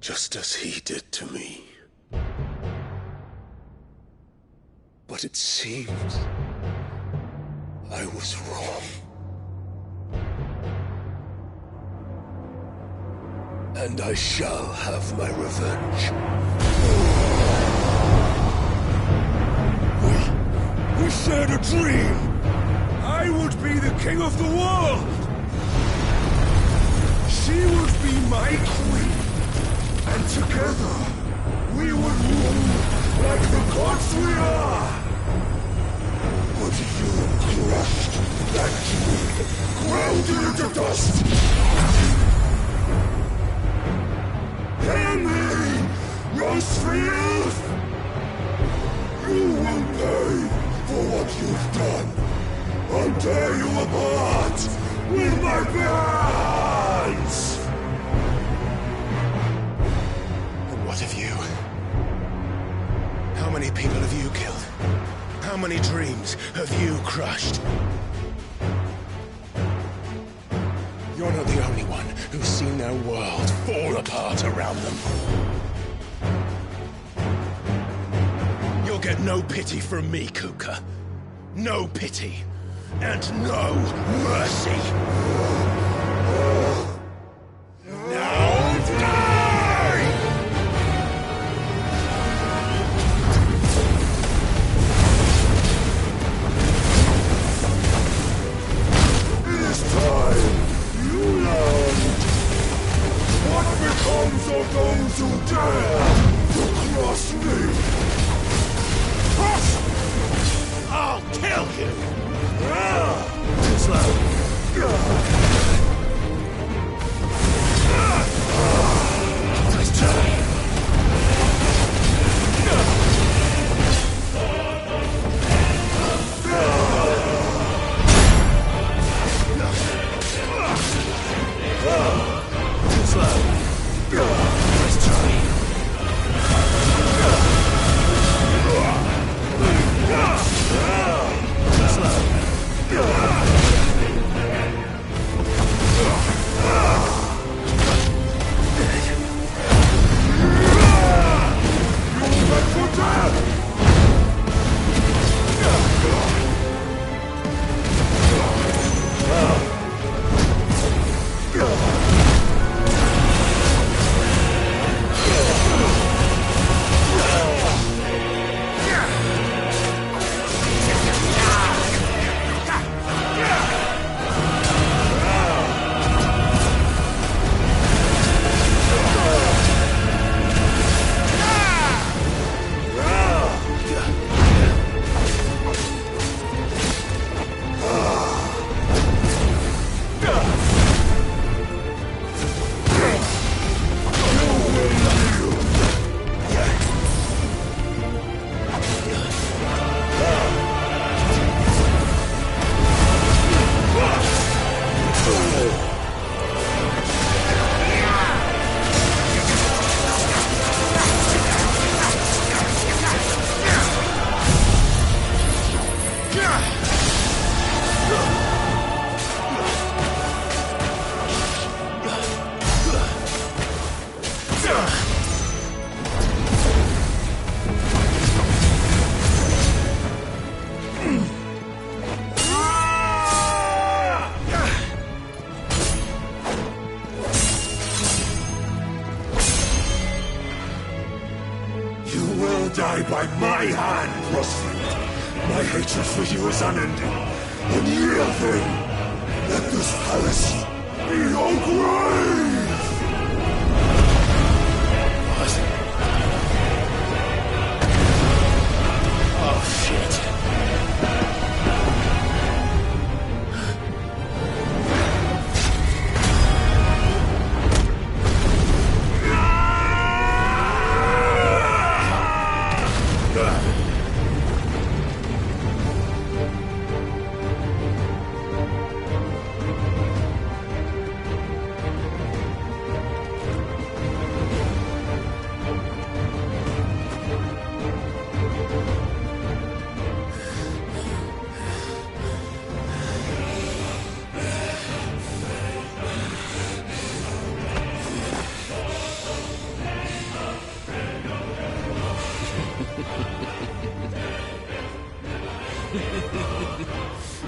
just as he did to me. But it seems I was wrong. And I shall have my revenge. We shared a dream! I would be the king of the world! She would be my queen! And together, we would rule like the gods we are! But you crushed that dream, ground it into dust! Henry! Rose for youth! You will pay for what you've done! I'll tear you apart with my hands! And what of you? How many people have you killed? How many dreams have you crushed? You're not the only one who's seen their world fall apart around them. You'll get no pity from me, Kupka. No pity. And no mercy. Now die! It is time you learned what becomes of those who dare to cross me. I'll kill you! Slow. Nice try. Die by my hand, Rosalind. My hatred for you is unending. Unyielding. Let this palace be your grave! What? Oh, shit.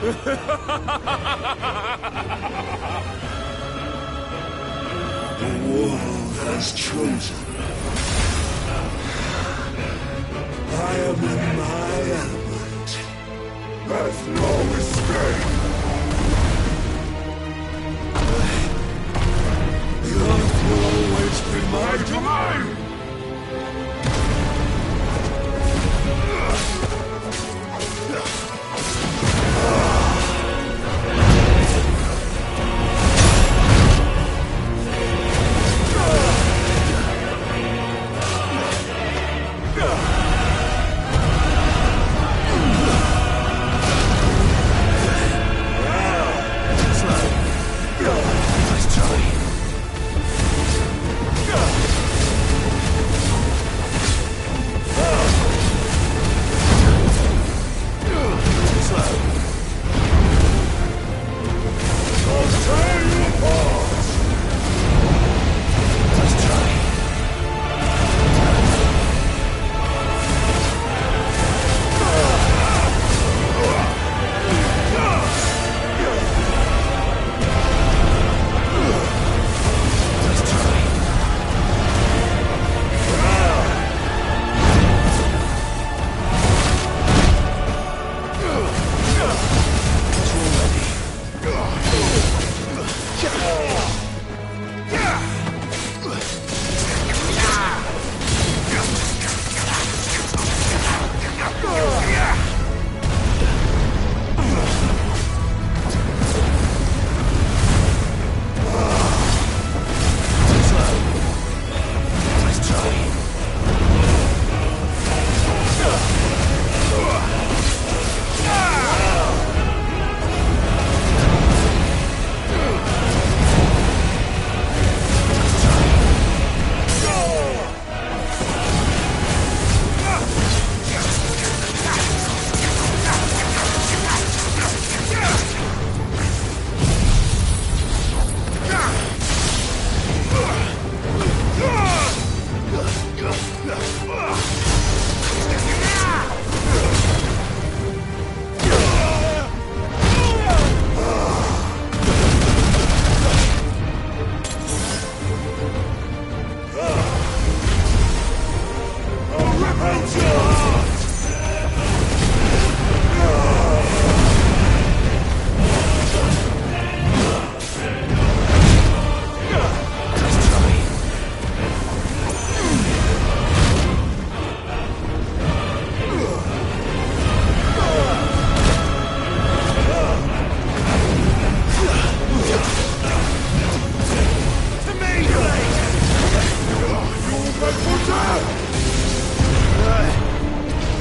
The world has chosen. I am in my element. There's no escape. The earth will always be my domain.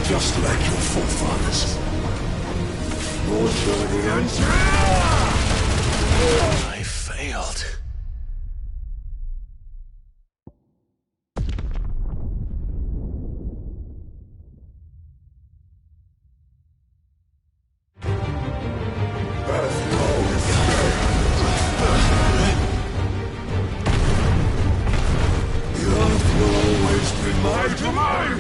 Just like your forefathers. More journey and I failed. The earth will always be my domain!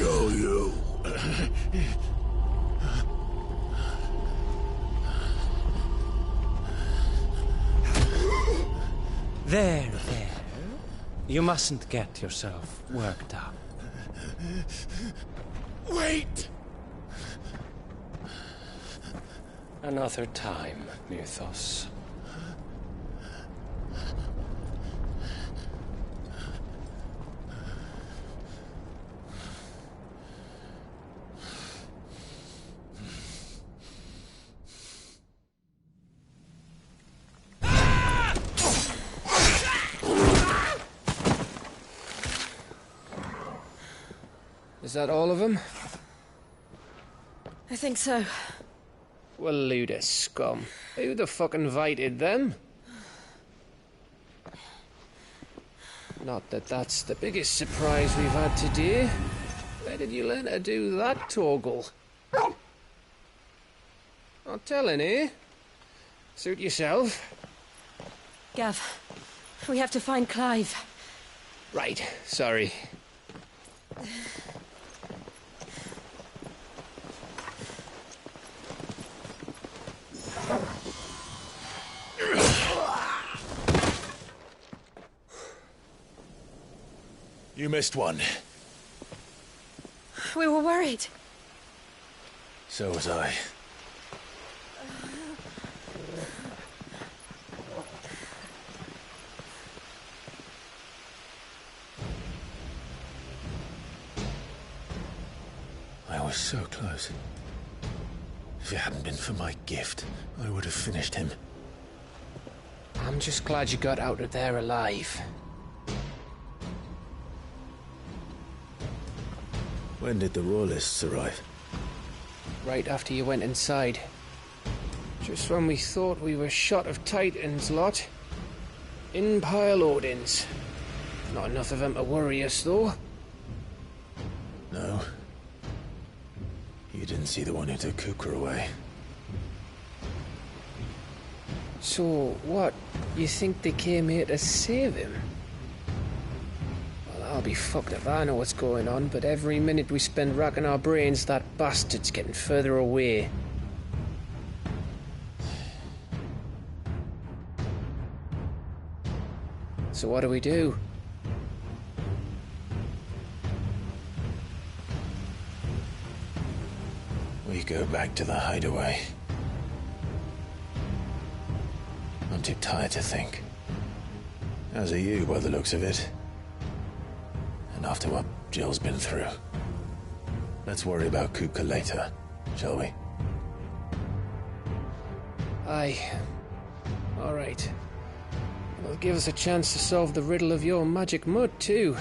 show you. There. You mustn't get yourself worked up. Wait! Another time, Mythos. Is that all of them? I think so. Well, load of scum. Who the fuck invited them? Not that that's the biggest surprise we've had today. Where did you learn to do that, Torgal? Not telling, eh? Suit yourself. Gav, we have to find Clive. Right, sorry. You missed one. We were worried. So was I. I was so close. If it hadn't been for my gift, I would have finished him. I'm just glad you got out of there alive. When did the Royalists arrive? Right after you went inside. Just when we thought we were shot of Titans, lot. In pile Odins. Not enough of them to worry us, though. No. You didn't see the one who took Kukra away. So, what? You think they came here to save him? Well, I'll be fucked if I know what's going on, but every minute we spend racking our brains, that bastard's getting further away. So what do we do? We go back to the hideaway. I'm too tired to think. As are you, by the looks of it. And after what Jill's been through. Let's worry about Kupka later, shall we? Aye. All right. It'll give us a chance to solve the riddle of your magic mud, too.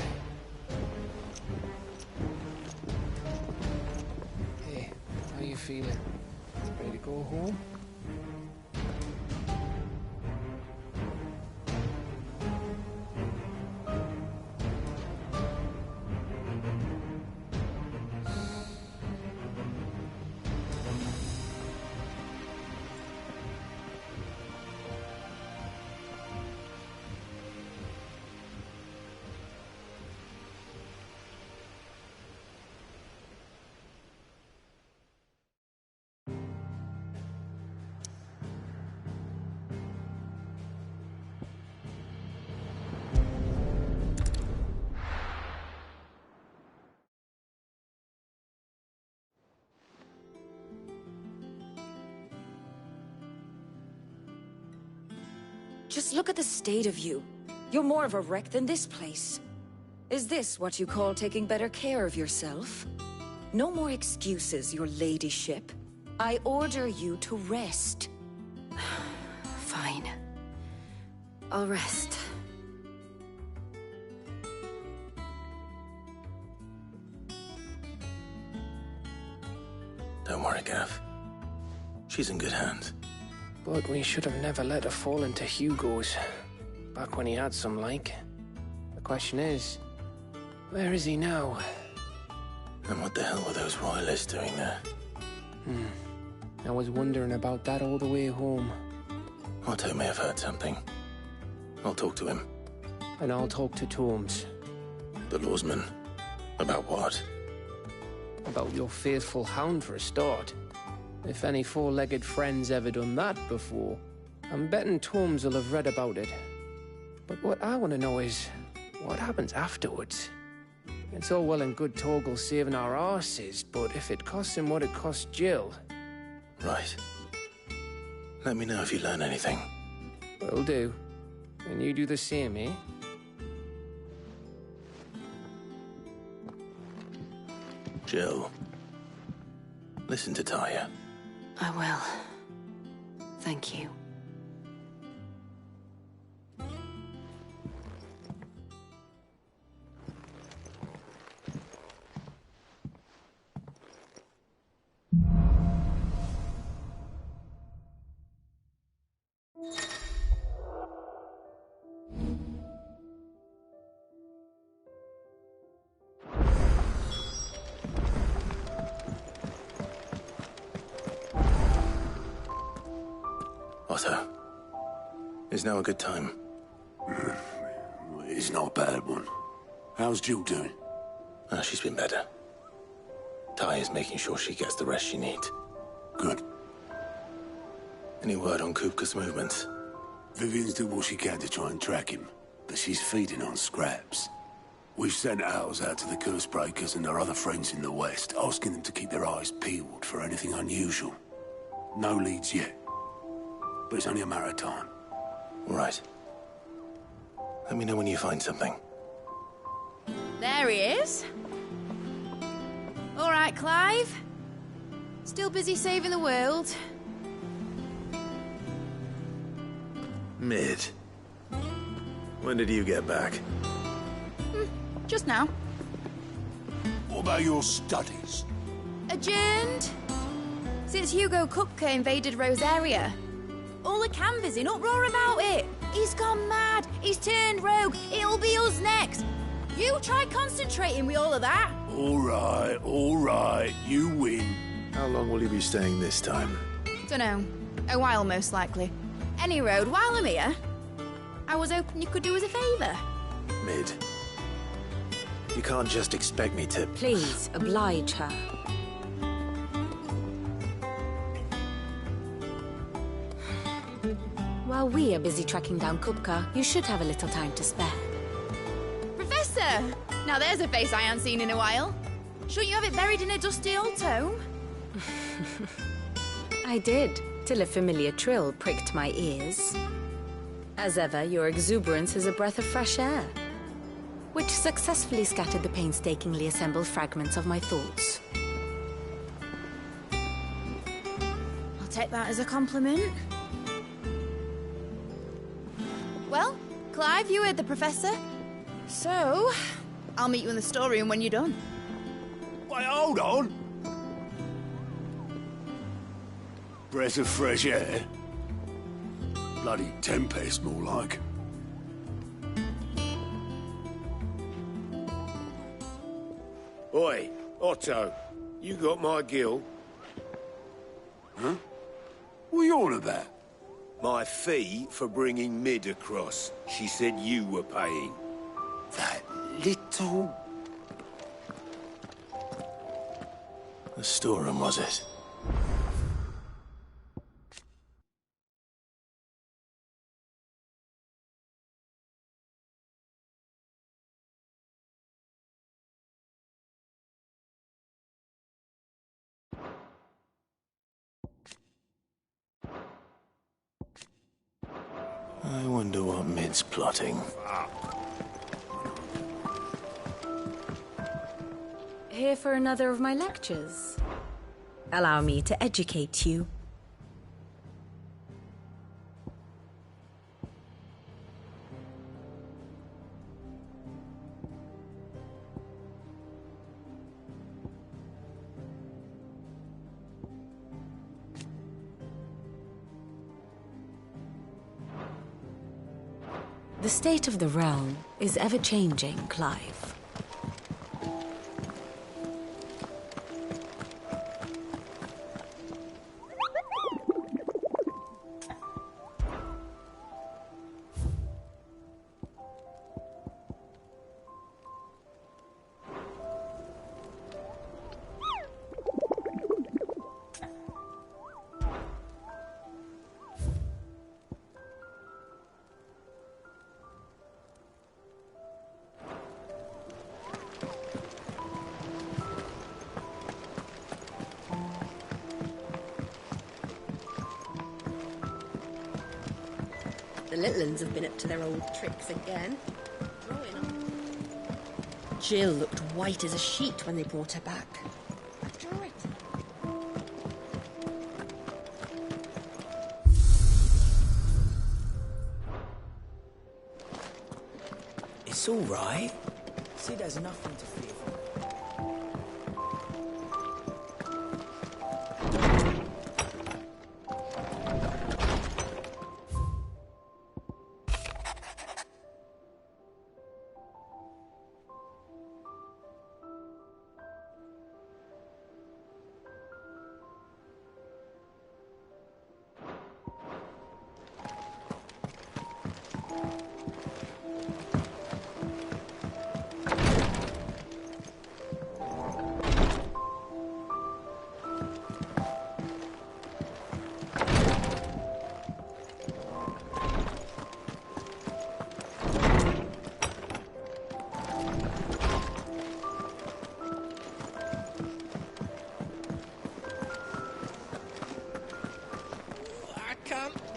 Hey, how you feeling? Ready to go home? Just look at the state of you. You're more of a wreck than this place. Is this what you call taking better care of yourself? No more excuses, your ladyship. I order you to rest. Fine. I'll rest. Don't worry, Gav. She's in good hands. But we should have never let her fall into Hugo's. Back when he had some like. The question is, where is he now? And what the hell were those royalists doing there? I was wondering about that all the way home. Otto may have heard something. I'll talk to him. And I'll talk to Torms. The lawsman. About what? About your faithful hound for a start. If any four-legged friend's ever done that before, I'm betting Torms will have read about it. But what I want to know is, what happens afterwards? It's all well and good Torgal saving our arses, but if it costs him what it cost Jill... Right. Let me know if you learn anything. Will do. And you do the same, eh? Jill, listen to Taya. I will. Thank you. Otto, is now a good time? It's not a bad one. How's Jill doing? She's been better. Taya's making sure she gets the rest she needs. Good. Any word on Kupka's movements? Vivian's did what she can to try and track him, but she's feeding on scraps. We've sent ours out to the Cursebreakers and their other friends in the West, asking them to keep their eyes peeled for anything unusual. No leads yet, but it's only a matter of time. All right. Let me know when you find something. There he is. All right, Clive. Still busy saving the world. Mid. When did you get back? Just now. What about your studies? Adjourned. Since Hugo Kupka invaded Rosaria. All the canvassers in uproar about it. He's gone mad. He's turned rogue. It'll be us next. You try concentrating with all of that. All right. You win. How long will you be staying this time? Dunno. A while, most likely. Any road, while I'm here, I was hoping you could do us a favour. Mid. You can't just expect me to... Please, oblige her. While we are busy tracking down Kupka, you should have a little time to spare. Professor! Now there's a face I haven't seen in a while. Shouldn't you have it buried in a dusty old tome? I did, till a familiar trill pricked my ears. As ever, your exuberance is a breath of fresh air, which successfully scattered the painstakingly assembled fragments of my thoughts. I'll take that as a compliment. Well, Clive, you heard the Professor. So, I'll meet you in the storeroom when you're done. Wait, hold on. Breath of fresh air. Bloody tempest, more like. Oi, Otto, you got my gill? Huh? What are you on about? My fee for bringing Mid across. She said you were paying. That little... The storeroom, was it? I wonder what Mid's plotting. Here for another of my lectures. Allow me to educate you. The state of the realm is ever-changing, Clive. The little uns have been up to their old tricks again. Drawing on. Jill looked white as a sheet when they brought her back. Draw it. It's all right. See, there's nothing to fear from.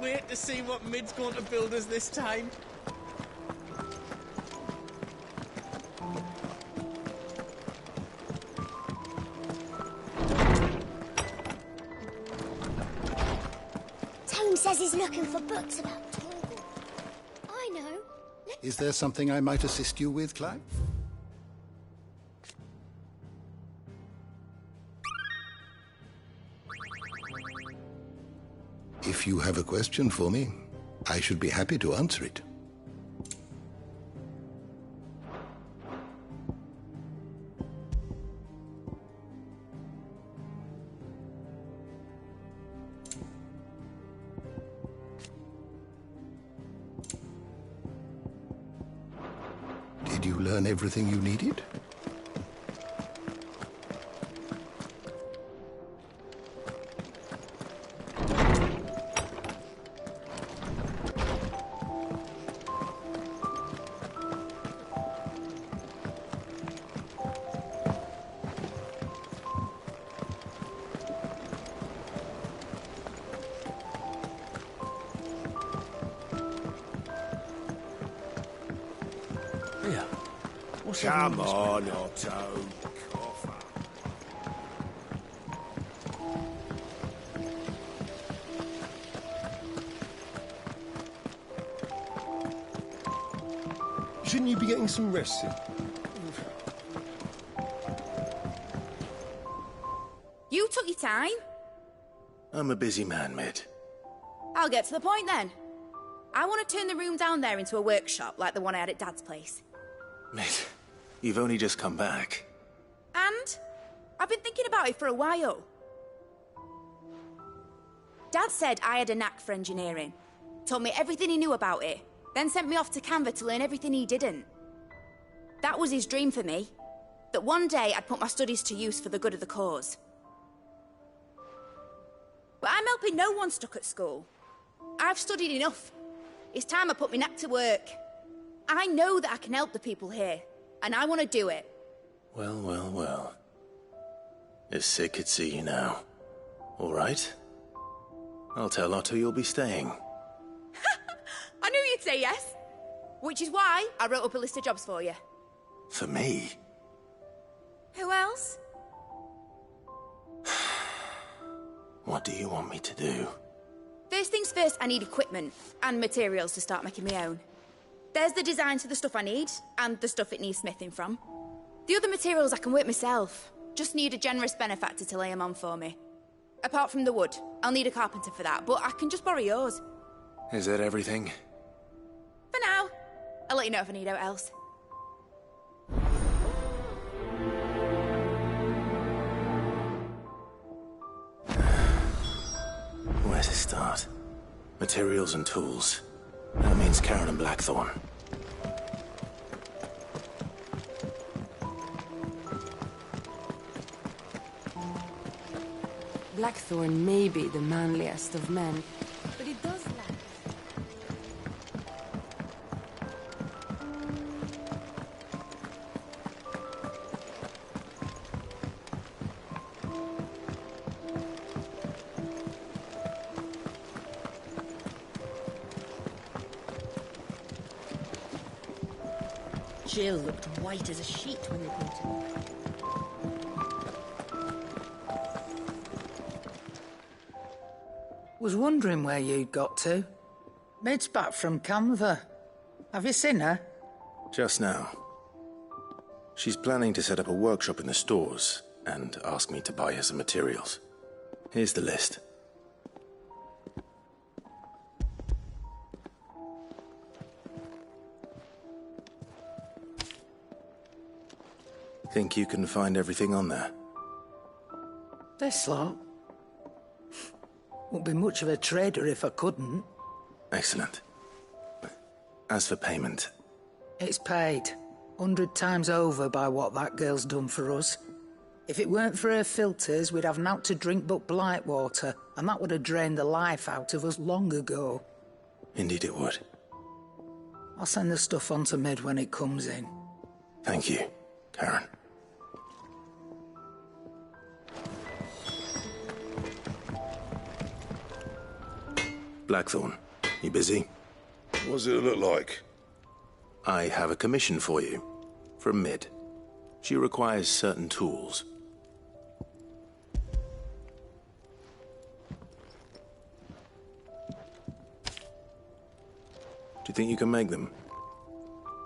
Wait to see what Mid's going to build us this time. Tone says he's looking for books about Torgal. I know. Is there something I might assist you with, Clive? If you have a question for me, I should be happy to answer it. Did you learn everything you needed? Come on, Otto. Cough up. Shouldn't you be getting some rest soon? You took your time. I'm a busy man, Mid. I'll get to the point then. I want to turn the room down there into a workshop like the one I had at Dad's place. Mid, you've only just come back. And I've been thinking about it for a while. Dad said I had a knack for engineering, told me everything he knew about it, then sent me off to Canva to learn everything he didn't. That was his dream for me, that one day I'd put my studies to use for the good of the cause. But I'm helping no one stuck at school. I've studied enough. It's time I put my knack to work. I know that I can help the people here, and I want to do it. Well, well, well. If Sid could see you now. All right? I'll tell Otto you'll be staying. I knew you'd say yes. Which is why I wrote up a list of jobs for you. For me? Who else? What do you want me to do? First things first, I need equipment and materials to start making my own. There's the designs for the stuff I need, and the stuff it needs smithing from. The other materials I can work myself. Just need a generous benefactor to lay them on for me. Apart from the wood, I'll need a carpenter for that, but I can just borrow yours. Is that everything? For now. I'll let you know if I need out else. Where to start? Materials and tools. That means Karen and Blackthorn. Blackthorn may be the manliest of men, but it does lack. Jill looked white as a sheet when they brought her back. Was wondering where you'd got to. Mid's back from Canva. Have you seen her? Just now. She's planning to set up a workshop in the stores and ask me to buy her some materials. Here's the list. Think you can find everything on there? This lot? Wouldn't be much of a trader if I couldn't. Excellent. As for payment... It's paid. 100 times over by what that girl's done for us. If it weren't for her filters, we'd have naught to drink but blight water, and that would have drained the life out of us long ago. Indeed it would. I'll send the stuff on to Mid when it comes in. Thank you, Karen. Blackthorn, you busy? What does it look like? I have a commission for you. From Mid. She requires certain tools. Do you think you can make them?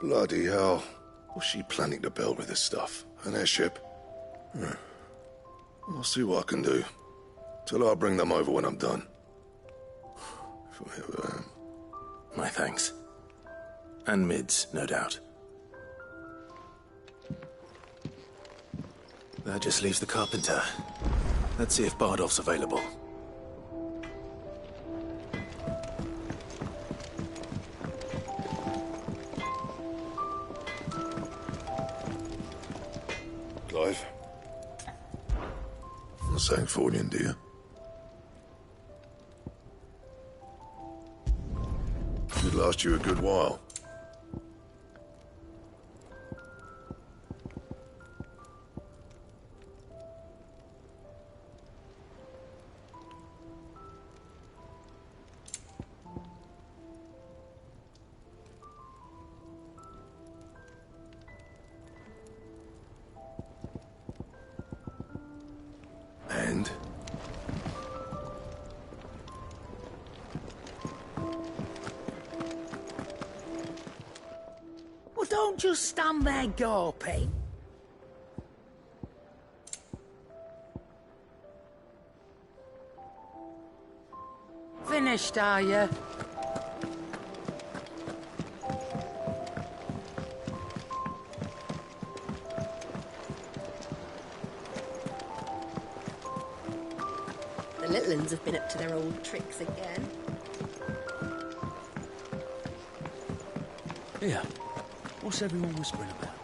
Bloody hell. What's she planning to build with this stuff? An airship? I'll see what I can do. Tell her I'll bring them over when I'm done. If I ever am. My thanks. And Mid's, no doubt. That just leaves the carpenter. Let's see if Bardolph's available. Clive? Not saying Fordian, do you? Should last you a good while. And? Well, don't just stand there gawping. Finished, are you? The little uns have been up to their old tricks again. Yeah. What's everyone whispering about?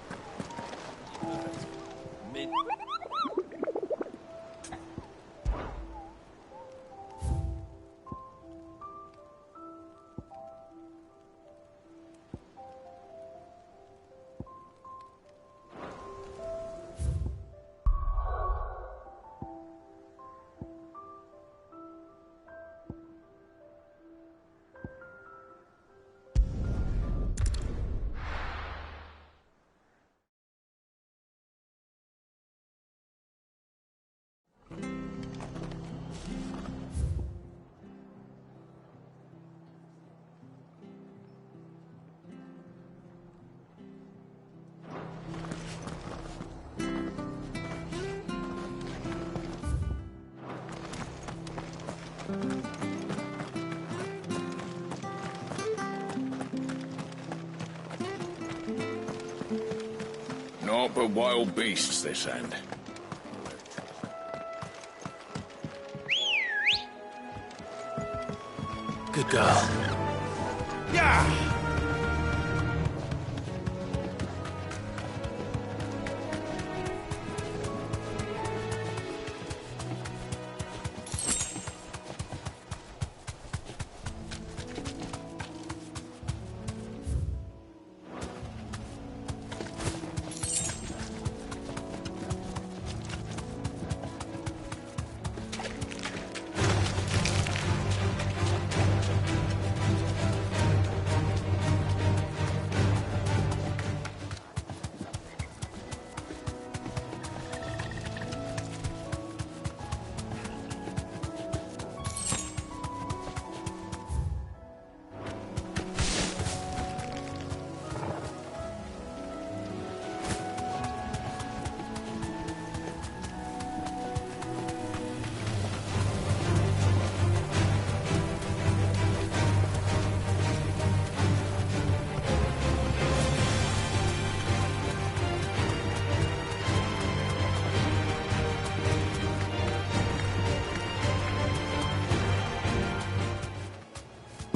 Naught but wild beasts, this end. Good girl. Yeah!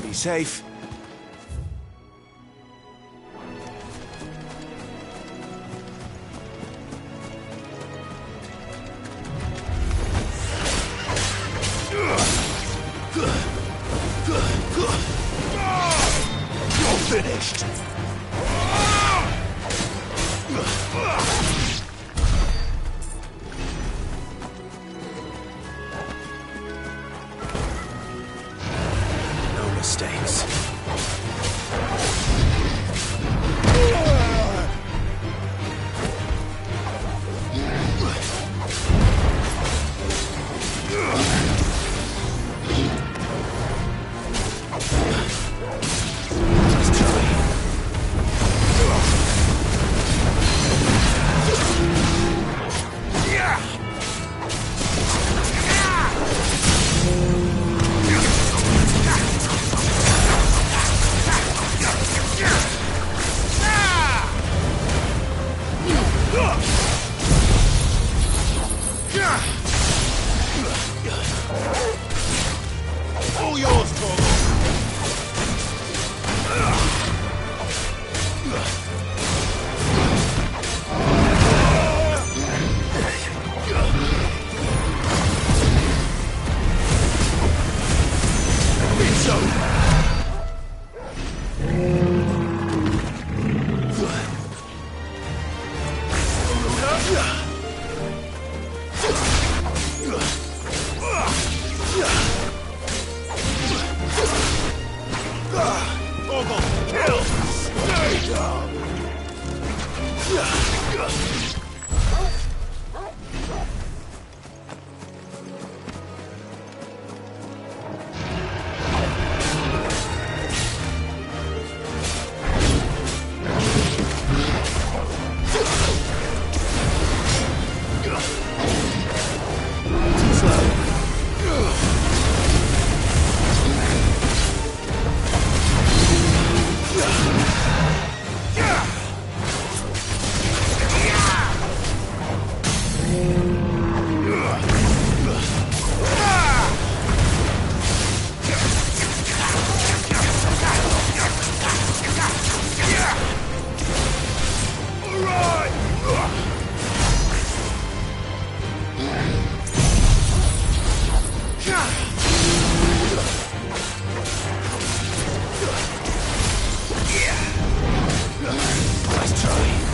Be safe. You're finished. No mistakes. All yours, Torgal. It's over. Torgal, kill! Stay down! Nice try.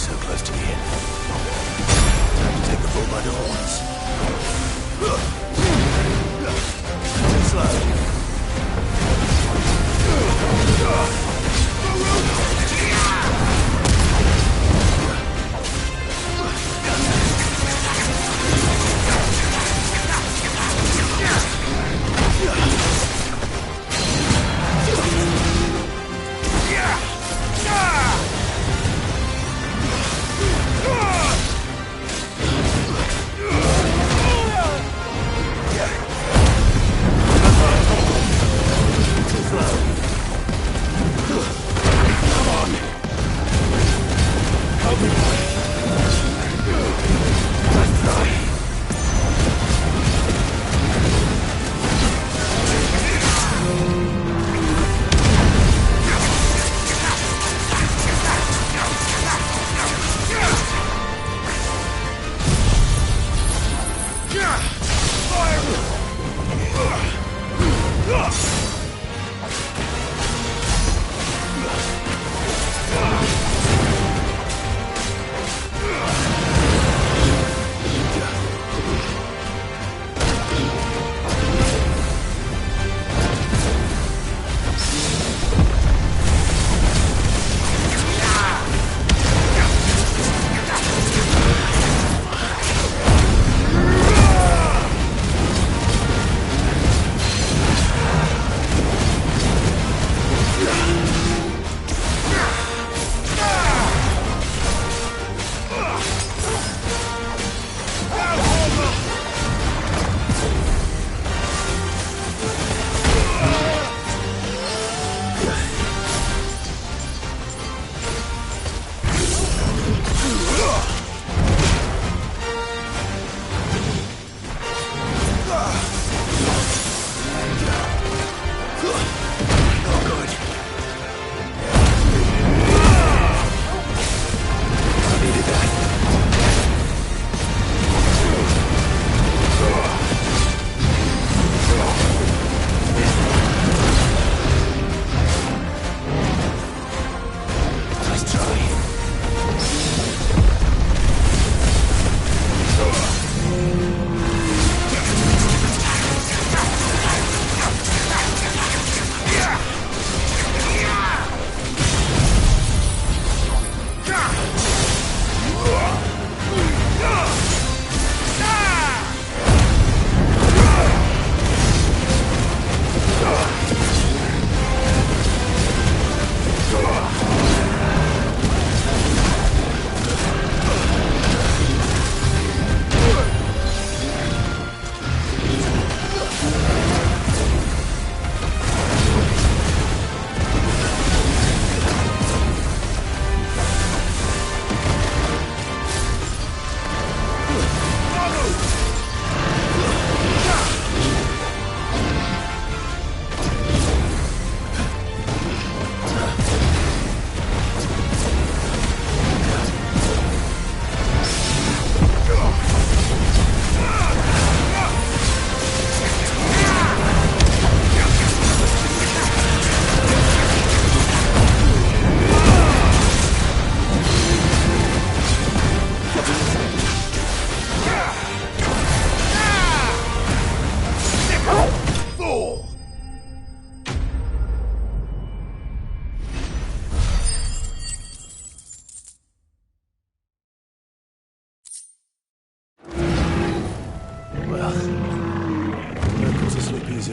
so close to the end. Time to take the bull by the horns. Too slow.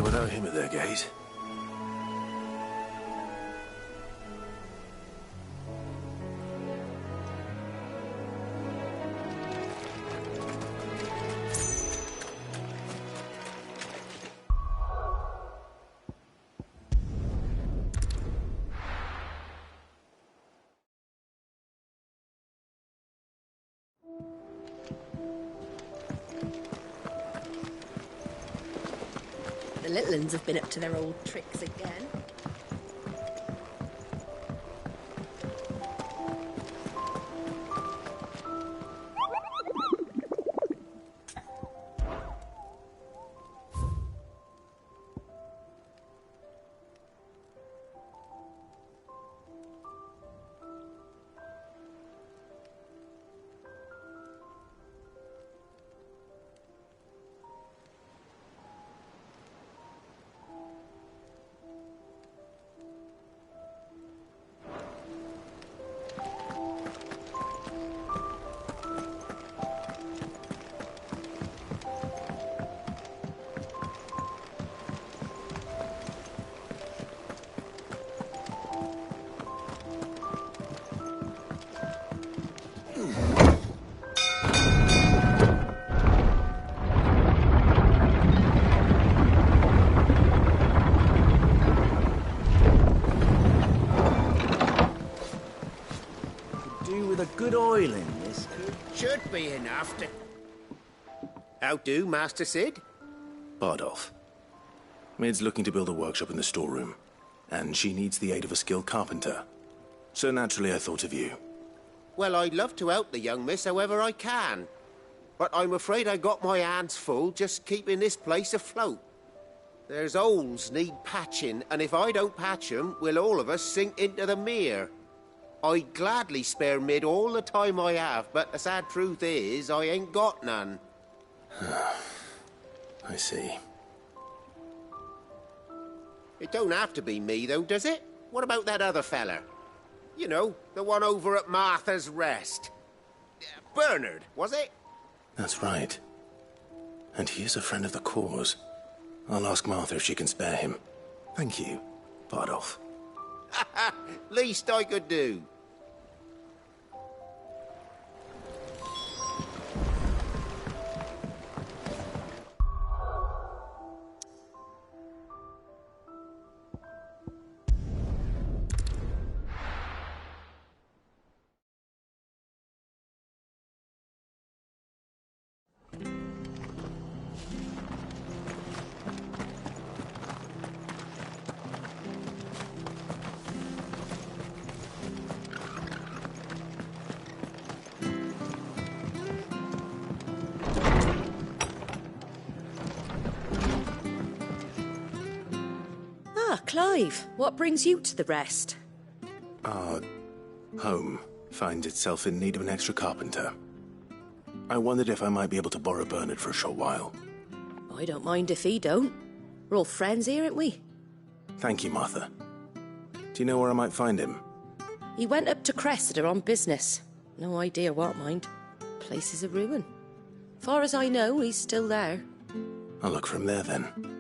Without him at their gate. The little uns have been up to their old tricks again. with a good oiling, this could. Should be enough to... How do, Master Sid? Bardolph. Mid's looking to build a workshop in the storeroom, and she needs the aid of a skilled carpenter. So naturally I thought of you. Well, I'd love to help the young miss however I can. But I'm afraid I got my hands full just keeping this place afloat. There's holes need patching, and if I don't patch 'em, we'll all of us sink into the mere. I'd gladly spare Mid all the time I have, but the sad truth is, I ain't got none. I see. It don't have to be me, though, does it? What about that other fella? You know, the one over at Martha's Rest. Bernard, was it? That's right. And he is a friend of the cause. I'll ask Martha if she can spare him. Thank you, Bardolph. Least I could do. Clive, what brings you to the Rest? Our home finds itself in need of an extra carpenter. I wondered if I might be able to borrow Bernard for a short while. I don't mind if he don't. We're all friends here, aren't we? Thank you, Martha. Do you know where I might find him? He went up to Cressida on business. No idea what, mind. Place is a ruin. Far as I know, he's still there. I'll look for him there, then.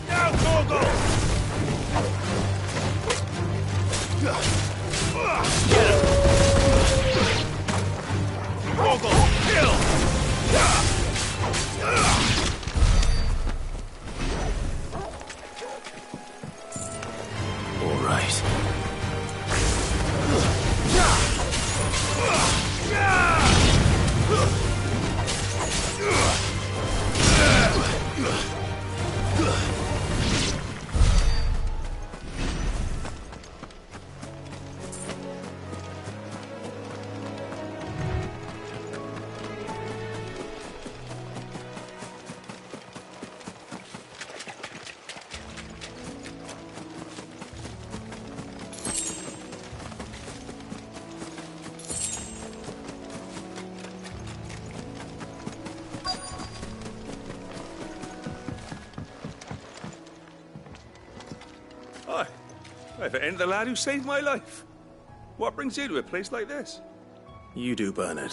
Now, Torgal! Get him! Torgal, kill! All right. Hi. If it ain't the lad who saved my life. What brings you to a place like this? You do, Bernard.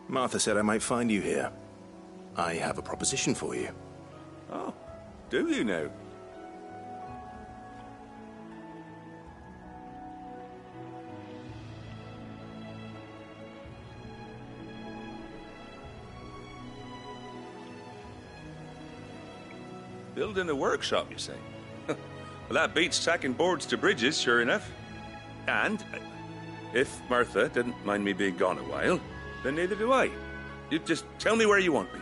Martha said I might find you here. I have a proposition for you. Oh, do you now? Building a workshop, you say? Well, that beats tacking boards to bridges, sure enough. And if Martha didn't mind me being gone a while, then neither do I. You just tell me where you want me.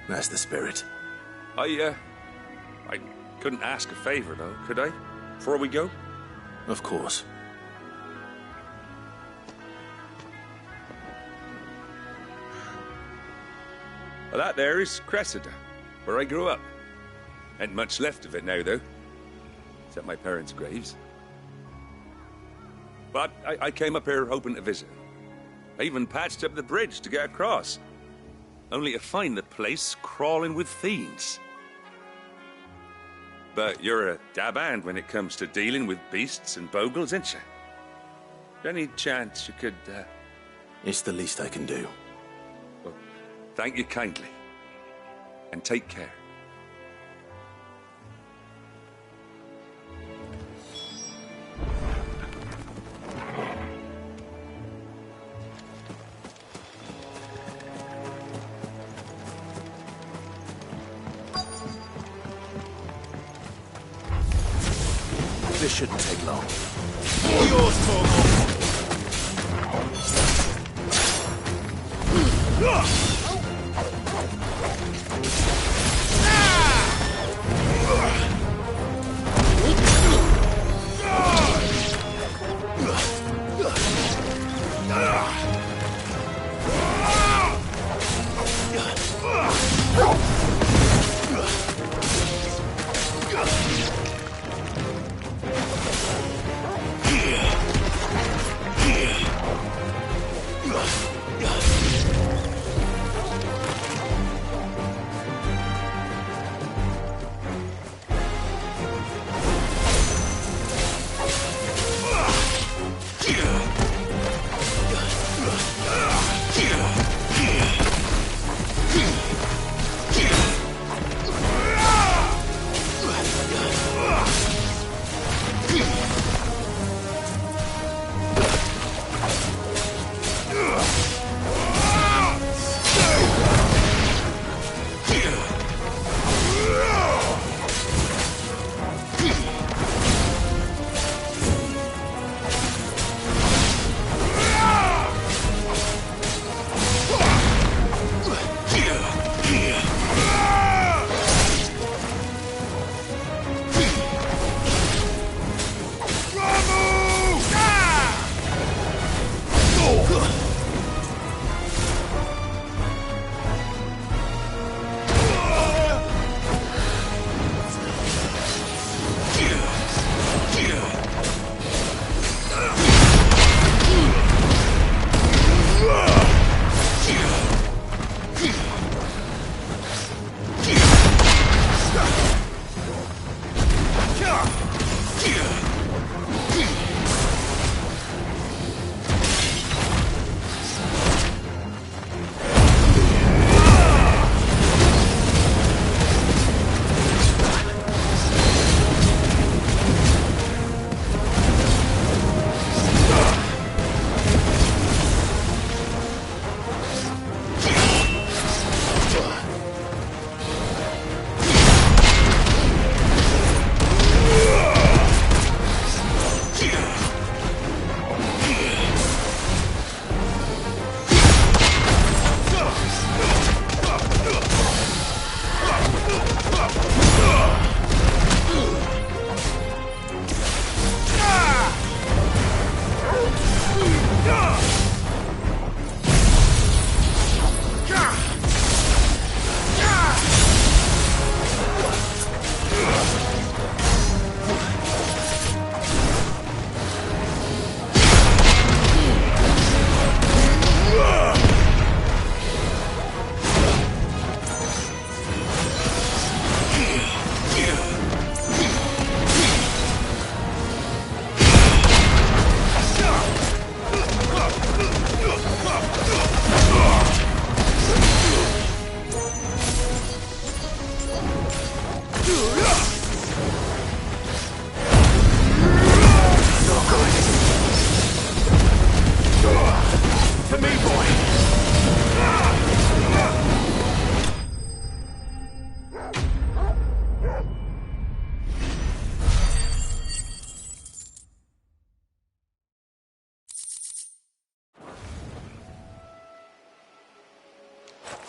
That's the spirit. I couldn't ask a favor, though, could I? Before we go? Of course. Well, that there is Cressida, where I grew up. Ain't much left of it now, though. Except my parents' graves. But I came up here hoping to visit. I even patched up the bridge to get across. Only to find the place crawling with fiends. But you're a dab hand when it comes to dealing with beasts and bogles, ain't you? Any chance you could, It's the least I can do. Well, thank you kindly. And take care. This shouldn't take long. Yours, Torgal!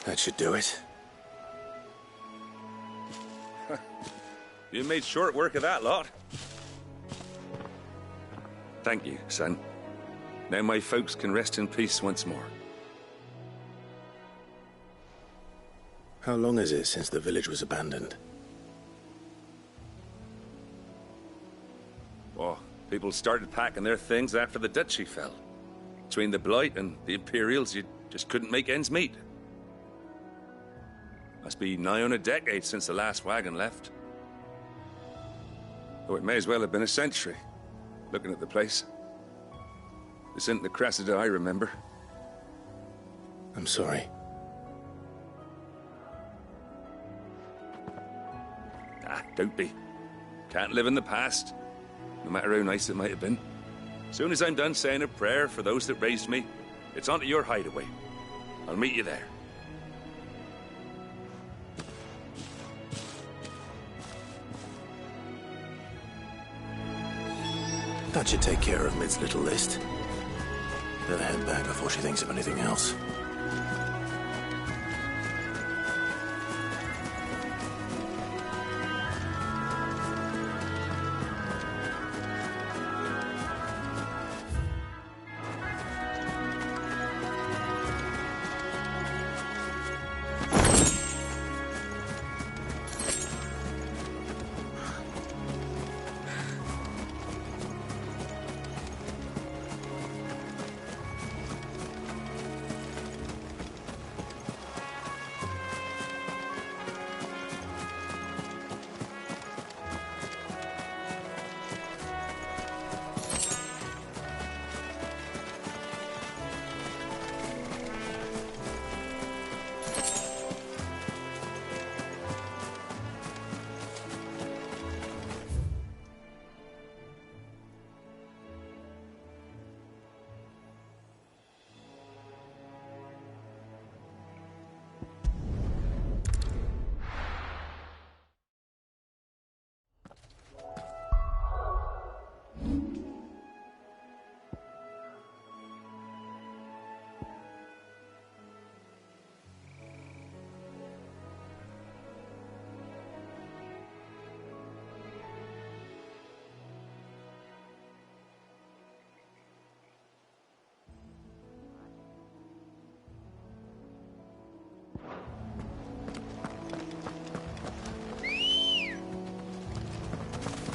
That should do it. You made short work of that lot. Thank you, son. Now my folks can rest in peace once more. How long is it since the village was abandoned? Oh, people started packing their things after the duchy fell. Between the Blight and the Imperials, you just couldn't make ends meet. Must be nigh on a decade since the last wagon left. Though it may as well have been a century, looking at the place. This isn't the Cressida I remember. I'm sorry. Don't be. Can't live in the past, no matter how nice it might have been. As soon as I'm done saying a prayer for those that raised me, it's on to your hideaway. I'll meet you there. That should take care of Mid's little list. Better head back before she thinks of anything else.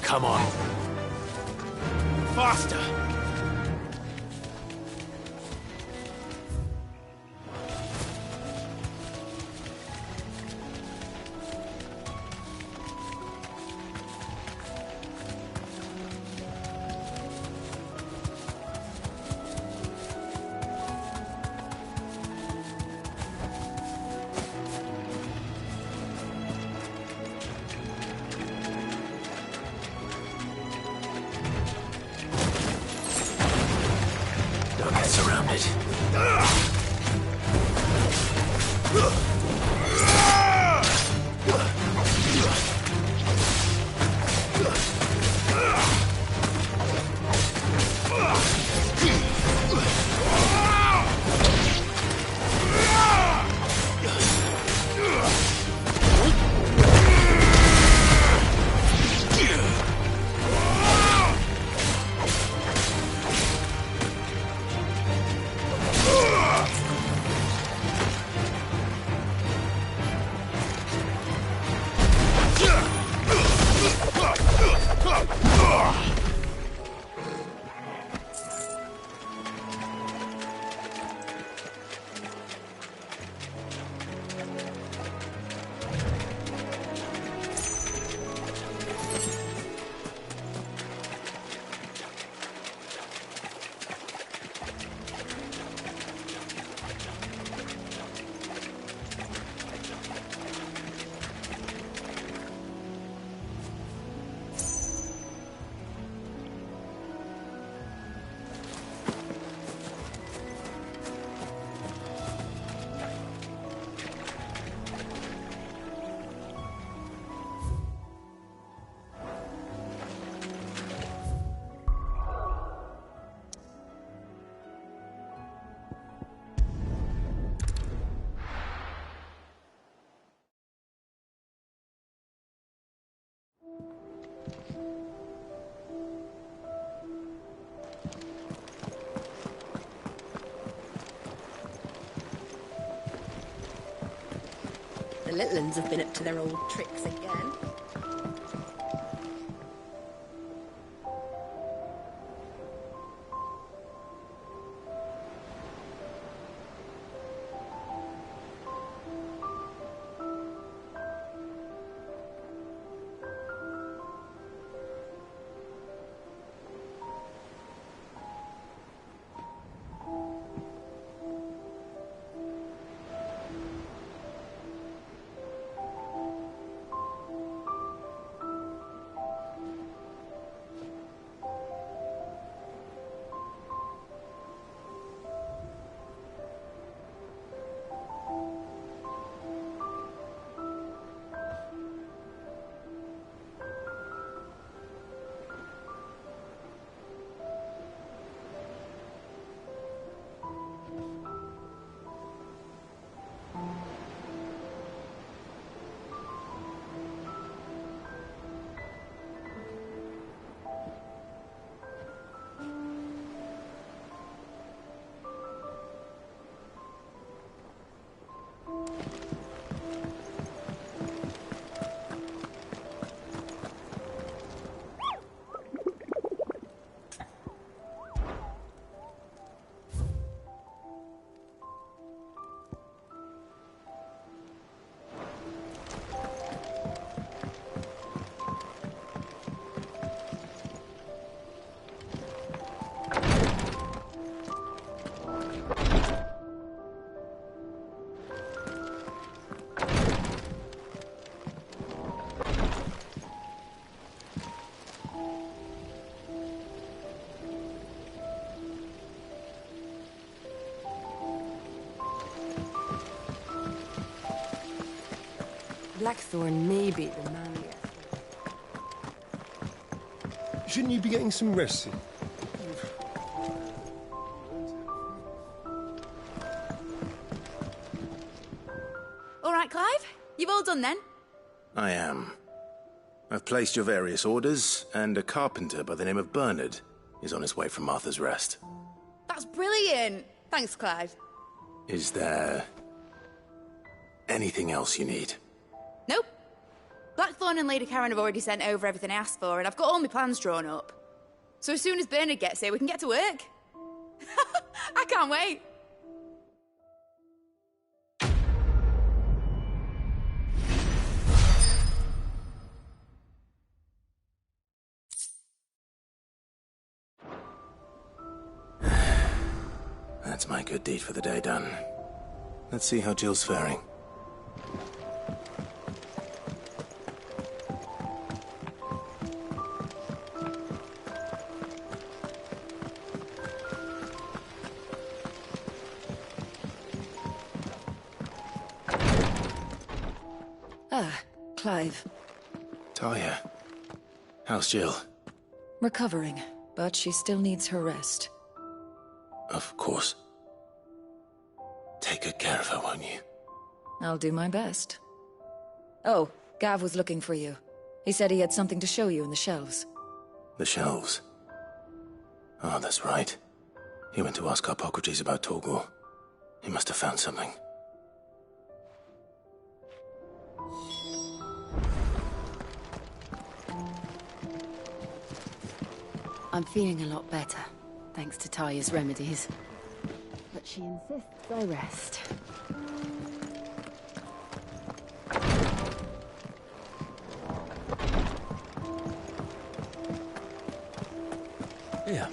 Come on. Faster! The little uns have been up to their old tricks again. Blackthorn may be the manliest. Shouldn't you be getting some rest, Sid? All right, Clive? You've all done then? I am. I've placed your various orders, and a carpenter by the name of Bernard is on his way from Martha's Rest. That's brilliant. Thanks, Clive. Is there anything else you need? Nope. Blackthorn and Lady Karen have already sent over everything I asked for, and I've got all my plans drawn up. So as soon as Bernard gets here, we can get to work. I can't wait. That's my good deed for the day done. Let's see how Jill's faring. Ah, Clive. Talia, how's Jill? Recovering, but she still needs her rest. Of course. Take good care of her, won't you? I'll do my best. Oh, Gav was looking for you. He said he had something to show you in the shelves. The shelves? Oh, that's right. He went to ask Harpocrates about Torgor. He must have found something. I'm feeling a lot better, thanks to Talia's remedies. But she insists I rest. Yeah.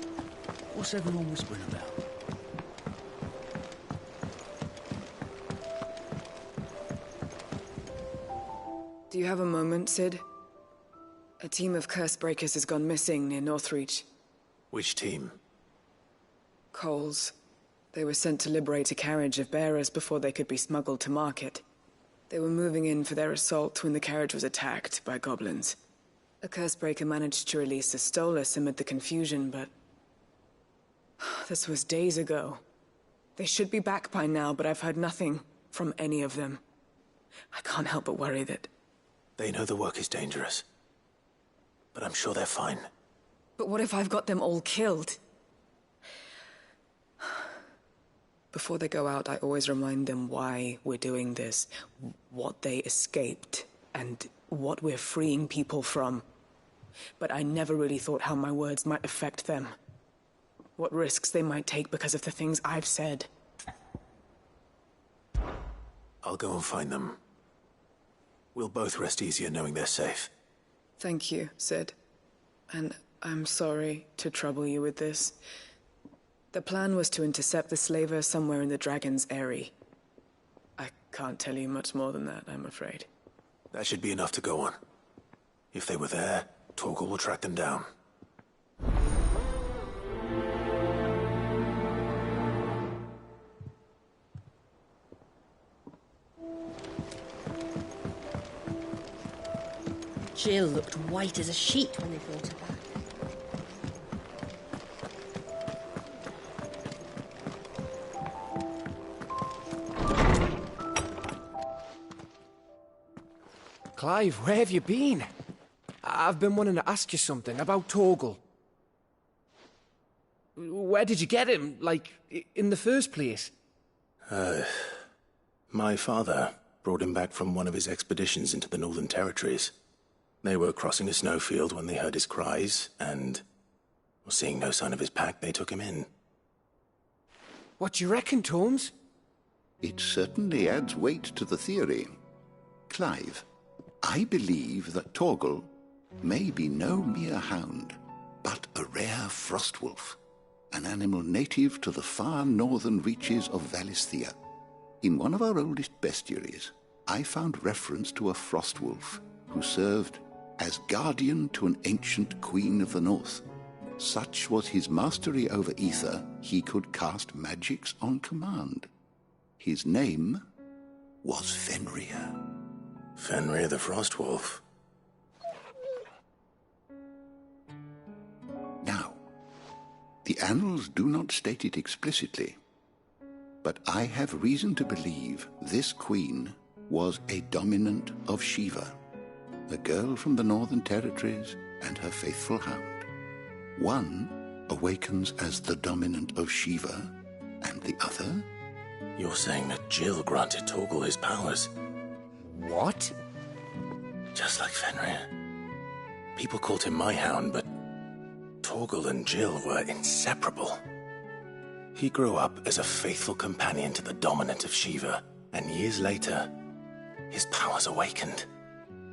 What's everyone whispering about? Do you have a moment, Sid? A team of Cursebreakers has gone missing near Northreach. Which team? Coles. They were sent to liberate a carriage of bearers before they could be smuggled to market. They were moving in for their assault when the carriage was attacked by goblins. A Cursebreaker managed to release a Stolas amid the confusion, but... this was days ago. They should be back by now, but I've heard nothing from any of them. I can't help but worry that... They know the work is dangerous. But I'm sure they're fine. But what if I've got them all killed? Before they go out, I always remind them why we're doing this, what they escaped, and what we're freeing people from. But I never really thought how my words might affect them. What risks they might take because of the things I've said. I'll go and find them. We'll both rest easier knowing they're safe. Thank you, Sid. And I'm sorry to trouble you with this. The plan was to intercept the slaver somewhere in the Dragon's Eyrie. I can't tell you much more than that, I'm afraid. That should be enough to go on. If they were there, Torgal will track them down. Jill looked white as a sheet when they brought her back. Clive, where have you been? I've been wanting to ask you something about Torgal. Where did you get him, like, in the first place? My father brought him back from one of his expeditions into the Northern Territories. They were crossing a snowfield when they heard his cries, and, seeing no sign of his pack, they took him in. What do you reckon, Torms? It certainly adds weight to the theory. Clive, I believe that Torgal may be no mere hound, but a rare frostwolf, an animal native to the far northern reaches of Valisthea. In one of our oldest bestiaries, I found reference to a frostwolf who served as guardian to an ancient queen of the north. Such was his mastery over ether, he could cast magics on command. His name was Fenrir. Fenrir the Frostwolf. Now, the annals do not state it explicitly, but I have reason to believe this queen was a dominant of Shiva, a girl from the Northern Territories and her faithful hound. One awakens as the dominant of Shiva, and the other? You're saying that Jill granted Torgal his powers? What? Just like Fenrir. People called him my hound, but Torgal and Jill were inseparable. He grew up as a faithful companion to the dominant of Shiva, and years later, his powers awakened,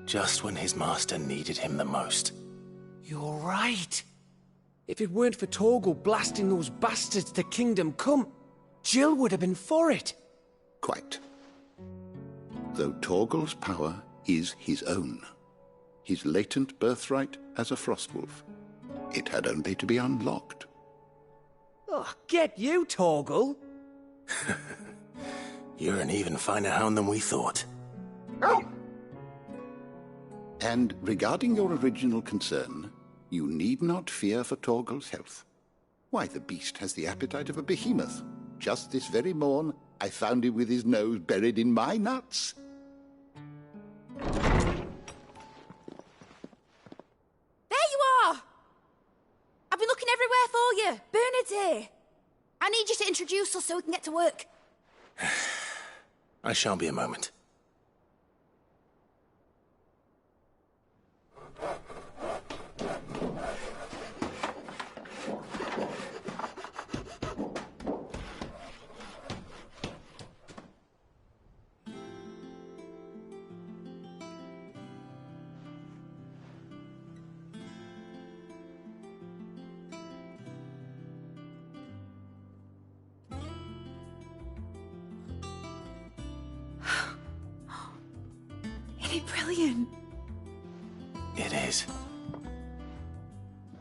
just when his master needed him the most. You're right. If it weren't for Torgal blasting those bastards to Kingdom Come, Jill would have been for it. Quite. Though Torgal's power is his own, his latent birthright as a Frostwolf, it had only to be unlocked. Oh, get you, Torgal! You're an even finer hound than we thought. And regarding your original concern, you need not fear for Torgal's health. Why, the beast has the appetite of a behemoth. Just this very morn, I found him with his nose buried in my nuts. There you are! I've been looking everywhere for you. Bernard's here. I need you to introduce us so we can get to work. I shan't be a moment. Brilliant. It is.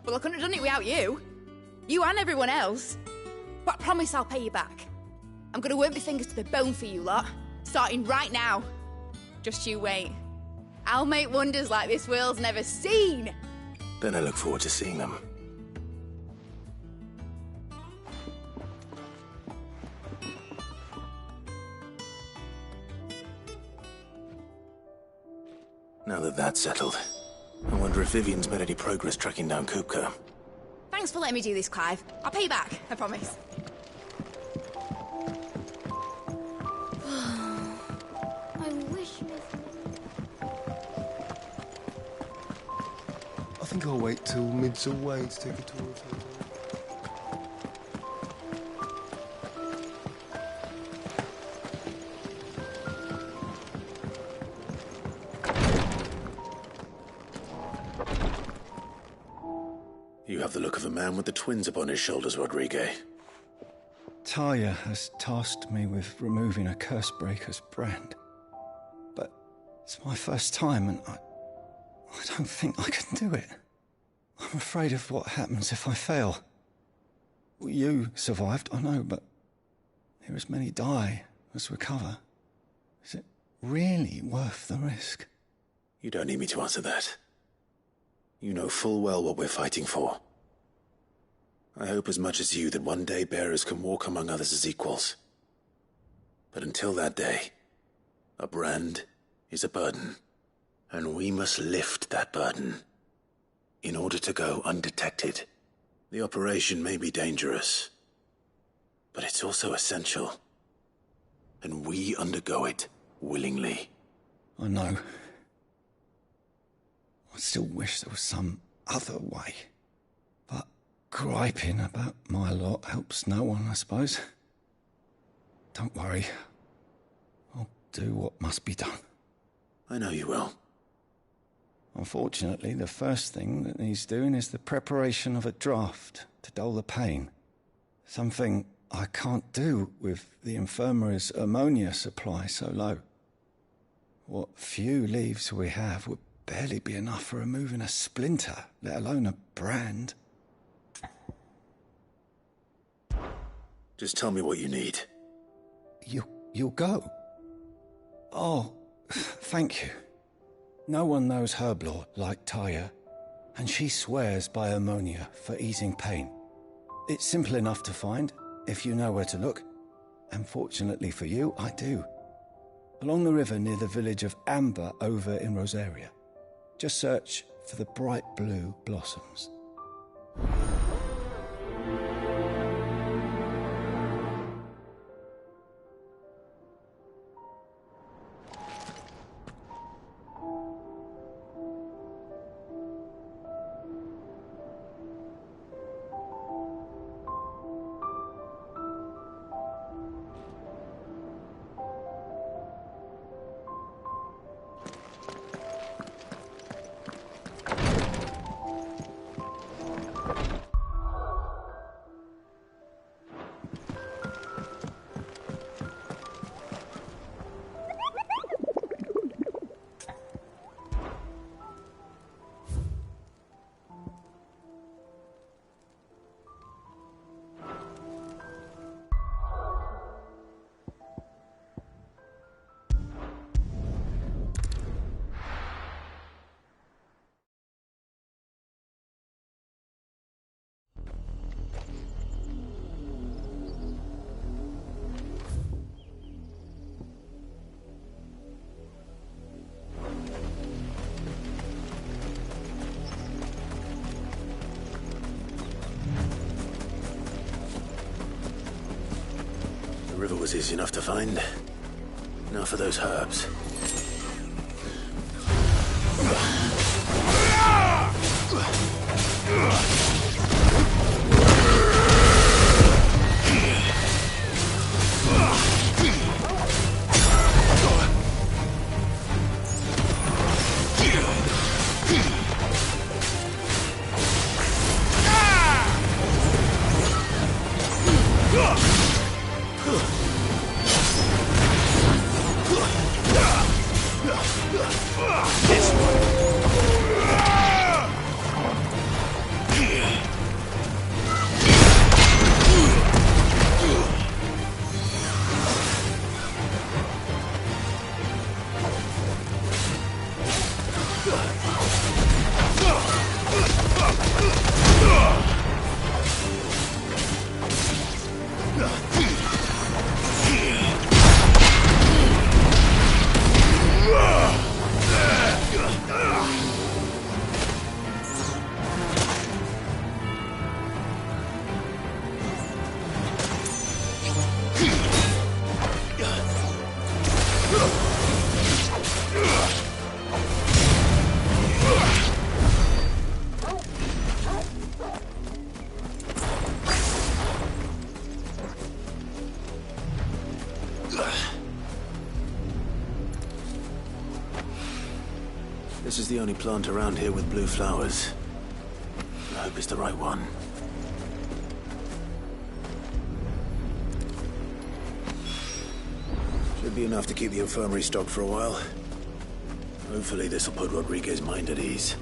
Well, I couldn't have done it without you. You and everyone else. But I promise I'll pay you back. I'm gonna work my fingers to the bone for you lot. Starting right now. Just you wait. I'll make wonders like this world's never seen. Then I look forward to seeing them. Now that that's settled, I wonder if Vivian's made any progress tracking down Kupka. Thanks for letting me do this, Clive. I'll pay you back, I promise. wish me. I think I'll wait till Mid's away to take her towards her. You have the look of a man with the twins upon his shoulders, Rodrigue. Taya has tasked me with removing a Cursebreaker's brand. But it's my first time and I don't think I can do it. I'm afraid of what happens if I fail. You survived, I know, but here as many die as recover. Is it really worth the risk? You don't need me to answer that. You know full well what we're fighting for. I hope as much as you that one day bearers can walk among others as equals. But until that day, a brand is a burden, and we must lift that burden in order to go undetected. The operation may be dangerous, but it's also essential, and we undergo it willingly. I know. I still wish there was some other way. But griping about my lot helps no one, I suppose. Don't worry. I'll do what must be done. I know you will. Unfortunately, the first thing that needs doing is the preparation of a draft to dull the pain. Something I can't do with the infirmary's ammonia supply so low. What few leaves we have would barely be enough for removing a splinter, let alone a brand. Just tell me what you need. You'll go? Oh, thank you. No one knows Herblore like Taya, and she swears by ammonia for easing pain. It's simple enough to find, if you know where to look. And fortunately for you, I do. Along the river near the village of Amber over in Rosaria. Just search for the bright blue blossoms. The river was easy enough to find. Now for those herbs. This one. This is the only plant around here with blue flowers. I hope it's the right one. Should be enough to keep the infirmary stocked for a while. Hopefully this will put Rodriguez's mind at ease.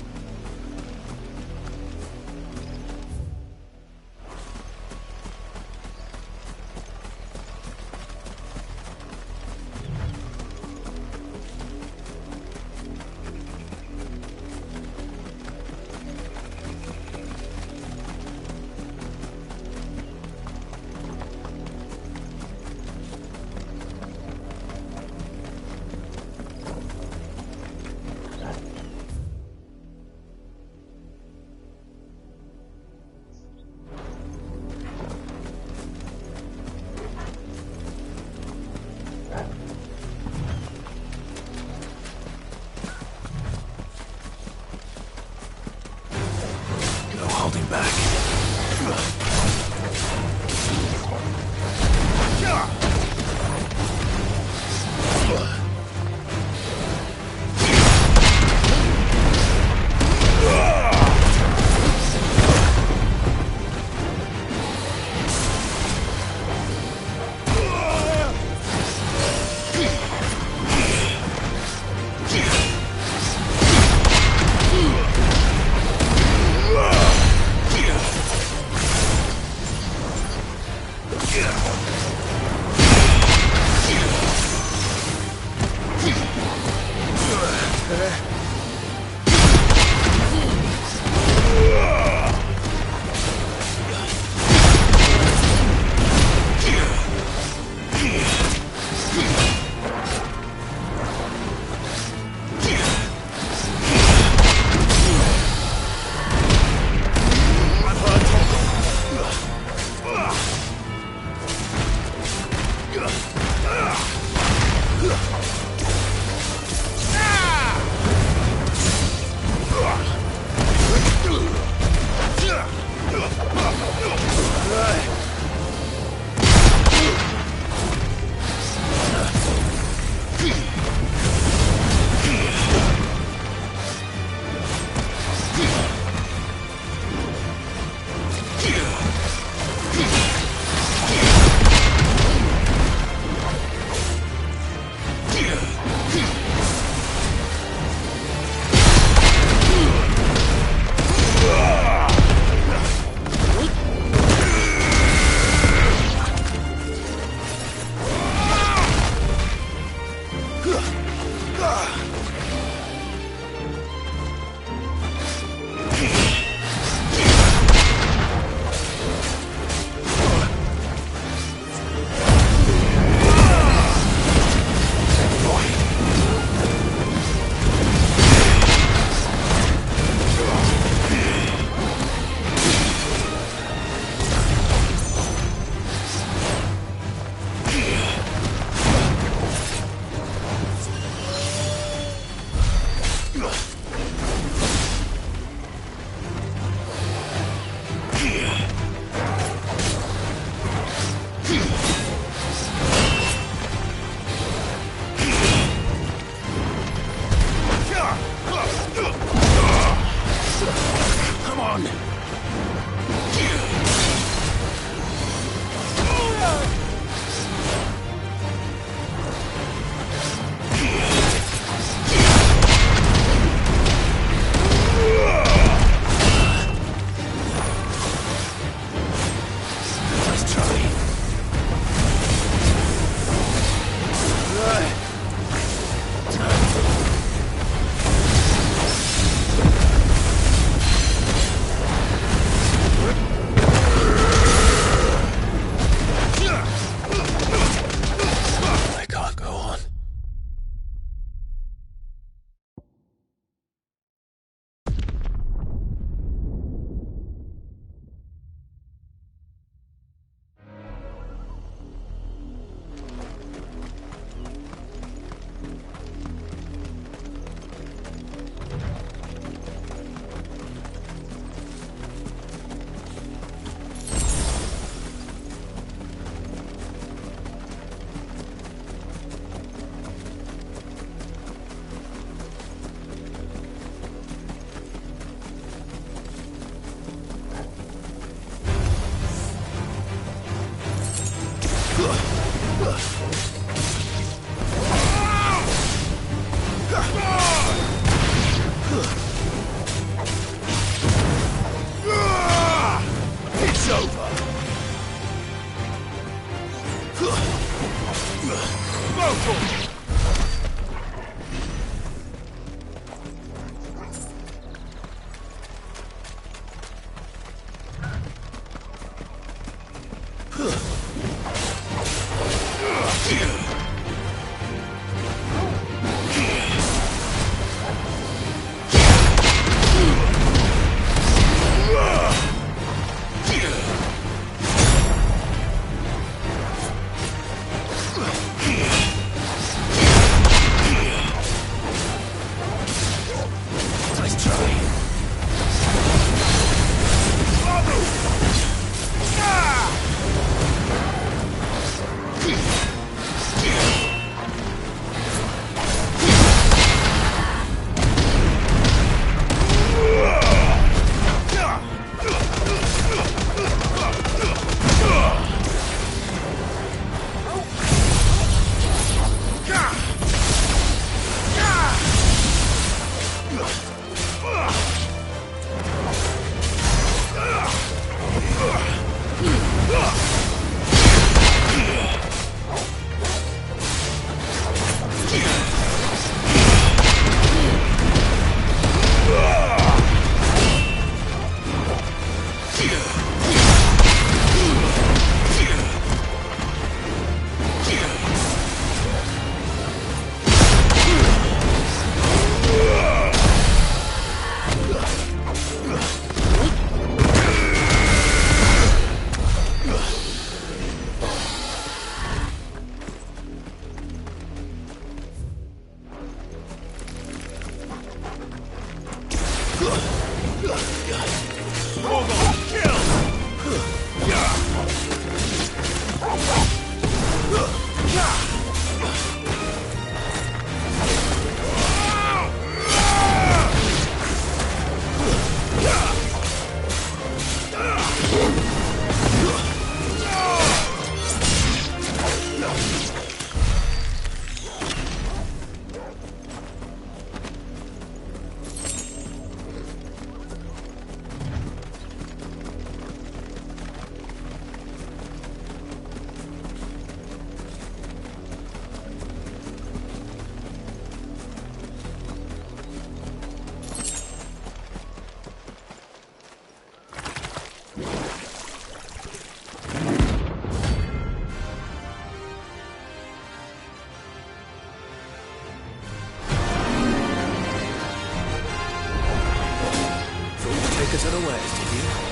us unawares, did you?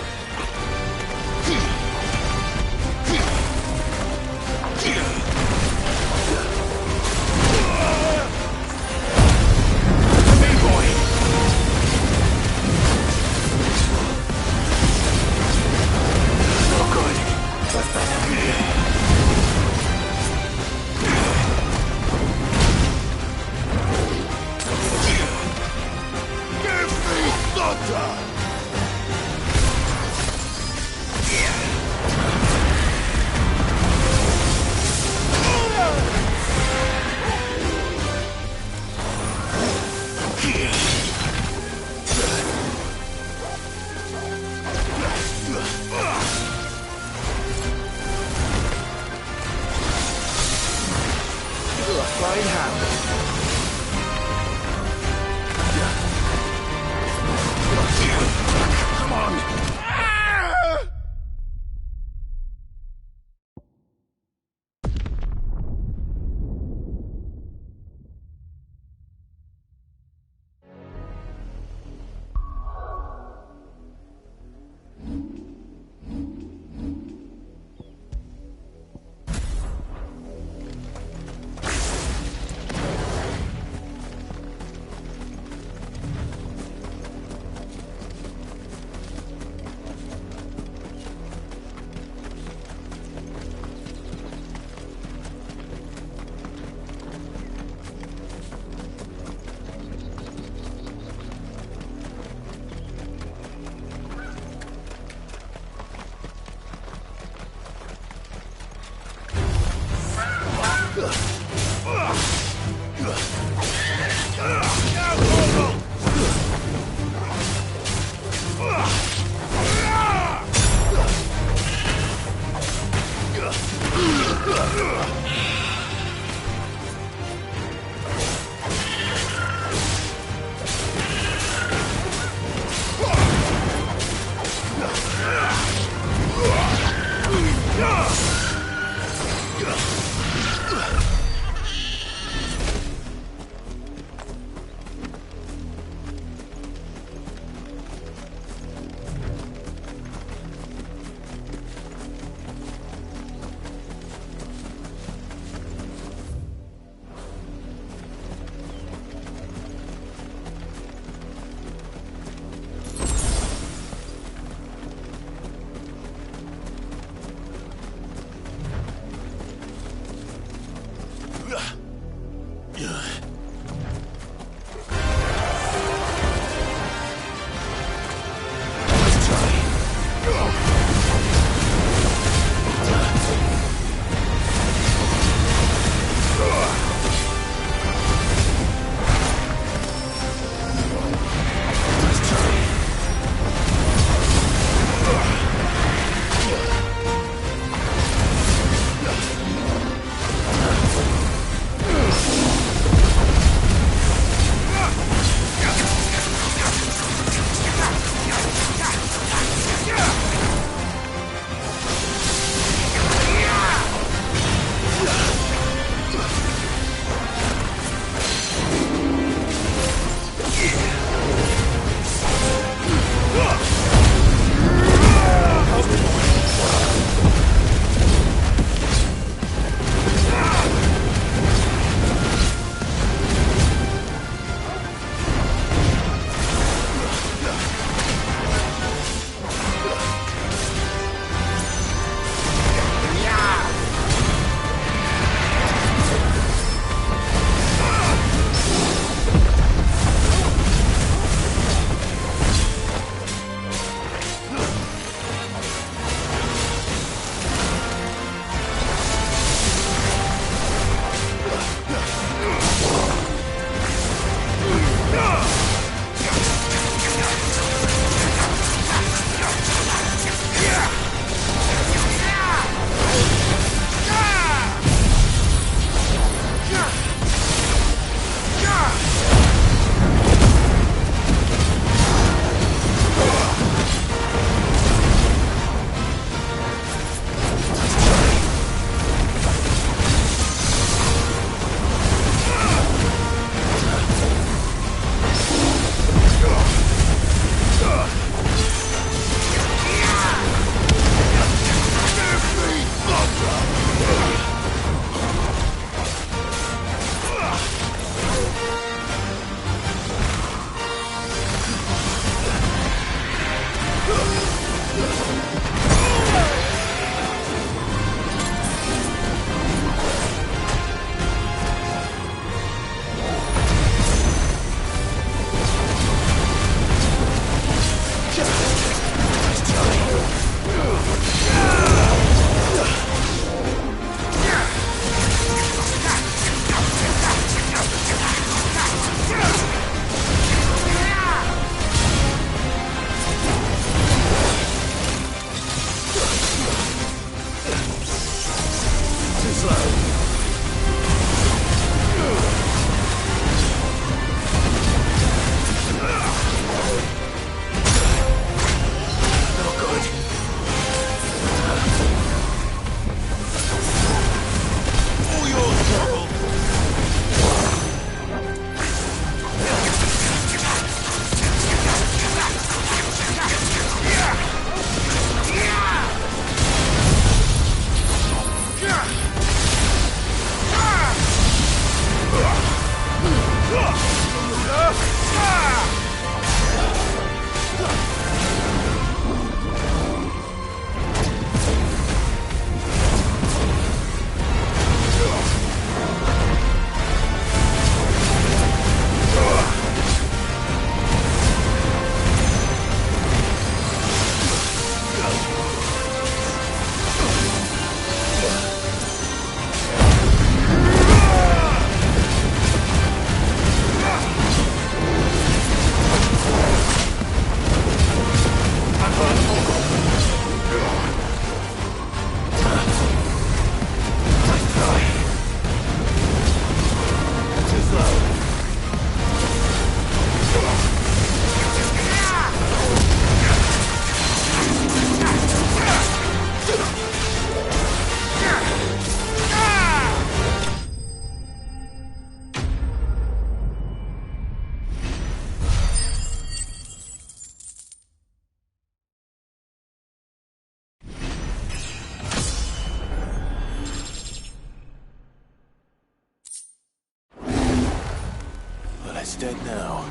It's dead now.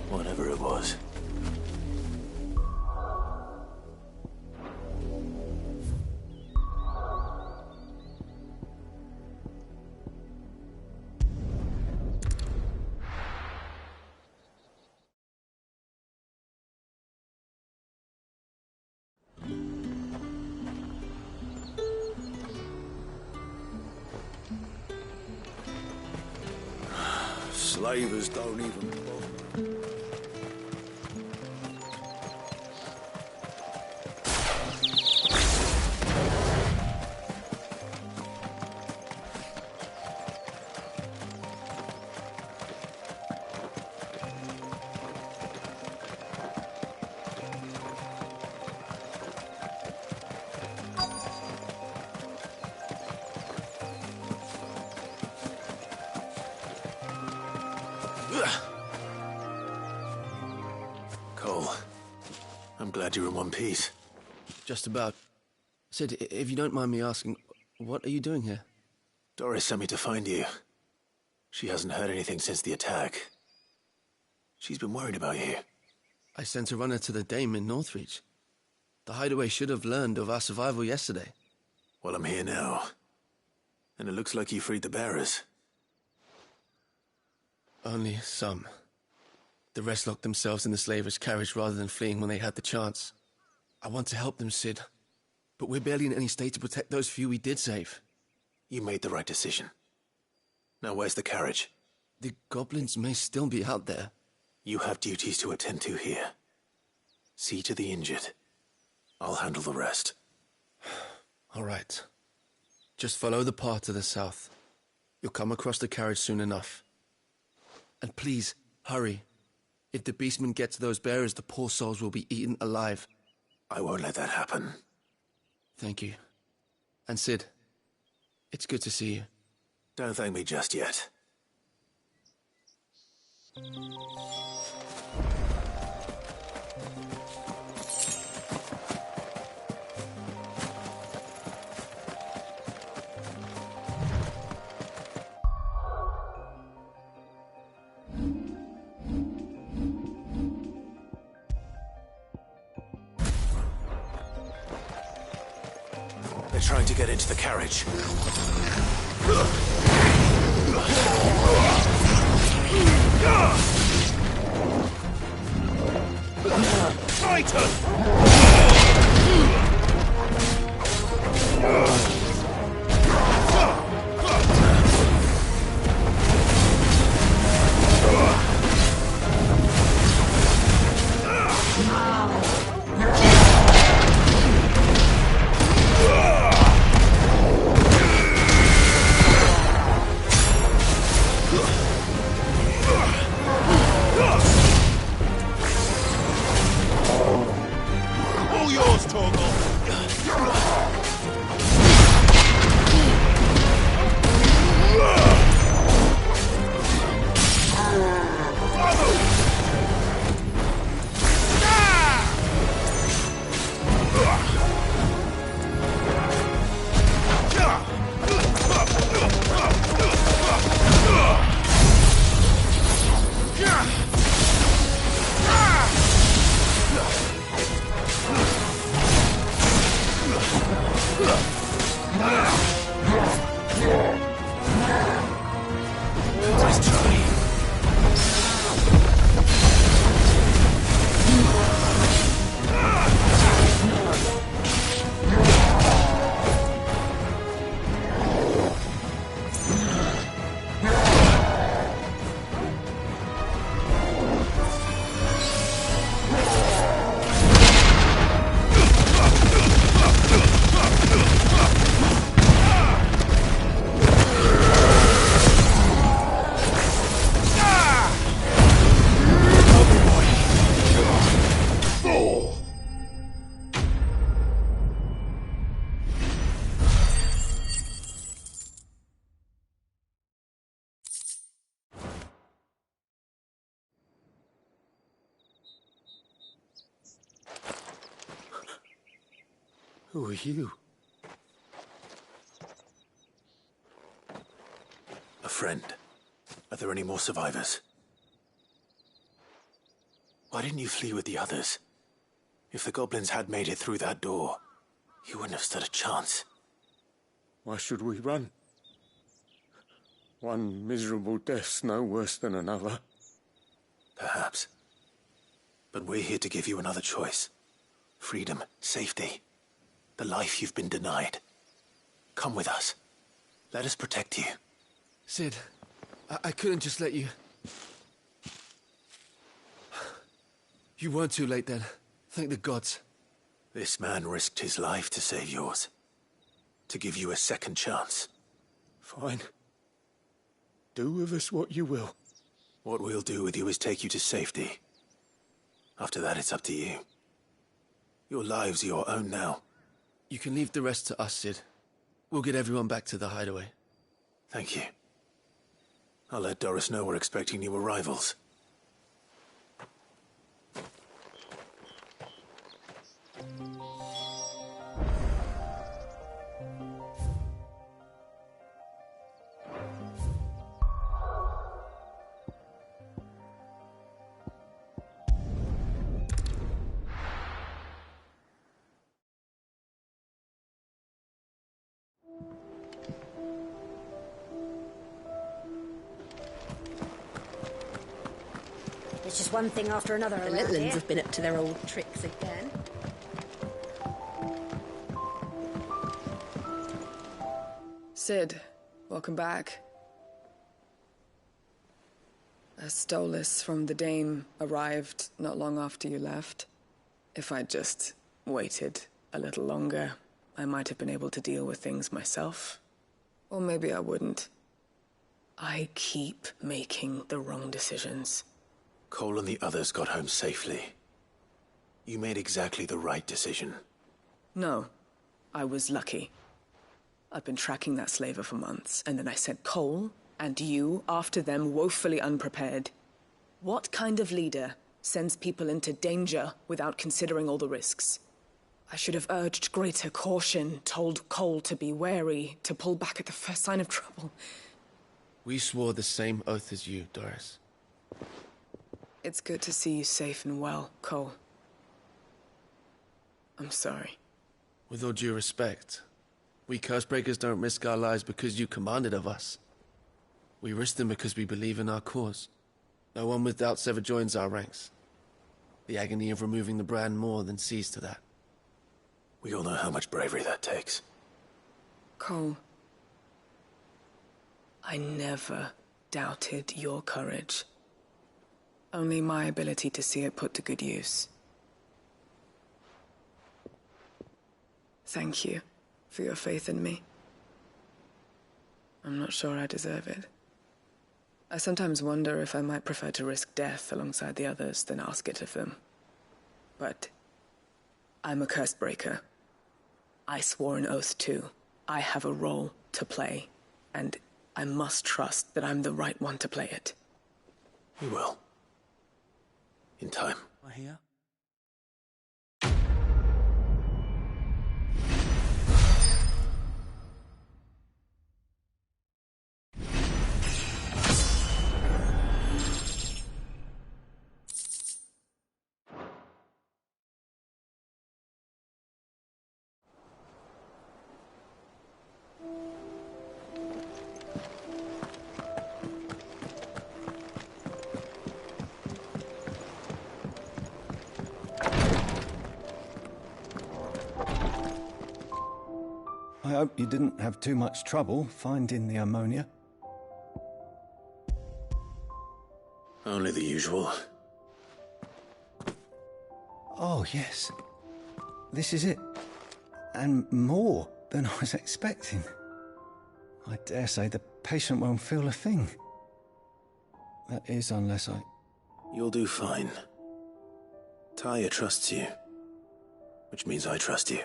Whatever it was. Slavers don't even bother. Cole, I'm glad you're in one piece. Just about. Sid, if you don't mind me asking, what are you doing here? Doris sent me to find you. She hasn't heard anything since the attack. She's been worried about you. I sent a runner to the Dame in Northreach. The Hideaway should have learned of our survival yesterday. Well, I'm here now. And it looks like you freed the bearers. Only some. The rest locked themselves in the slavers' carriage rather than fleeing when they had the chance. I want to help them, Sid. But we're barely in any state to protect those few we did save. You made the right decision. Now where's the carriage? The goblins may still be out there. You have duties to attend to here. See to the injured. I'll handle the rest. All right. Just follow the path to the south. You'll come across the carriage soon enough. And please, hurry. If the beastmen get to those bearers, the poor souls will be eaten alive. I won't let that happen. Thank you. And Sid, it's good to see you. Don't thank me just yet. They're trying to get into the carriage. All yours, Torgal. Who are you? A friend. A there any more survivors? Why didn't you flee with the others? If the goblins had made it through that door, you wouldn't have stood a chance. Why should we run? One miserable death's no worse than another. Perhaps. But we're here to give you another choice. Freedom, safety, the life you've been denied. Come with us. Let us protect you. Cid, I couldn't just let you... You weren't too late then. Thank the gods. This man risked his life to save yours. To give you a second chance. Fine. Do with us what you will. What we'll do with you is take you to safety. After that, it's up to you. Your lives are your own now. You can leave the rest to us, Cid. We'll get everyone back to the hideaway. Thank you. I'll let Doris know we're expecting new arrivals. It's just one thing after another The around Litlins here. have been up to their old tricks again. Cid, welcome back. A Stolas from the Dame arrived not long after you left. If I'd just waited a little longer, I might have been able to deal with things myself. Or maybe I wouldn't. I keep making the wrong decisions. Cole and the others got home safely. You made exactly the right decision. No, I was lucky. I've been tracking that slaver for months, and then I sent Cole and you after them woefully unprepared. What kind of leader sends people into danger without considering all the risks? I should have urged greater caution, told Cole to be wary, to pull back at the first sign of trouble. We swore the same oath as you, Doris. It's good to see you safe and well, Cole. I'm sorry. With all due respect, we Cursebreakers don't risk our lives because you commanded of us. We risk them because we believe in our cause. No one with doubts ever joins our ranks. The agony of removing the brand more than sees to that. We all know how much bravery that takes. Cole, I never doubted your courage. Only my ability to see it put to good use. Thank you for your faith in me. I'm not sure I deserve it. I sometimes wonder if I might prefer to risk death alongside the others than ask it of them. But I'm a Cursebreaker. I swore an oath too. I have a role to play, and I must trust that I'm the right one to play it. You will. In time. I hear. I hope you didn't have too much trouble finding the ammonia. Only the usual. Oh, yes. This is it. And more than I was expecting. I dare say the patient won't feel a thing. That is, unless I... You'll do fine. Taya trusts you. Which means I trust you.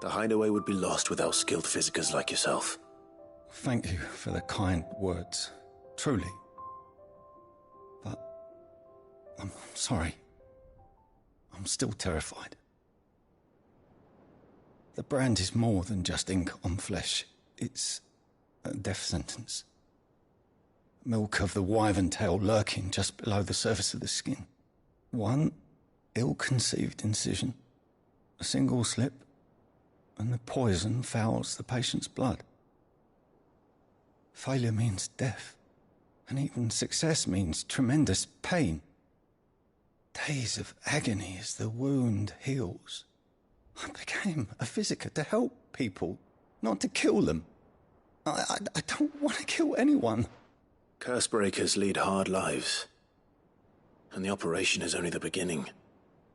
The hideaway would be lost without skilled physicers like yourself. Thank you for the kind words. Truly. But... I'm sorry. I'm still terrified. The brand is more than just ink on flesh. It's a death sentence. milk of the wyvern tail lurking just below the surface of the skin. One ill-conceived incision, a single slip, and the poison fouls the patient's blood. Failure means death, and even success means tremendous pain. Days of agony as the wound heals. I became a Physiker to help people, not to kill them. I don't want to kill anyone. Cursebreakers lead hard lives, and the operation is only the beginning.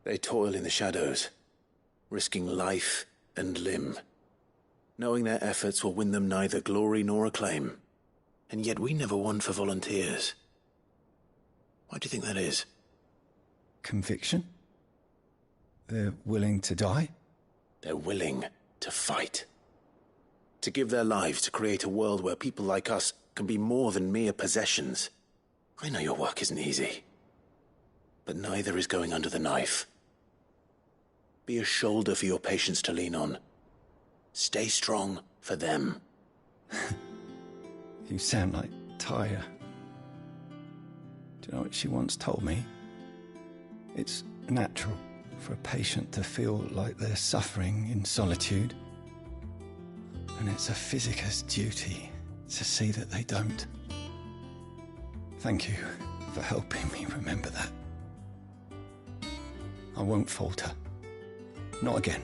They toil in the shadows, risking life and limb, knowing their efforts will win them neither glory nor acclaim. And yet we never won for volunteers. Why do you think that is? Conviction? They're willing to die? They're willing to fight. To give their lives to create a world where people like us can be more than mere possessions. I know your work isn't easy, but neither is going under the knife. Be a shoulder for your patients to lean on. Stay strong for them. You sound like Tyre. Do you know what she once told me? It's natural for a patient to feel like they're suffering in solitude. And it's a Physiker's duty to see that they don't. Thank you for helping me remember that. I won't falter. Not again.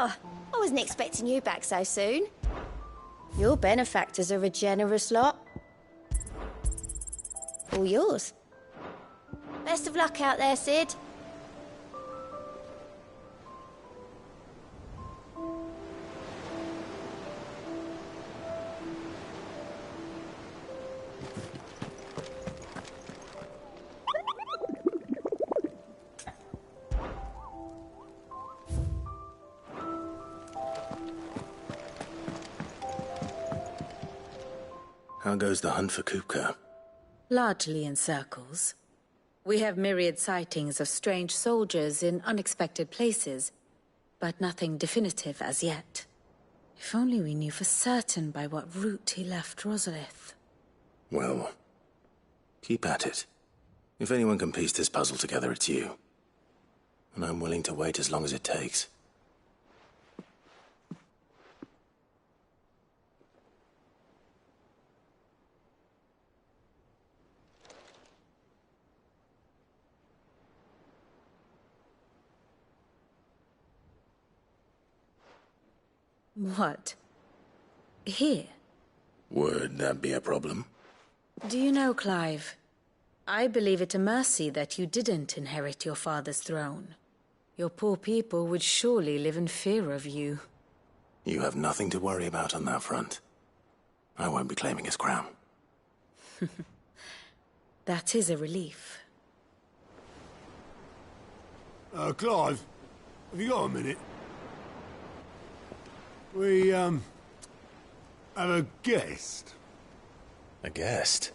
I wasn't expecting you back so soon. Your benefactors are a generous lot. All yours. Best of luck out there, Sid. How goes the hunt for Kupka? Largely in circles. We have myriad sightings of strange soldiers in unexpected places, but nothing definitive as yet. If only we knew for certain by what route he left Rosalith. Well, keep at it. If anyone can piece this puzzle together, it's you. And I'm willing to wait as long as it takes. What? Here? Would that be a problem? Do you know, Clive? I believe it a mercy that you didn't inherit your father's throne. Your poor people would surely live in fear of you. You have nothing to worry about on that front. I won't be claiming his crown. That is a relief. Clive, have you got a minute? We, have a guest. A guest?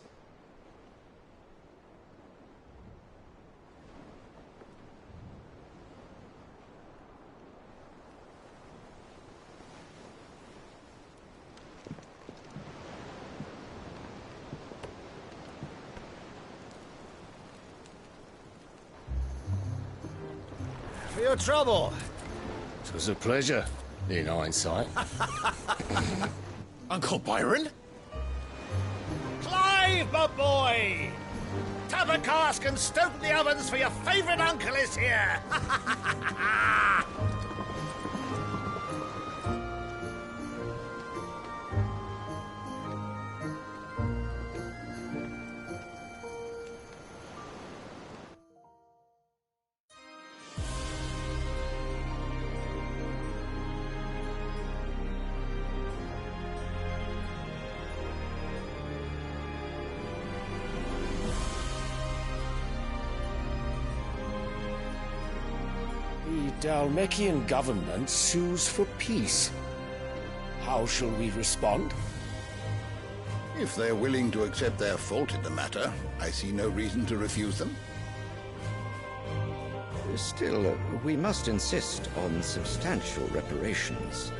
the trouble? It was a pleasure, in hindsight. Uncle Byron? Clive, my boy! Tap a cask and stoke the ovens, for your favourite uncle is here! The Dhalmekian government sues for peace. How shall we respond? If they're willing to accept their fault in the matter, I see no reason to refuse them. Still, we must insist on substantial reparations.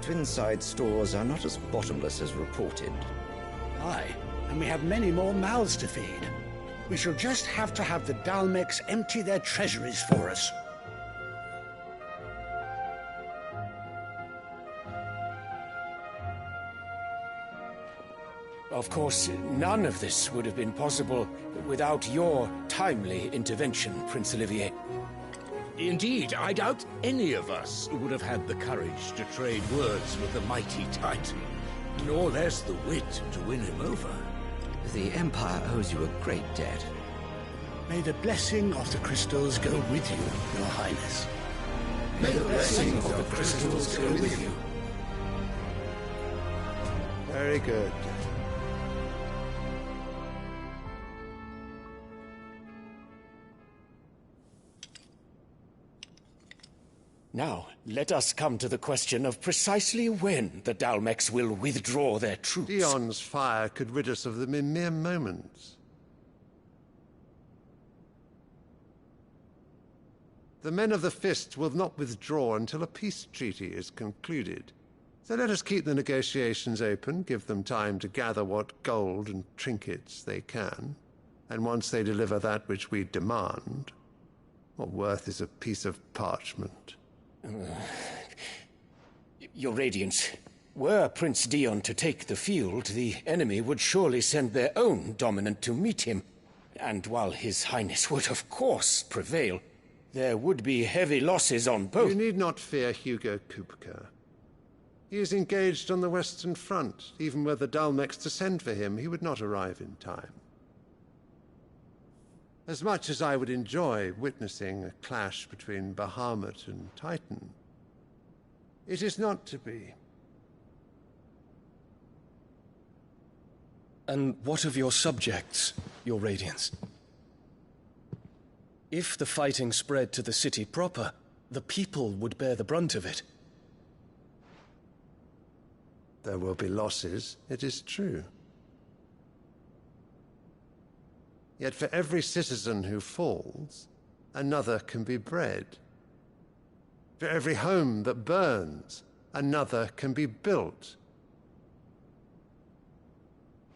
Twinside stores are not as bottomless as reported. Aye, and we have many more mouths to feed. We shall just have to have the Dhalmeks empty their treasuries for us. Of course, none of this would have been possible without your timely intervention, Prince Olivier. Indeed, I doubt any of us would have had the courage to trade words with the mighty Titan, nor less the wit to win him over. The Empire owes you a great debt. May the blessing of the crystals go with you, Your Highness. May the blessing of the crystals go with you. Very good. Now, let us come to the question of precisely when the Dhalmeks will withdraw their troops. Dion's fire could rid us of them in mere moments. The men of the Fist will not withdraw until a peace treaty is concluded. So let us keep the negotiations open, give them time to gather what gold and trinkets they can, and once they deliver that which we demand, what worth is a piece of parchment? Your Radiance, were Prince Dion to take the field, the enemy would surely send their own dominant to meet him. And while His Highness would of course prevail, there would be heavy losses on both. You need not fear Hugo Kupka. He is engaged on the Western Front. Even were the Dhalmeks to send for him, he would not arrive in time. As much as I would enjoy witnessing a clash between Bahamut and Titan, it is not to be. And what of your subjects, Your Radiance? If the fighting spread to the city proper, the people would bear the brunt of it. There will be losses, it is true. Yet for every citizen who falls, another can be bred. For every home that burns, another can be built.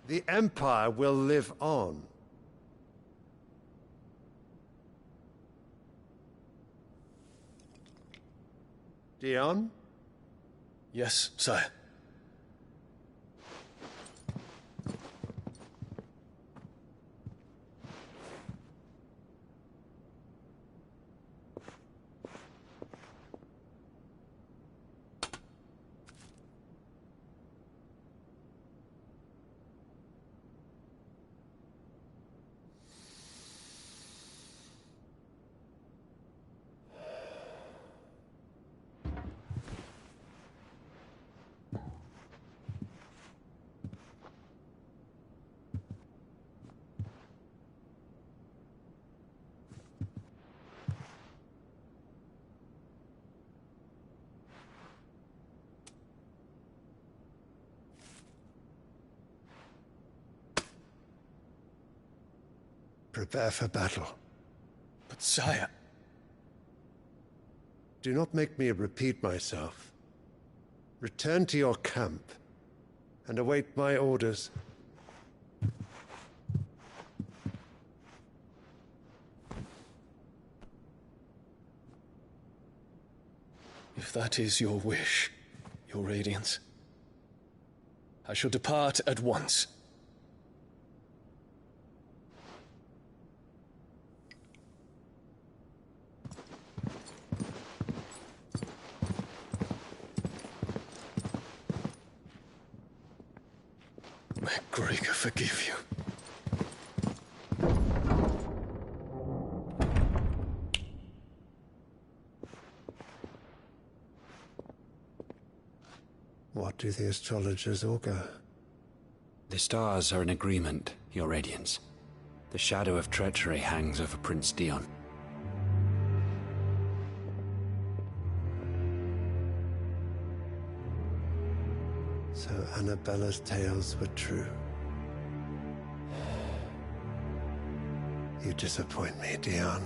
The Empire will live on. Dion? Yes, sire. Prepare for battle. But sire... Do not make me repeat myself. Return to your camp and await my orders. If that is your wish, Your Radiance, I shall depart at once. May Gregor forgive you. What do the astrologers augur? The stars are in agreement, Your Radiance. The shadow of treachery hangs over Prince Dion. So Annabella's tales were true. You disappoint me, Dion.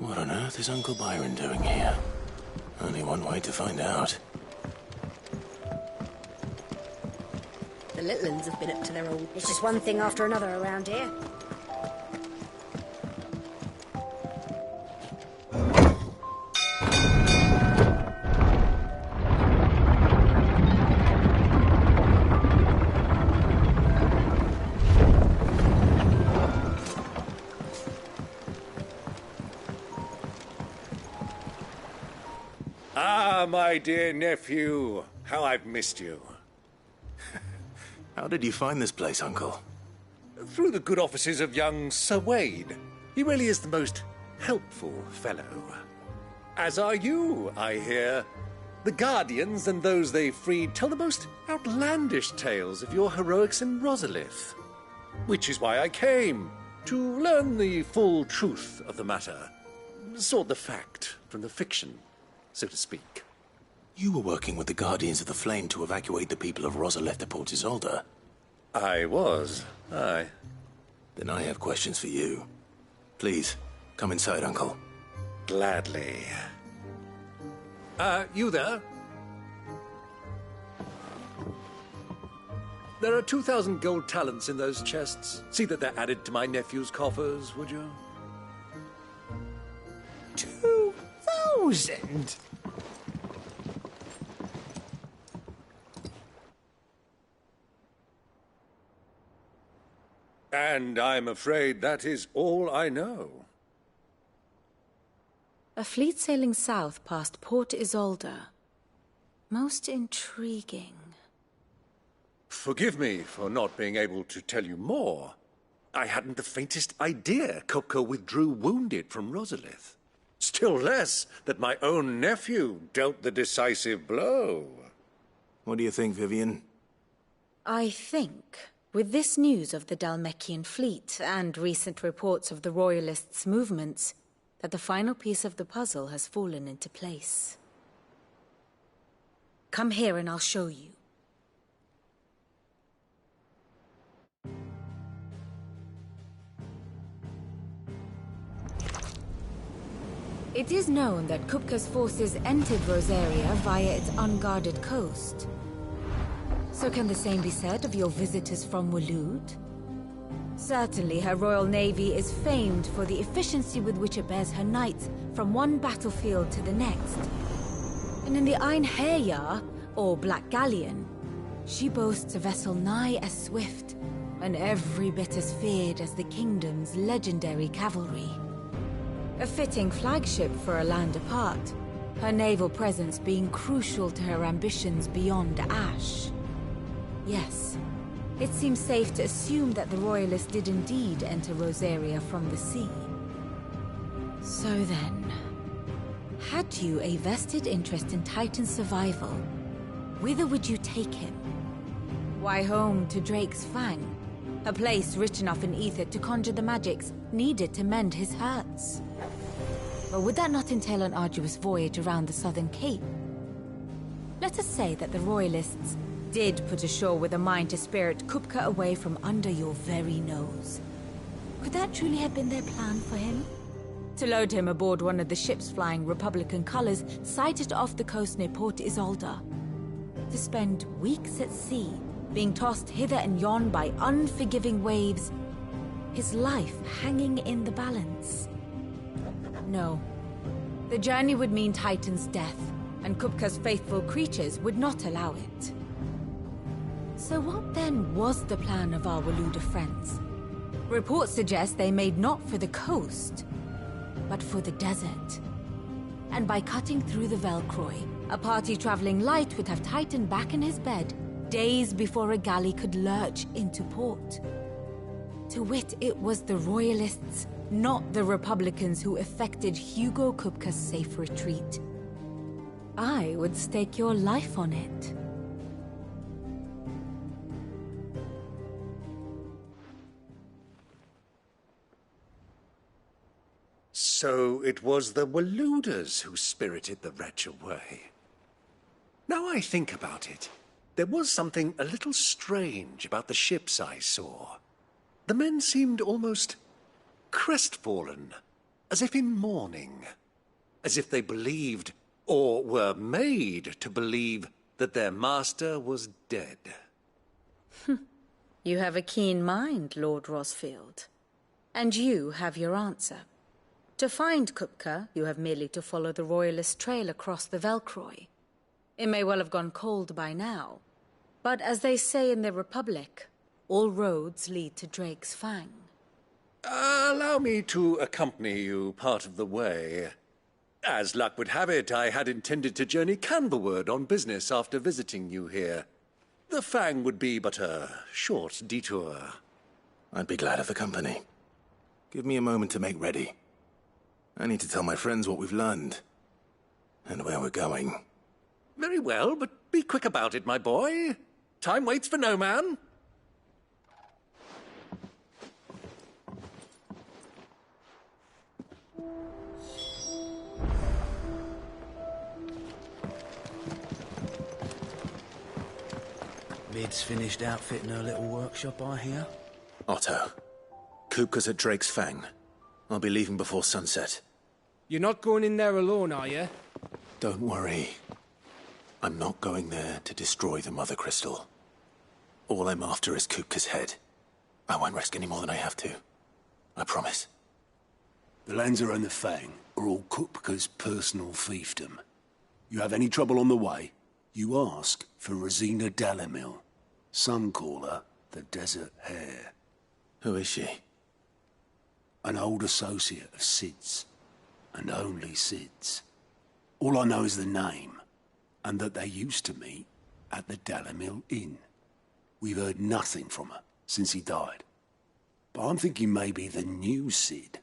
What on earth is Uncle Byron doing here? Only one way to find out. The little ones have been up to their old... It's just one thing after another around here. Ah, my dear nephew. How I've missed you. How did you find this place, Uncle? Through the good offices of young Sir Wade. He really is the most helpful fellow. As are you, I hear. The Guardians and those they freed tell the most outlandish tales of your heroics in Rosalith. Which is why I came, to learn the full truth of the matter. Sort the fact from the fiction, so to speak. You were working with the Guardians of the Flame to evacuate the people of Rosalith to Port Isolde. I was, aye. Then I have questions for you. Please, come inside, Uncle. Gladly. You there? There are 2,000 gold talents in those chests. See that they're added to my nephew's coffers, would you? 2,000? And I'm afraid that is all I know. A fleet sailing south past Port Isolde. Most intriguing. Forgive me for not being able to tell you more. I hadn't the faintest idea Kupka withdrew wounded from Rosalith. Still less that my own nephew dealt the decisive blow. What do you think, Vivian? I think, with this news of the Dhalmekian fleet and recent reports of the Royalists' movements, that the final piece of the puzzle has fallen into place. Come here and I'll show you. It is known that Kupka's forces entered Rosaria via its unguarded coast. So can the same be said of your visitors from Waloed? Certainly her Royal Navy is famed for the efficiency with which it bears her knights from one battlefield to the next. And in the Einherjar, or Black Galleon, she boasts a vessel nigh as swift and every bit as feared as the kingdom's legendary cavalry. A fitting flagship for a land apart, her naval presence being crucial to her ambitions beyond Ash. Yes, it seems safe to assume that the Royalists did indeed enter Rosaria from the sea. So then, had you a vested interest in Titan's survival, whither would you take him? Why, home to Drake's Fang, a place rich enough in ether to conjure the magics needed to mend his hurts. Or would that not entail an arduous voyage around the southern cape? Let us say that the Royalists did put ashore with a mind to spirit Kupka away from under your very nose. Could that truly have been their plan for him? to load him aboard one of the ships flying Republican colors sighted off the coast near Port Isolde. To spend weeks at sea, being tossed hither and yon by unforgiving waves, his life hanging in the balance. No. The journey would mean Titan's death, and Kupka's faithful creatures would not allow it. So what then was the plan of our Waluda friends? Reports suggest they made not for the coast, but for the desert. And by cutting through the Velcroy, a party traveling light would have Titan back in his bed days before a galley could lurch into port. To wit, it was the Royalists, not the Republicans, who effected Hugo Kupka's safe retreat. I would stake your life on it. So it was the Waludas who spirited the wretch away. Now I think about it, there was something a little strange about the ships I saw. The men seemed almost crestfallen, as if in mourning, as if they believed, or were made to believe, that their master was dead. You have a keen mind, Lord Rosfield. And you have your answer. To find Kupka, you have merely to follow the Royalist trail across the Velcroy. It may well have gone cold by now, but as they say in the Republic, all roads lead to Drake's Fang. Allow me to accompany you part of the way. As luck would have it, I had intended to journey Canberward on business after visiting you here. The Fang would be but a short detour. I'd be glad of the company. Give me a moment to make ready. I need to tell my friends what we've learned, and where we're going. Very well, but be quick about it, my boy. Time waits for no man. Lid's finished outfitting her little workshop, I hear. Otto, Kupka's at Drake's Fang. I'll be leaving before sunset. You're not going in there alone, are you? Don't worry. I'm not going there to destroy the Mother Crystal. All I'm after is Kupka's head. I won't risk any more than I have to. I promise. The Lancer and the Fang are all Kupka's personal fiefdom. You have any trouble on the way, you ask for Rosina Dalimil. Some call her the Desert Hare. Who is she? An old associate of Sid's, and only Sid's. All I know is the name, and that they used to meet at the Dalimil Inn. We've heard nothing from her since he died. But I'm thinking maybe the new Sid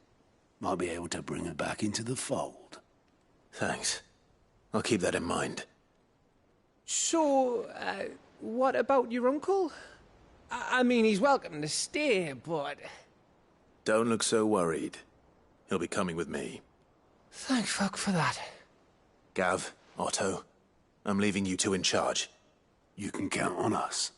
might be able to bring her back into the fold. Thanks. I'll keep that in mind. So, what about your uncle? I mean, he's welcome to stay, but... Don't look so worried. He'll be coming with me. Thank fuck for that. Gav, Otto, I'm leaving you two in charge. You can count on us.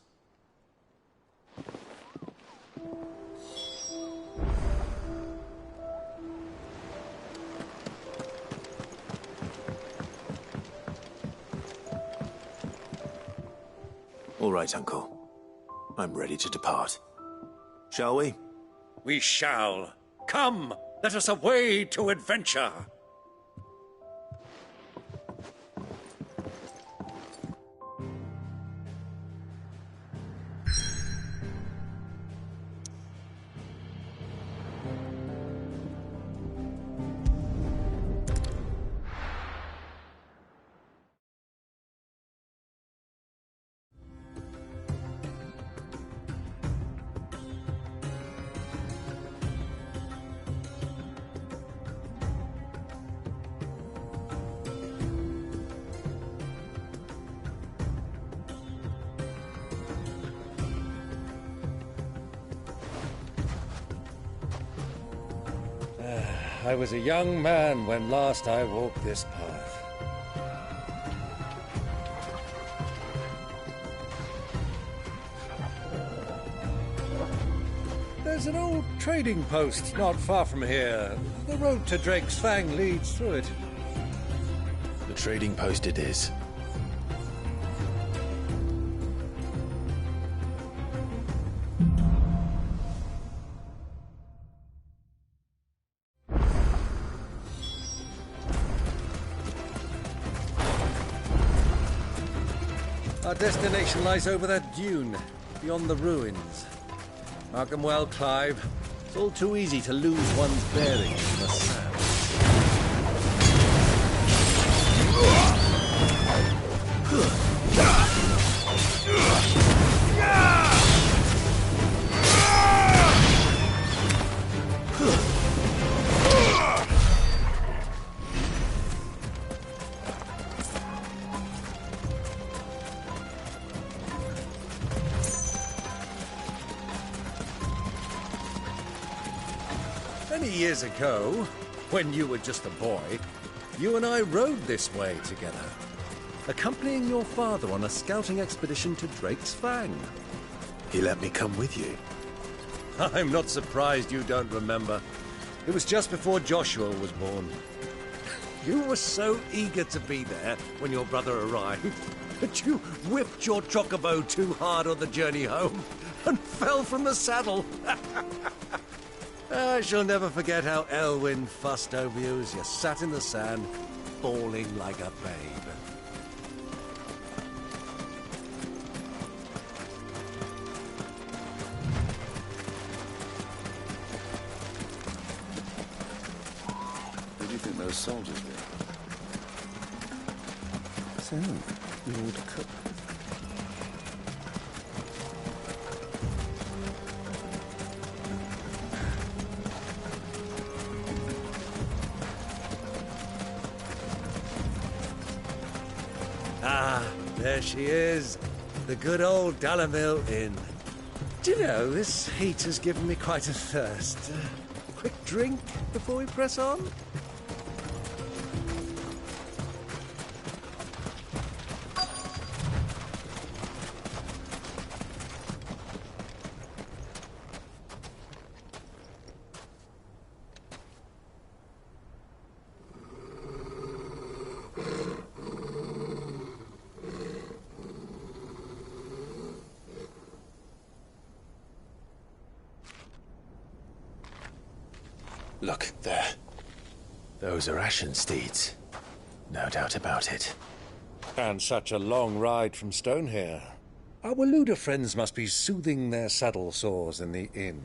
All right, Uncle. I'm ready to depart. Shall we? We shall. Come, let us away to adventure. I was a young man when last I walked this path. There's an old trading post not far from here. The road to Drake's Fang leads through it. The trading post it is. Our destination lies over that dune, beyond the ruins. Mark 'em well, Clive. It's all too easy to lose one's bearings in the sand. Many years ago, when you were just a boy, you and I rode this way together, accompanying your father on a scouting expedition to Drake's Fang. He let me come with you. I'm not surprised you don't remember. It was just before Joshua was born. You were so eager to be there when your brother arrived that you whipped your chocobo too hard on the journey home and fell from the saddle. I shall never forget how Elwyn fussed over you as you sat in the sand, bawling like a babe. Who do you think those soldiers were? So, Lord Cook. Ah, there she is. The good old Dalamil Inn. Do you know, this heat has given me quite a thirst. Quick drink before we press on? Look, there. Those are Ashen steeds. No doubt about it. And such a long ride from Stonehere. Our Waluda friends must be soothing their saddle sores in the inn.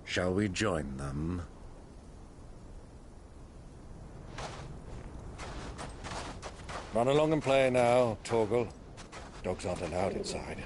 Shall we join them? Run along and play now, Torgal. Dogs aren't allowed inside.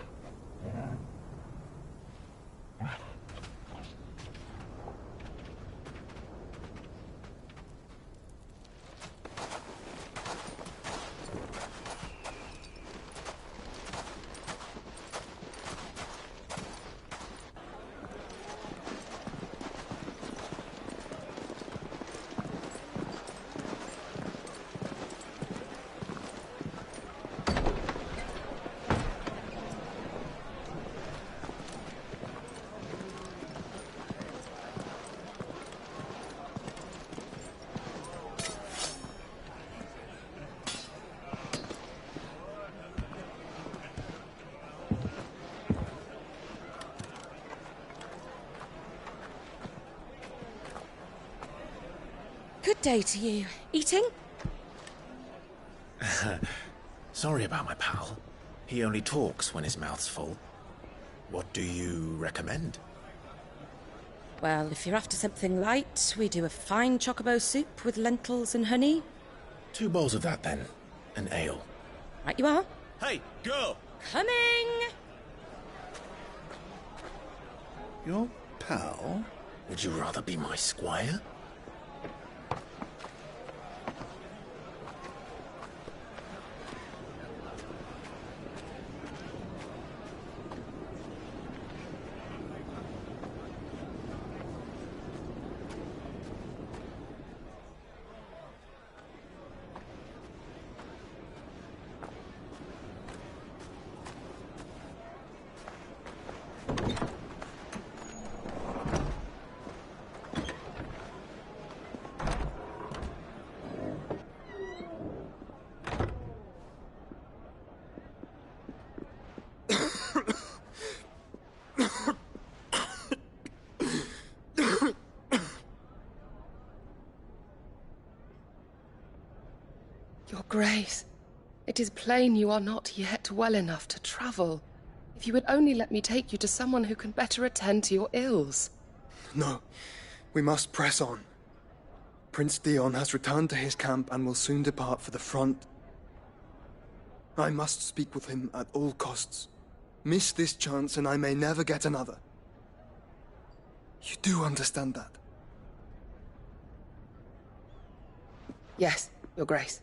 Good day to you. Eating? Sorry about my pal. He only talks when his mouth's full. What do you recommend? Well, if you're after something light, we do a fine chocobo soup with lentils and honey. 2 bowls of that, then. An ale. Right you are. Hey, girl! Coming! Your pal? Would you rather be my squire? Grace, it is plain you are not yet well enough to travel. If you would only let me take you to someone who can better attend to your ills. No, we must press on. Prince Theon has returned to his camp and will soon depart for the front. I must speak with him at all costs. Miss this chance and I may never get another. You do understand that? Yes, Your Grace.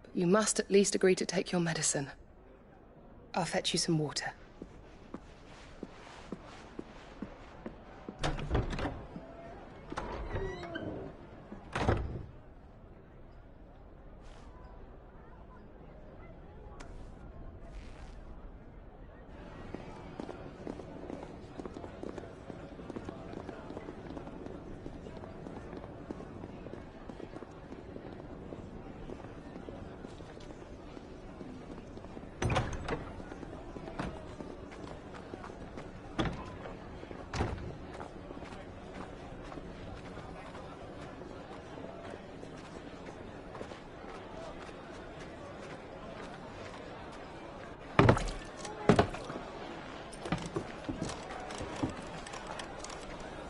But you must at least agree to take your medicine. I'll fetch you some water.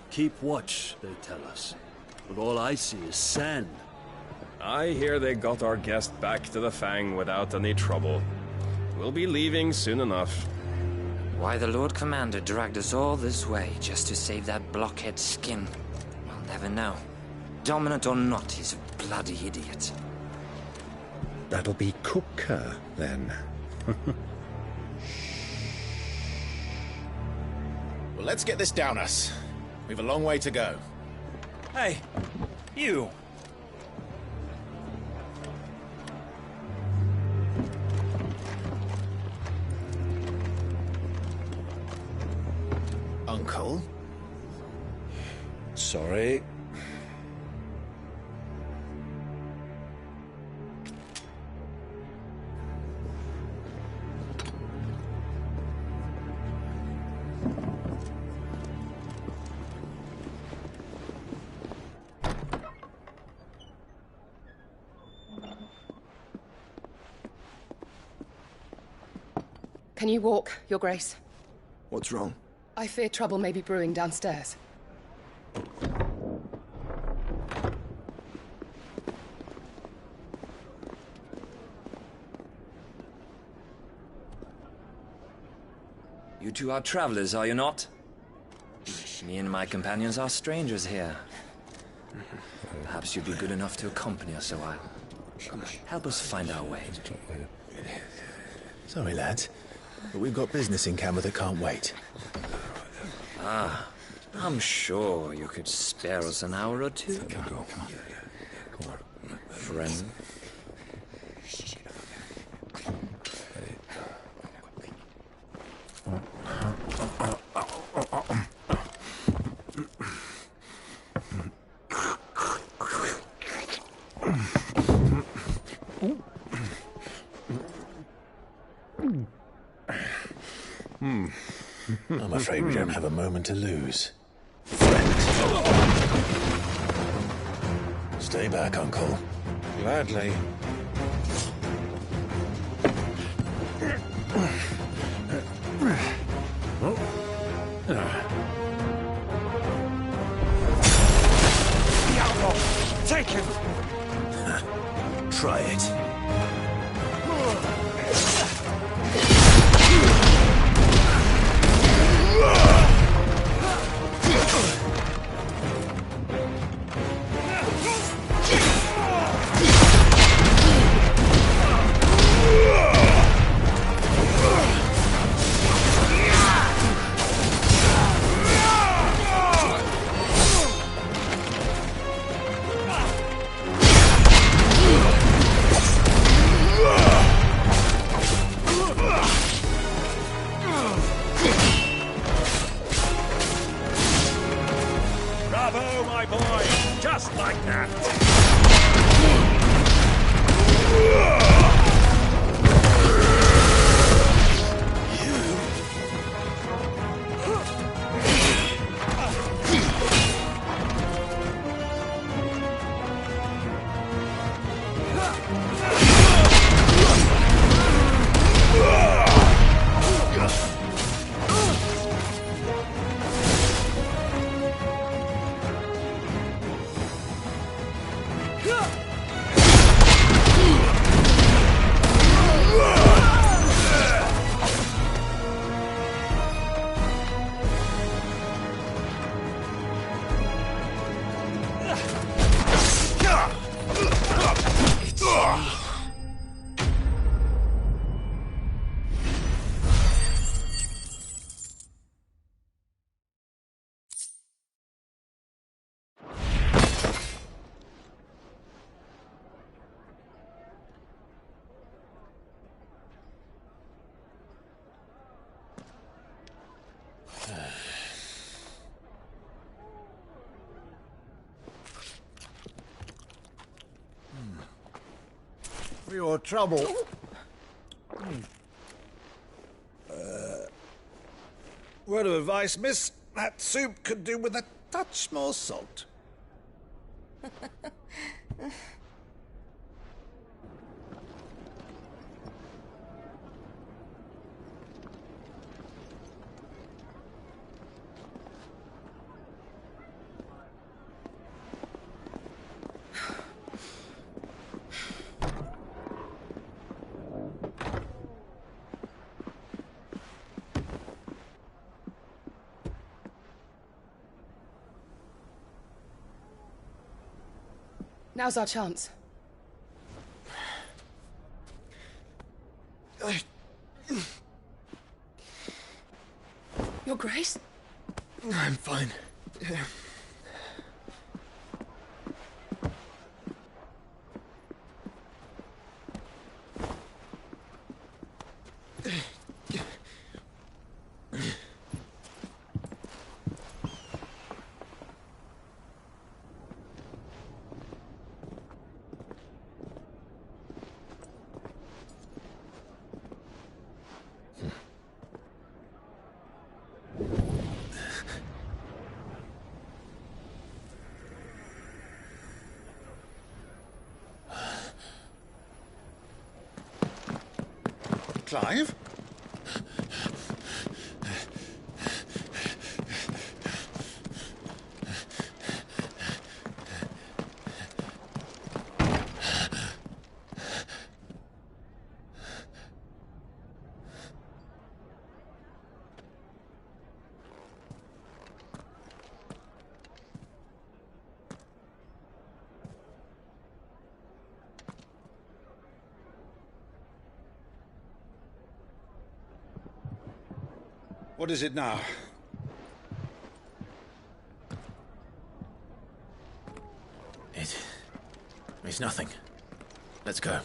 Keep watch, they tell us. But all I see is sand. I hear they got our guest back to the Fang without any trouble. We'll be leaving soon enough. Why the Lord Commander dragged us all this way just to save that blockhead skin, we'll never know. Dominant or not, he's a bloody idiot. That'll be Kupka, then. Well, let's get this down us. We've a long way to go. Hey, you! Uncle? Sorry. Can you walk, Your Grace? What's wrong? I fear trouble may be brewing downstairs. You two are travelers, are you not? Me and my companions are strangers here. Perhaps you'd be good enough to accompany us a while. Help us find our way. Sorry, lads, but we've got business in Camber that can't wait. Ah, I'm sure you could spare us an hour or two. Come on. Friend. I'm afraid we don't have a moment to lose. Stay back, Uncle. Gladly. The outlaw! Take him! Try it. your trouble. Word of advice, miss. That soup could do with a touch more salt. Now's our chance. Your Grace? I'm fine. Clive? What is it now? It's nothing. Let's go.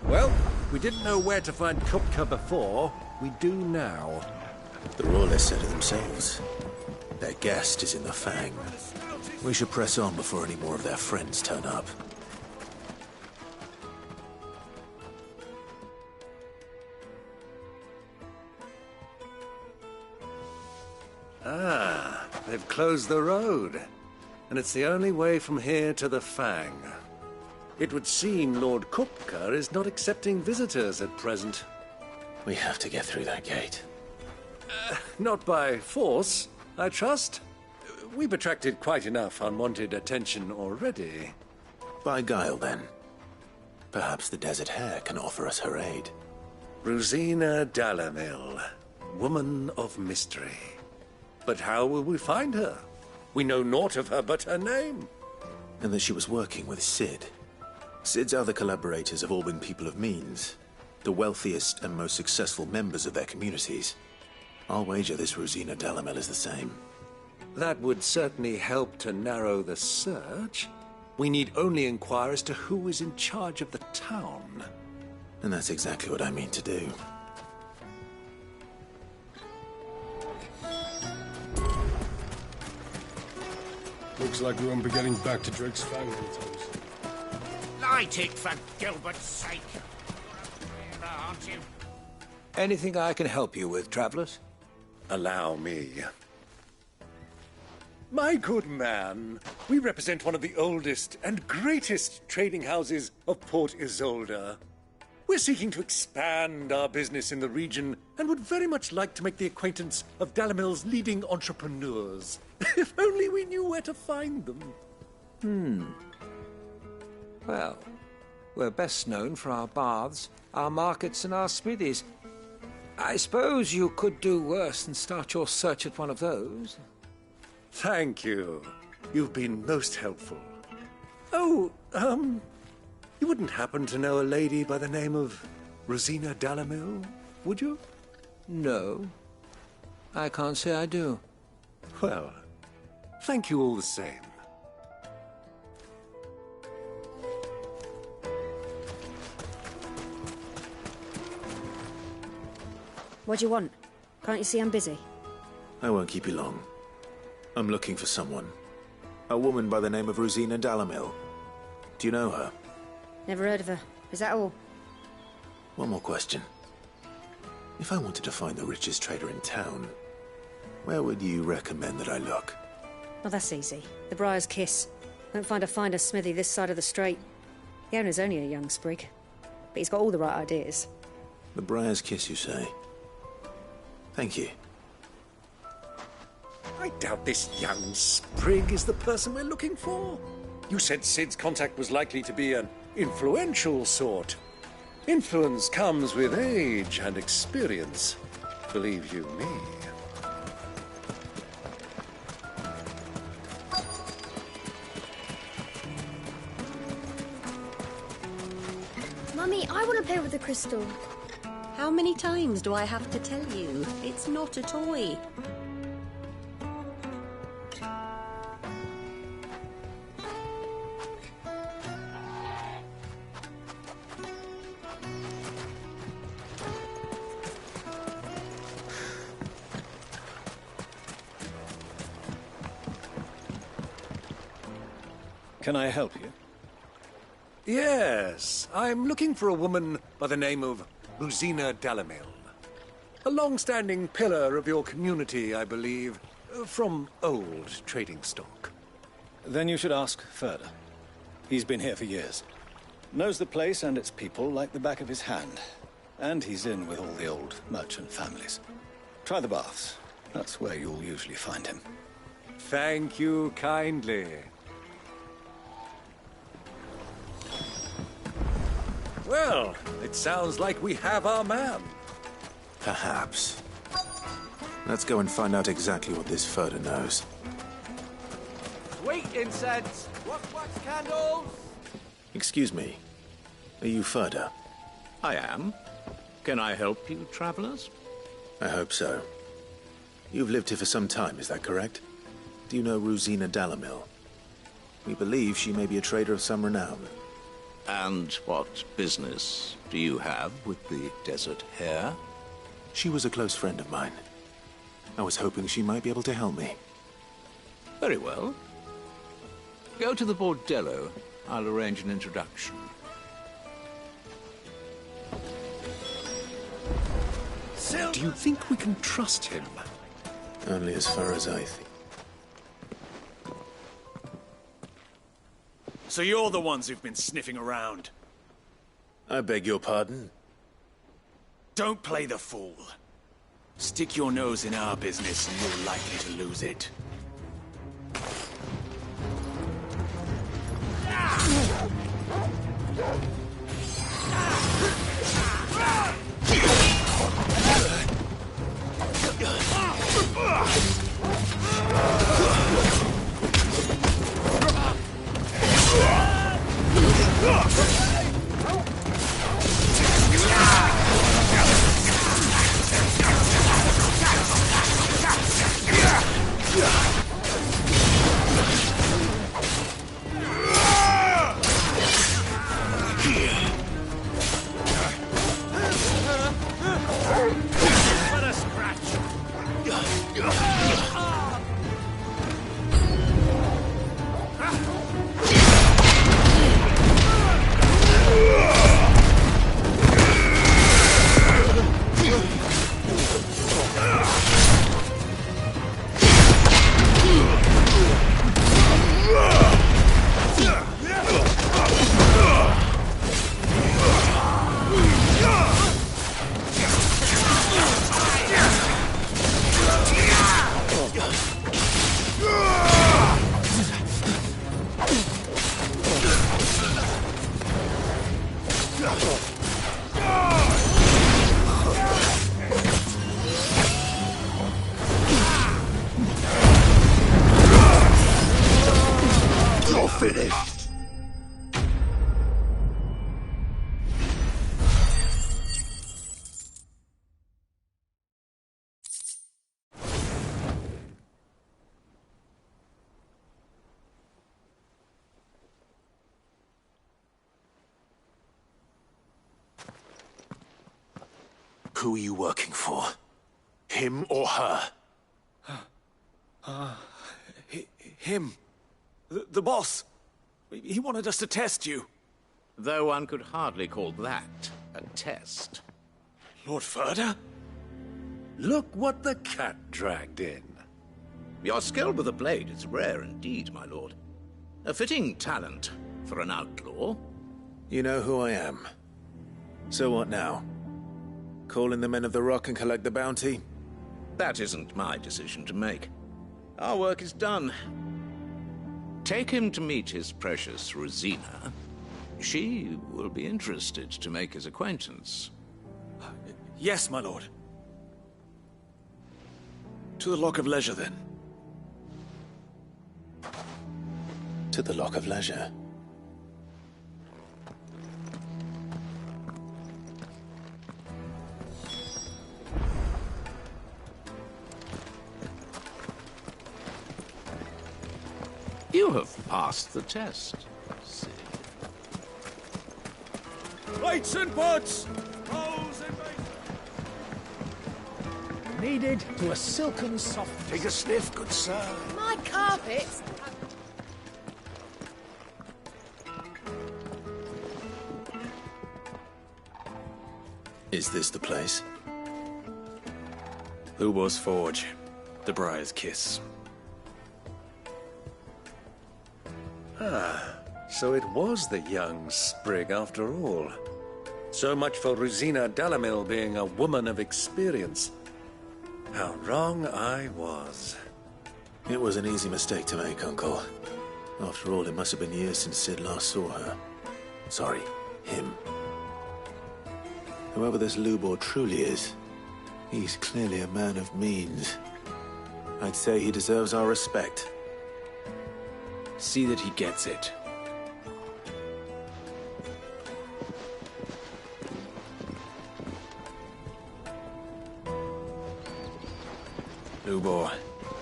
Well, we didn't know where to find Kupka before. We do now. The Royalists said it themselves. Their guest is in the Fang. We should press on before any more of their friends turn up. Ah, they've closed the road. And it's the only way from here to the Fang. It would seem Lord Kupka is not accepting visitors at present. We have to get through that gate. Not by force, I trust. We've attracted quite enough unwanted attention already. By guile, then. Perhaps the Desert Hare can offer us her aid. Rosina Dalamil, woman of mystery. But how will we find her? We know naught of her but her name. And that she was working with Cid. Cid's other collaborators have all been people of means, the wealthiest and most successful members of their communities. I'll wager this Rosina Dalamil is the same. That would certainly help to narrow the search. We need only inquire as to who is in charge of the town. And that's exactly what I mean to do. Looks like we won't be getting back to Drake's Fang anytime. Light it, for Gilbert's sake. Aren't you? Anything I can help you with, travelers? Allow me. My good man, we represent one of the oldest and greatest trading houses of Port Isolde. We're seeking to expand our business in the region and would very much like to make the acquaintance of Dalamil's leading entrepreneurs. If only we knew where to find them. Well, We're best known for our baths, our markets, and our smithies. I suppose you could do worse than start your search at one of those. Thank you. You've been most helpful. Oh, you wouldn't happen to know a lady by the name of Rosina Dalamil, would you? No. I can't say I do. Well, thank you all the same. What do you want? Can't you see I'm busy? I won't keep you long. I'm looking for someone. A woman by the name of Rosina Dalamil. Do you know her? Never heard of her. Is that all? One more question. If I wanted to find the richest trader in town, where would you recommend that I look? Oh, that's easy. The Briar's Kiss. Won't find a finer smithy this side of the strait. The owner's only a young sprig, but he's got all the right ideas. The Briar's Kiss, you say? Thank you. I doubt this young sprig is the person we're looking for. You said Sid's contact was likely to be an influential sort. Influence comes with age and experience, believe you me. Mummy, I want to play with the crystal. How many times do I have to tell you? It's not a toy. Can I help you? Yes, I'm looking for a woman by the name of Rosina Dalamil. A long-standing pillar of your community, I believe, from old trading stock. Then you should ask Ferda. He's been here for years. Knows the place and its people like the back of his hand. And he's in with all the old merchant families. Try the baths. That's where you'll usually find him. Thank you kindly. Well, it sounds like we have our man. Perhaps. Let's go and find out exactly what this Ferda knows. Sweet incense! Wax candles! Excuse me. Are you Ferda? I am. Can I help you, travelers? I hope so. You've lived here for some time, is that correct? Do you know Rosina Dalamil? We believe she may be a trader of some renown. And what business do you have with the Desert Hare? She was a close friend of mine. I was hoping she might be able to help me. Very well. Go to the Bordello. I'll arrange an introduction. Do you think we can trust him? Only as far as I think. So you're the ones who've been sniffing around? I beg your pardon? Don't play the fool. Stick your nose in our business and you're likely to lose it. Who are you working for? Him or her? Him. The boss. He wanted us to test you. Though one could hardly call that a test. Lord Ferda? Look what the cat dragged in. Your skill with a blade is rare indeed, my lord. A fitting talent for an outlaw. You know who I am. So what now? Call in the Men of the Rock and collect the bounty? That isn't my decision to make. Our work is done. Take him to meet his precious Rosina. She will be interested to make his acquaintance. Yes, my lord. To the Lock of Leisure, then. To the Lock of Leisure. You have passed the test, Sid. Plates and pots! Rolls and Needed to a silken soft. Take a sniff, good sir. My carpets! Is this the place? Lubor's Forge. The Briar's Kiss. Ah, so it was the young sprig after all. So much for Rosina Dalamil being a woman of experience. How wrong I was. It was an easy mistake to make, Uncle. After all, it must have been years since Sid last saw her. Sorry, him. Whoever this Lubor truly is, he's clearly a man of means. I'd say he deserves our respect. See that he gets it. Lubor,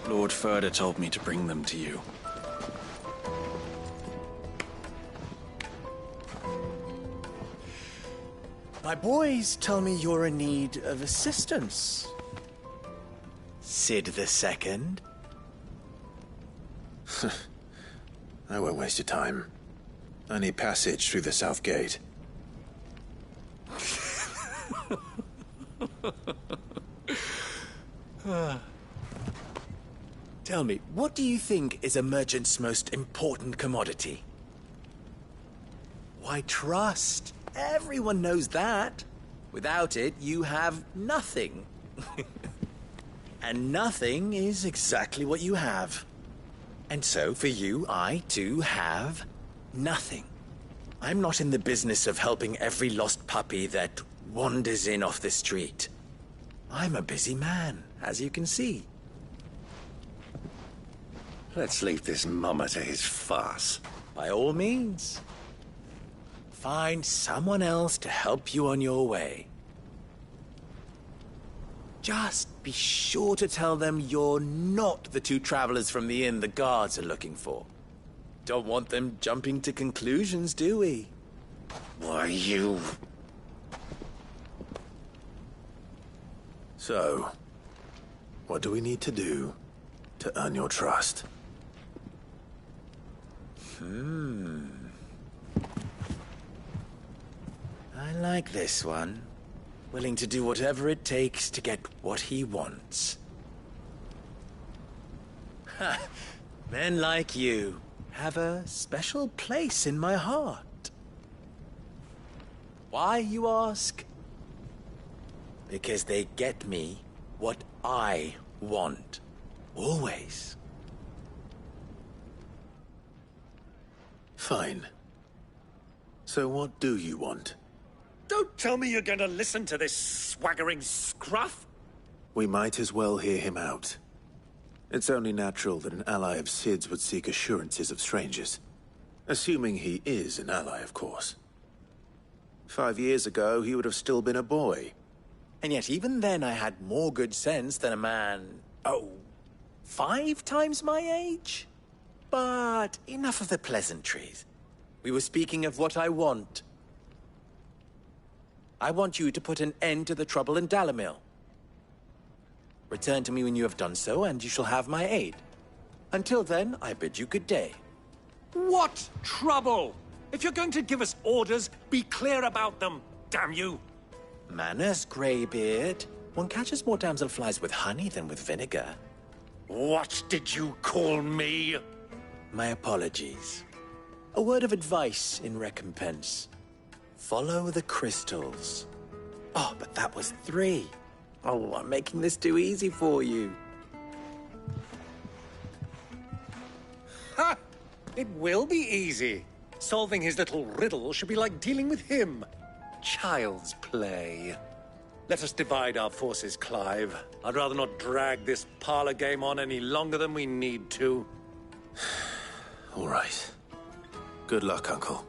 Lord Ferda told me to bring them to you. My boys tell me you're in need of assistance. Sid the Second? I won't waste your time. I need passage through the south gate. Tell me, what do you think is a merchant's most important commodity? Why, trust. Everyone knows that. Without it, you have nothing. And nothing is exactly what you have. And so, for you, I, too, have nothing. I'm not in the business of helping every lost puppy that wanders in off the street. I'm a busy man, as you can see. Let's leave this mummer to his farce. By all means. Find someone else to help you on your way. Just be sure to tell them you're not the two travelers from the inn the guards are looking for. Don't want them jumping to conclusions, do we? Why, you... So, what do we need to do to earn your trust? I like this one. Willing to do whatever it takes to get what he wants. Ha! Men like you have a special place in my heart. Why, you ask? Because they get me what I want. Always. Fine. So what do you want? Don't tell me you're going to listen to this swaggering scruff! We might as well hear him out. It's only natural that an ally of Sid's would seek assurances of strangers. Assuming he is an ally, of course. 5 years ago, he would have still been a boy. And yet even then I had more good sense than a man... 5 times my age? But enough of the pleasantries. We were speaking of what I want. I want you to put an end to the trouble in Dalamil. Return to me when you have done so, and you shall have my aid. Until then, I bid you good day. What trouble? If you're going to give us orders, be clear about them, damn you! Manners, Greybeard. One catches more damselflies with honey than with vinegar. What did you call me? My apologies. A word of advice in recompense. Follow the crystals. Oh, but that was 3. Oh, I'm making this too easy for you. Ha! It will be easy. Solving his little riddle should be like dealing with him. Child's play. Let us divide our forces, Clive. I'd rather not drag this parlor game on any longer than we need to. All right. Good luck, Uncle.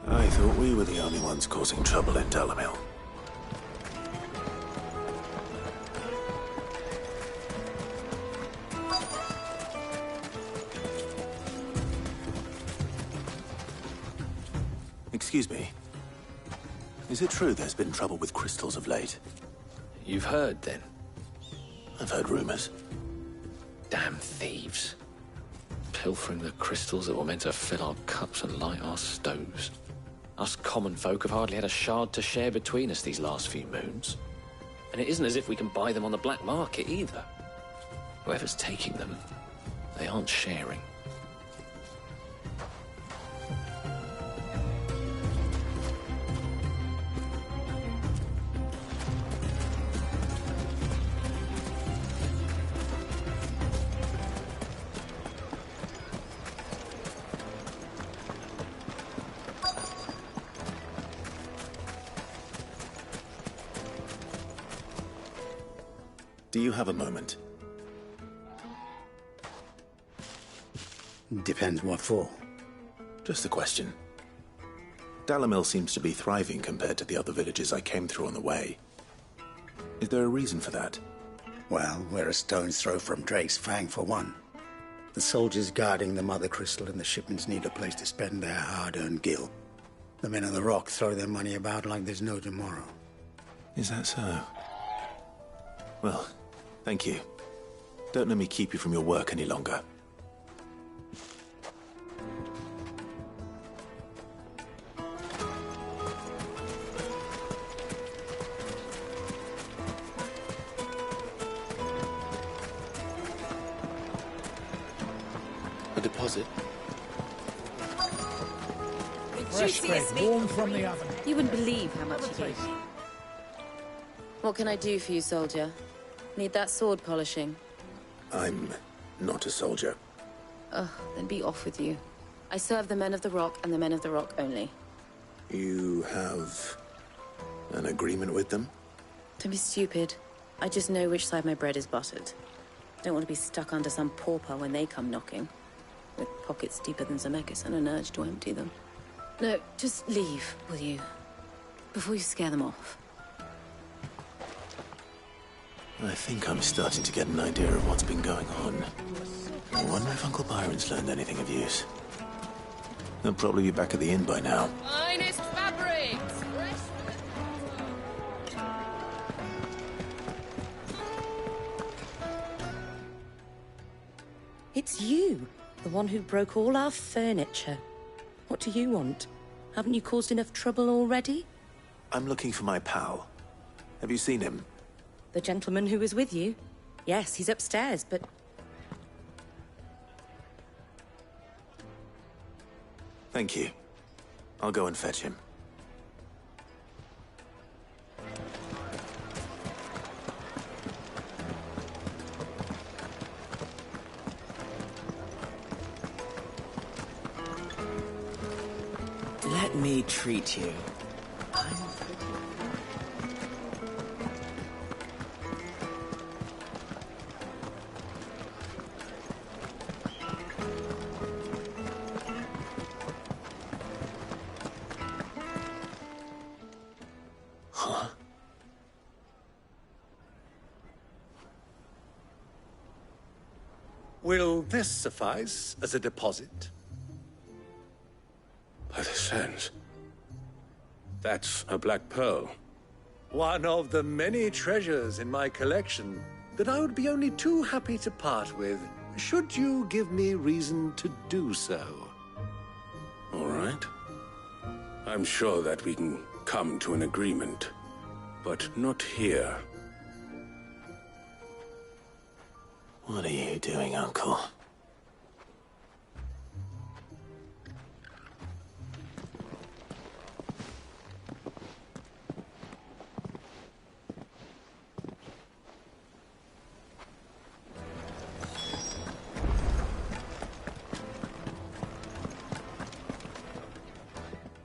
I thought we were the only ones causing trouble in Dalamil. Excuse me. Is it true there's been trouble with crystals of late? You've heard, then? I've heard rumors. Damn thieves. Pilfering the crystals that were meant to fill our cups and light our stoves. Us common folk have hardly had a shard to share between us these last few moons. And it isn't as if we can buy them on the black market, either. Whoever's taking them, they aren't sharing. Do you have a moment? Depends what for. Just a question. Dalamil seems to be thriving compared to the other villages I came through on the way. Is there a reason for that? Well, we're a stone's throw from Drake's Fang, for one. The soldiers guarding the Mother Crystal and the shipments need a place to spend their hard-earned gil. The men of the Rock throw their money about like there's no tomorrow. Is that so? Well, thank you. Don't let me keep you from your work any longer. A deposit? Fresh bread, warm from the oven. You wouldn't believe how much he gave me. What can I do for you, soldier? Need that sword polishing? I'm not a soldier. Ugh, then be off with you. I serve the men of the Rock and the men of the Rock only. You have an agreement with them? Don't be stupid. I just know which side my bread is buttered. Don't want to be stuck under some pauper when they come knocking. With pockets deeper than Zemeckis and an urge to empty them. No, just leave, will you? Before you scare them off. I think I'm starting to get an idea of what's been going on. I wonder if Uncle Byron's learned anything of use. He'll probably be back at the inn by now. Finest fabrics! It's you, the one who broke all our furniture. What do you want? Haven't you caused enough trouble already? I'm looking for my pal. Have you seen him? The gentleman who was with you? Yes, he's upstairs, but... Thank you. I'll go and fetch him. Let me treat you. Will this suffice as a deposit? By the sands. That's a black pearl. One of the many treasures in my collection that I would be only too happy to part with, should you give me reason to do so. All right. I'm sure that we can come to an agreement, but not here. What are you doing, Uncle?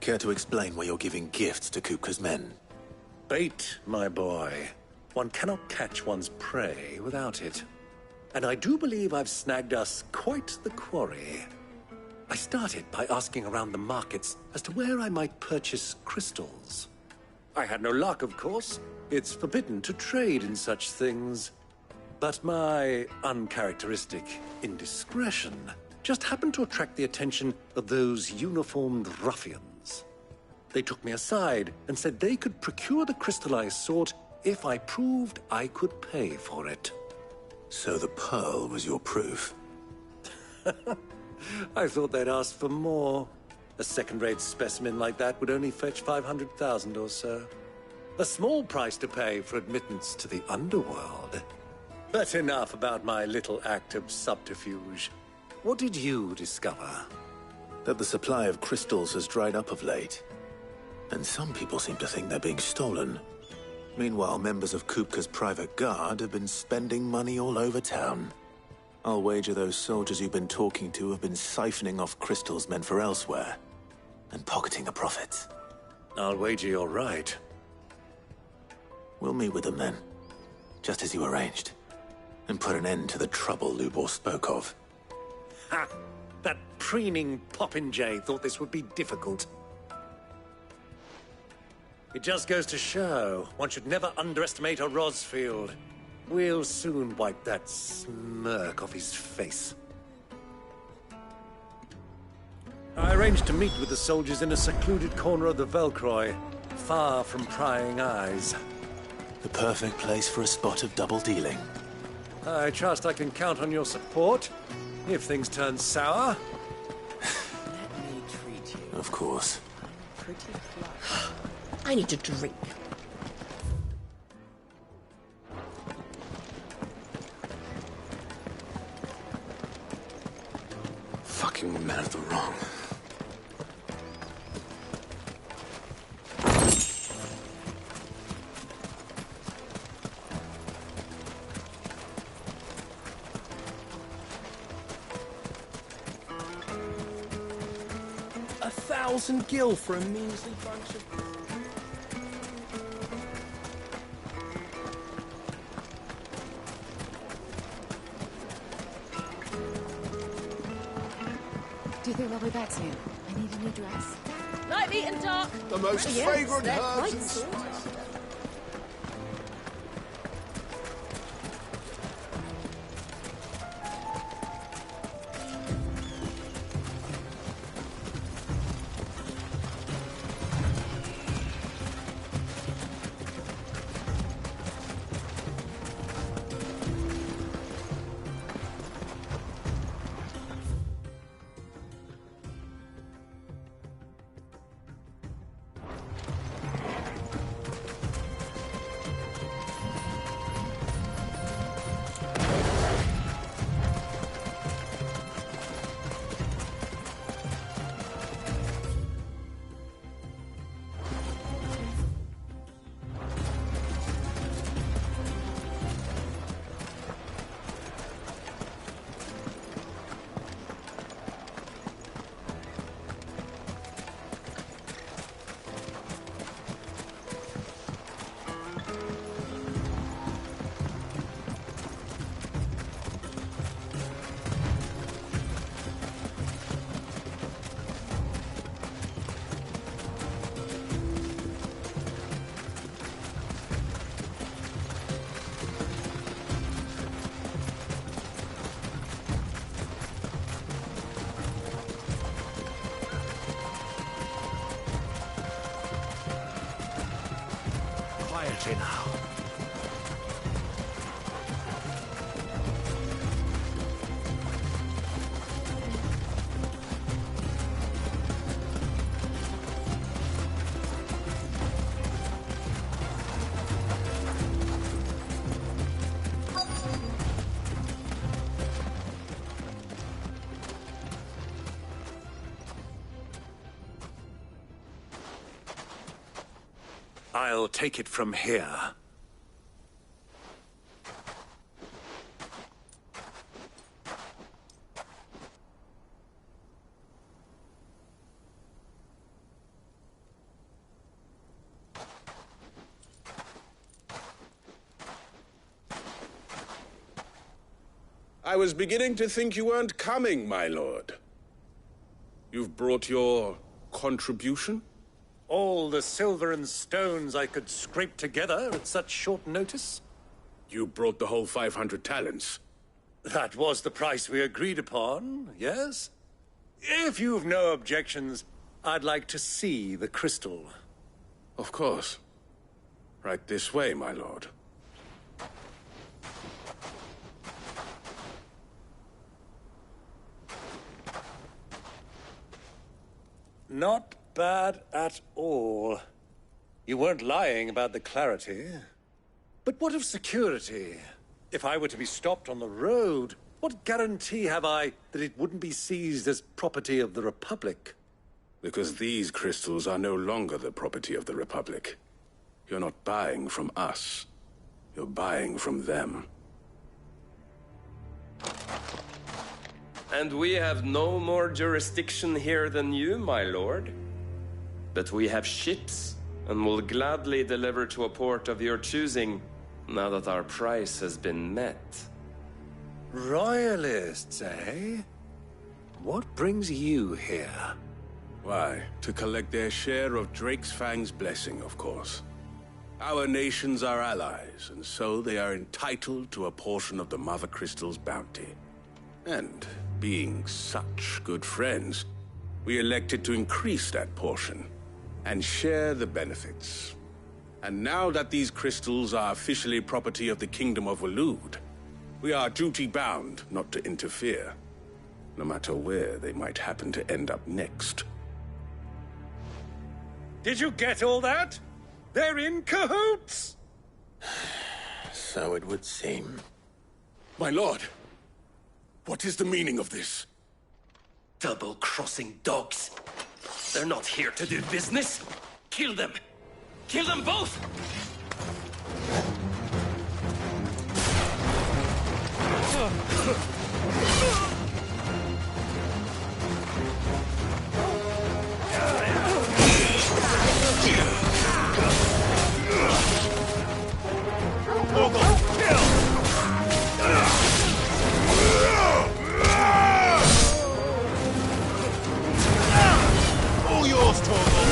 Care to explain why you're giving gifts to Kupka's men? Bait, my boy. One cannot catch one's prey without it. And I do believe I've snagged us quite the quarry. I started by asking around the markets as to where I might purchase crystals. I had no luck, of course. It's forbidden to trade in such things. But my uncharacteristic indiscretion just happened to attract the attention of those uniformed ruffians. They took me aside and said they could procure the crystal I sought if I proved I could pay for it. So the pearl was your proof? I thought they'd ask for more. A second-rate specimen like that would only fetch 500,000 or so. A small price to pay for admittance to the underworld. But enough about my little act of subterfuge. What did you discover? That the supply of crystals has dried up of late. And some people seem to think they're being stolen. Meanwhile, members of Kupka's private guard have been spending money all over town. I'll wager those soldiers you've been talking to have been siphoning off crystals meant for elsewhere, and pocketing the profits. I'll wager you're right. We'll meet with them then, just as you arranged, and put an end to the trouble Lubor spoke of. Ha! That preening popinjay thought this would be difficult. It just goes to show, one should never underestimate a Rosfield. We'll soon wipe that smirk off his face. I arranged to meet with the soldiers in a secluded corner of the Velcroy, far from prying eyes. The perfect place for a spot of double dealing. I trust I can count on your support, if things turn sour. Let me treat you. Of course. Pretty I need to drink. Fucking man of the wrong. $1,000 gil for a measly bunch of... Do you think they'll be back soon? I need a new dress. Light, meat and dark. The most fragrant they're herbs quite and sought spices. after. quietly now. I'll take it from here. I was beginning to think you weren't coming, my lord. You've brought your contribution? All the silver and stones I could scrape together at such short notice? You brought the whole 500 talents. That was the price we agreed upon, yes? If you've no objections, I'd like to see the crystal. Of course. Right this way, my lord. Not bad at all. You weren't lying about the clarity. But what of security? If I were to be stopped on the road, what guarantee have I that it wouldn't be seized as property of the Republic? Because these crystals are no longer the property of the Republic. You're not buying from us. You're buying from them. And we have no more jurisdiction here than you, my lord. But we have ships, and will gladly deliver to a port of your choosing, now that our price has been met. Royalists, eh? What brings you here? Why, to collect their share of Drake's Fang's blessing, of course. Our nations are allies, and so they are entitled to a portion of the Mother Crystal's bounty. And, being such good friends, we elected to increase that portion and share the benefits. And now that these crystals are officially property of the Kingdom of Waloed, we are duty-bound not to interfere, no matter where they might happen to end up next. Did you get all that? They're in cahoots! So it would seem. My lord, what is the meaning of this? Double-crossing dogs. They're not here to do business. Kill them. Kill them both! All yours, Torgal!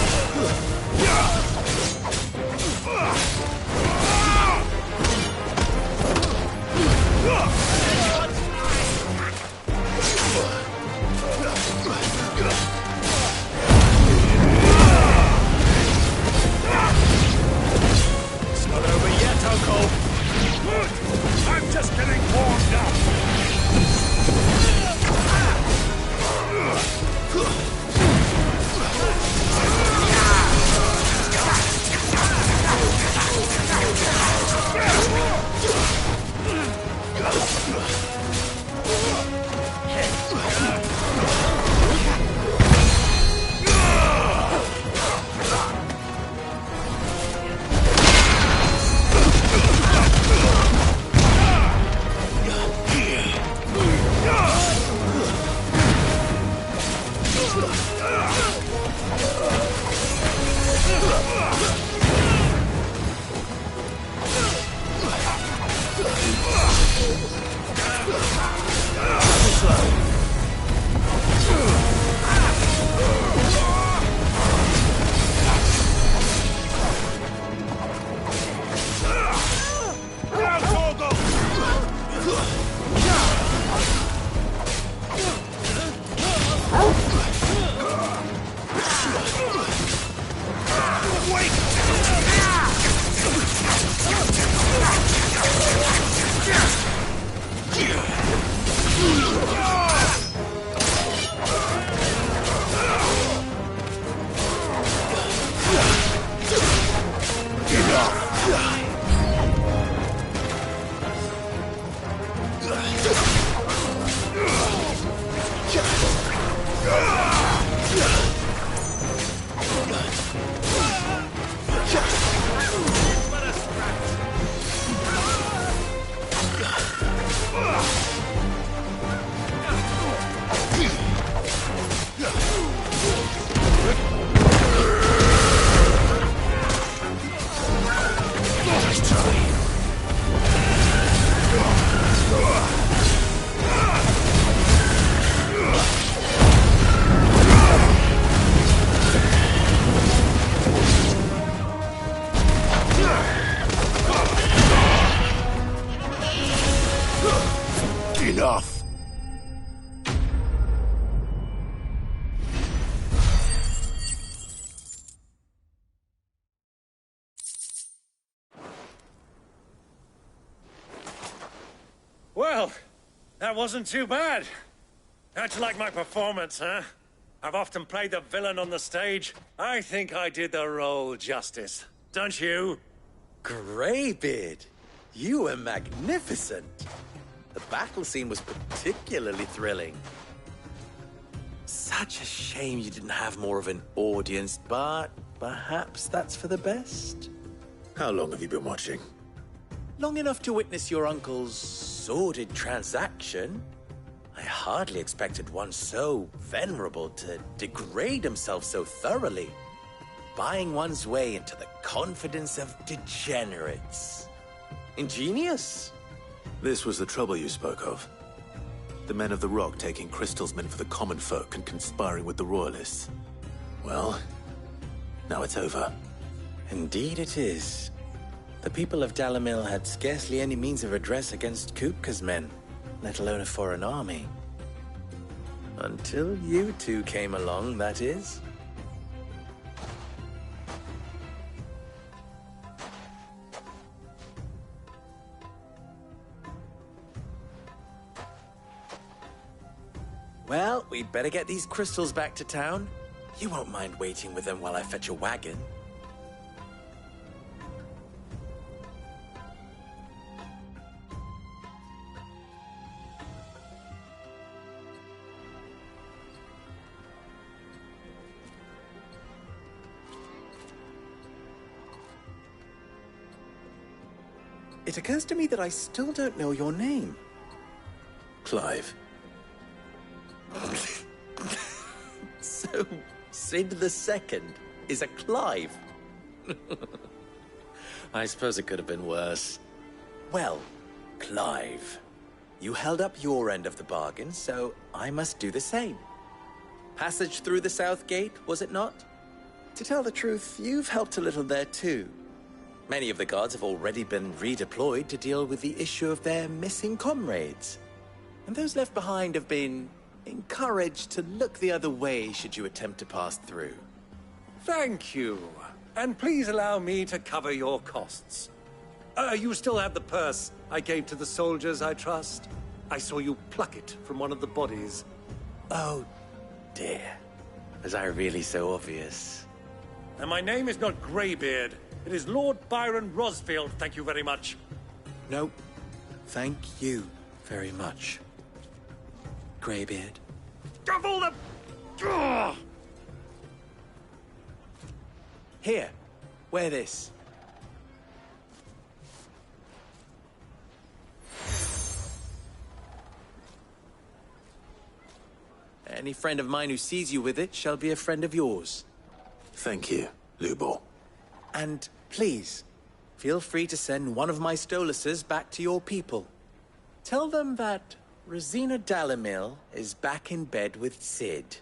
Enough! Well, that wasn't too bad. How'd you like my performance, huh? I've often played the villain on the stage. I think I did the role justice. Don't you? Greybeard, you were magnificent. The battle scene was particularly thrilling. Such a shame you didn't have more of an audience, but perhaps that's for the best. How long have you been watching? Long enough to witness your uncle's sordid transaction. I hardly expected one so venerable to degrade himself so thoroughly, buying one's way into the confidence of degenerates. Ingenious. This was the trouble you spoke of. The men of the Rock taking crystals meant for the common folk and conspiring with the Royalists. Well, now it's over. Indeed it is. The people of Dalamil had scarcely any means of redress against Kupka's men, let alone a foreign army. Until you two came along, that is. Well, we'd better get these crystals back to town. You won't mind waiting with them while I fetch a wagon. It occurs to me that I still don't know your name. Clive. So, Sid the Second is a Clive. I suppose it could have been worse. Well, Clive, you held up your end of the bargain, so I must do the same. Passage through the South Gate, was it not? To tell the truth, you've helped a little there too. Many of the guards have already been redeployed to deal with the issue of their missing comrades. And those left behind have been encouraged to look the other way should you attempt to pass through. Thank you. And please allow me to cover your costs. You still have the purse I gave to the soldiers, I trust? I saw you pluck it from one of the bodies. Oh, dear. Was I really so obvious? And my name is not Greybeard. It is Lord Byron Rosfield, thank you very much. No, thank you very much, Greybeard. Of all the... Ugh! Here, wear this. Any friend of mine who sees you with it shall be a friend of yours. Thank you, Lubor. And please, feel free to send one of my Stoluses back to your people. Tell them that Rosina Dalamil is back in bed with Sid.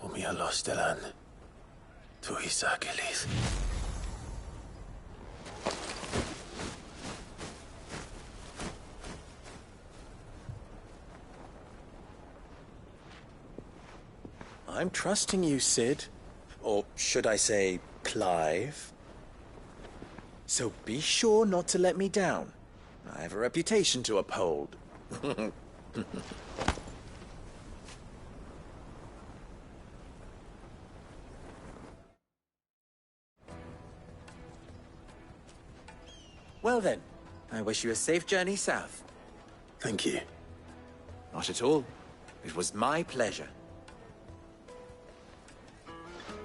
Umia Lostelan. Tu Isakelis. I'm trusting you, Sid. Or should I say, Clive? So be sure not to let me down. I have a reputation to uphold. Well then, I wish you a safe journey south. Thank you. Not at all. It was my pleasure.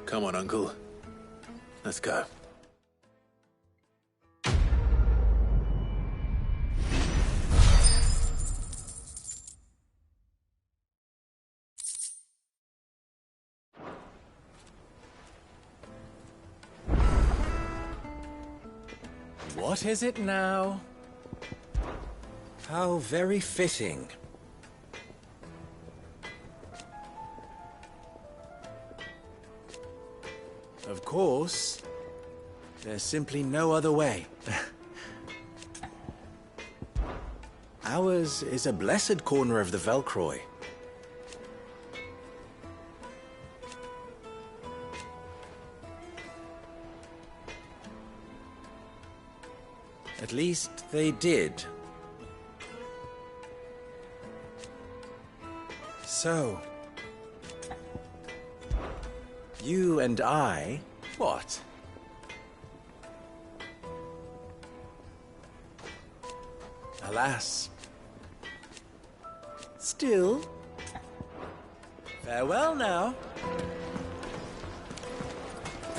Come on, Uncle. Let's go. What is it now? How very fitting. Of course, there's simply no other way. Ours is a blessed corner of the Velcroy. At least they did. So, you and I, what? Alas. Still, farewell now.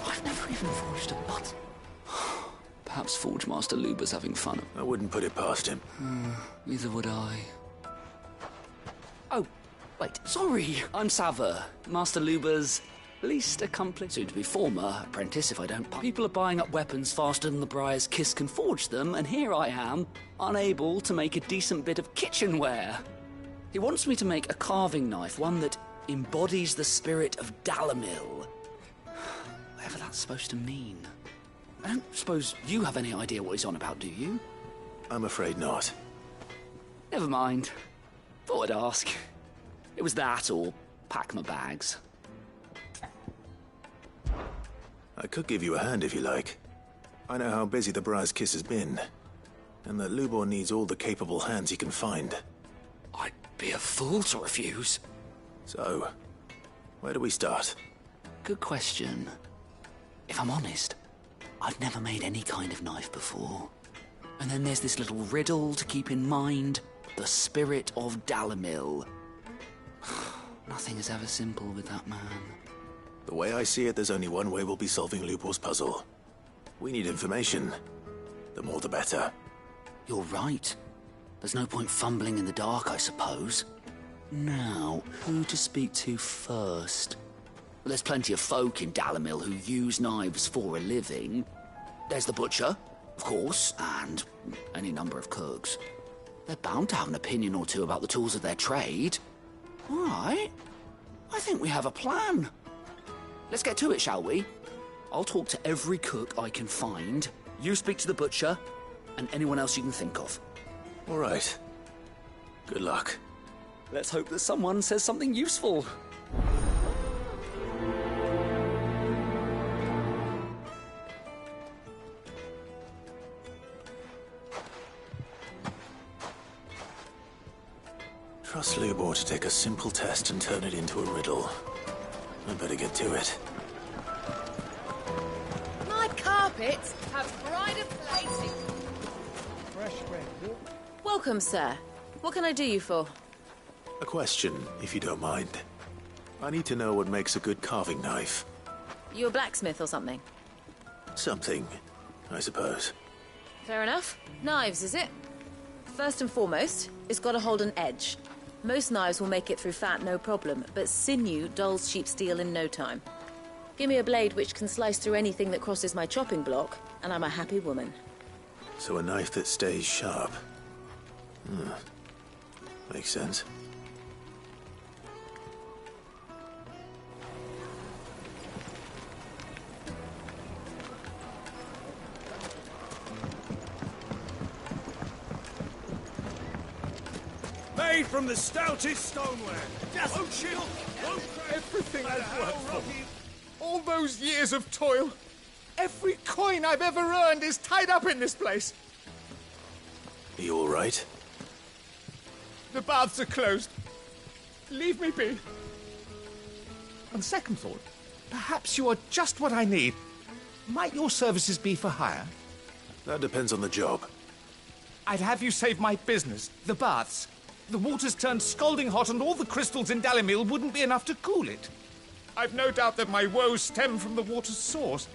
I've never even forged a button. Perhaps Forge Master Luber's having fun. I wouldn't put it past him. Neither would I. Oh, wait, sorry. I'm Sava, Master Luber's least accomplished, soon-to-be former apprentice, if I don't. People are buying up weapons faster than the Briar's Kiss can forge them, and here I am, unable to make a decent bit of kitchenware. He wants me to make a carving knife, one that embodies the spirit of Dalamil. Whatever that's supposed to mean. I don't suppose you have any idea what he's on about, do you? I'm afraid not. Never mind. Thought I'd ask. It was that, or pack my bags. I could give you a hand if you like. I know how busy the Briar's Kiss has been, and that Lubor needs all the capable hands he can find. I'd be a fool to refuse. So, where do we start? Good question. If I'm honest, I've never made any kind of knife before. And then there's this little riddle to keep in mind. The spirit of Dalamil. Nothing is ever simple with that man. The way I see it, there's only one way we'll be solving Lubor's puzzle. We need information. The more the better. You're right. There's no point fumbling in the dark, I suppose. Now, who to speak to first? Well, there's plenty of folk in Dalamil who use knives for a living. There's the butcher, of course, and any number of cooks. They're bound to have an opinion or two about the tools of their trade. All right. I think we have a plan. Let's get to it, shall we? I'll talk to every cook I can find. You speak to the butcher, and anyone else you can think of. All right. Good luck. Let's hope that someone says something useful. Trust Lubor to take a simple test and turn it into a riddle. I better get to it. My carpets have brighter places. Fresh bread. Welcome, sir. What can I do you for? A question, if you don't mind. I need to know what makes a good carving knife. You a blacksmith or something? Something, I suppose. Fair enough. Knives, is it? First and foremost, it's got to hold an edge. Most knives will make it through fat, no problem, but sinew dulls cheap steel in no time. Give me a blade which can slice through anything that crosses my chopping block, and I'm a happy woman. So a knife that stays sharp. Makes sense. Made from the stoutest stoneware. Just Everything I've worked for. All those years of toil. Every coin I've ever earned is tied up in this place. Are you all right? The baths are closed. Leave me be. On second thought, perhaps you are just what I need. Might your services be for hire? That depends on the job. I'd have you save my business, the baths. The water's turned scalding hot and all the crystals in Dalimil wouldn't be enough to cool it. I've no doubt that my woes stem from the water's source.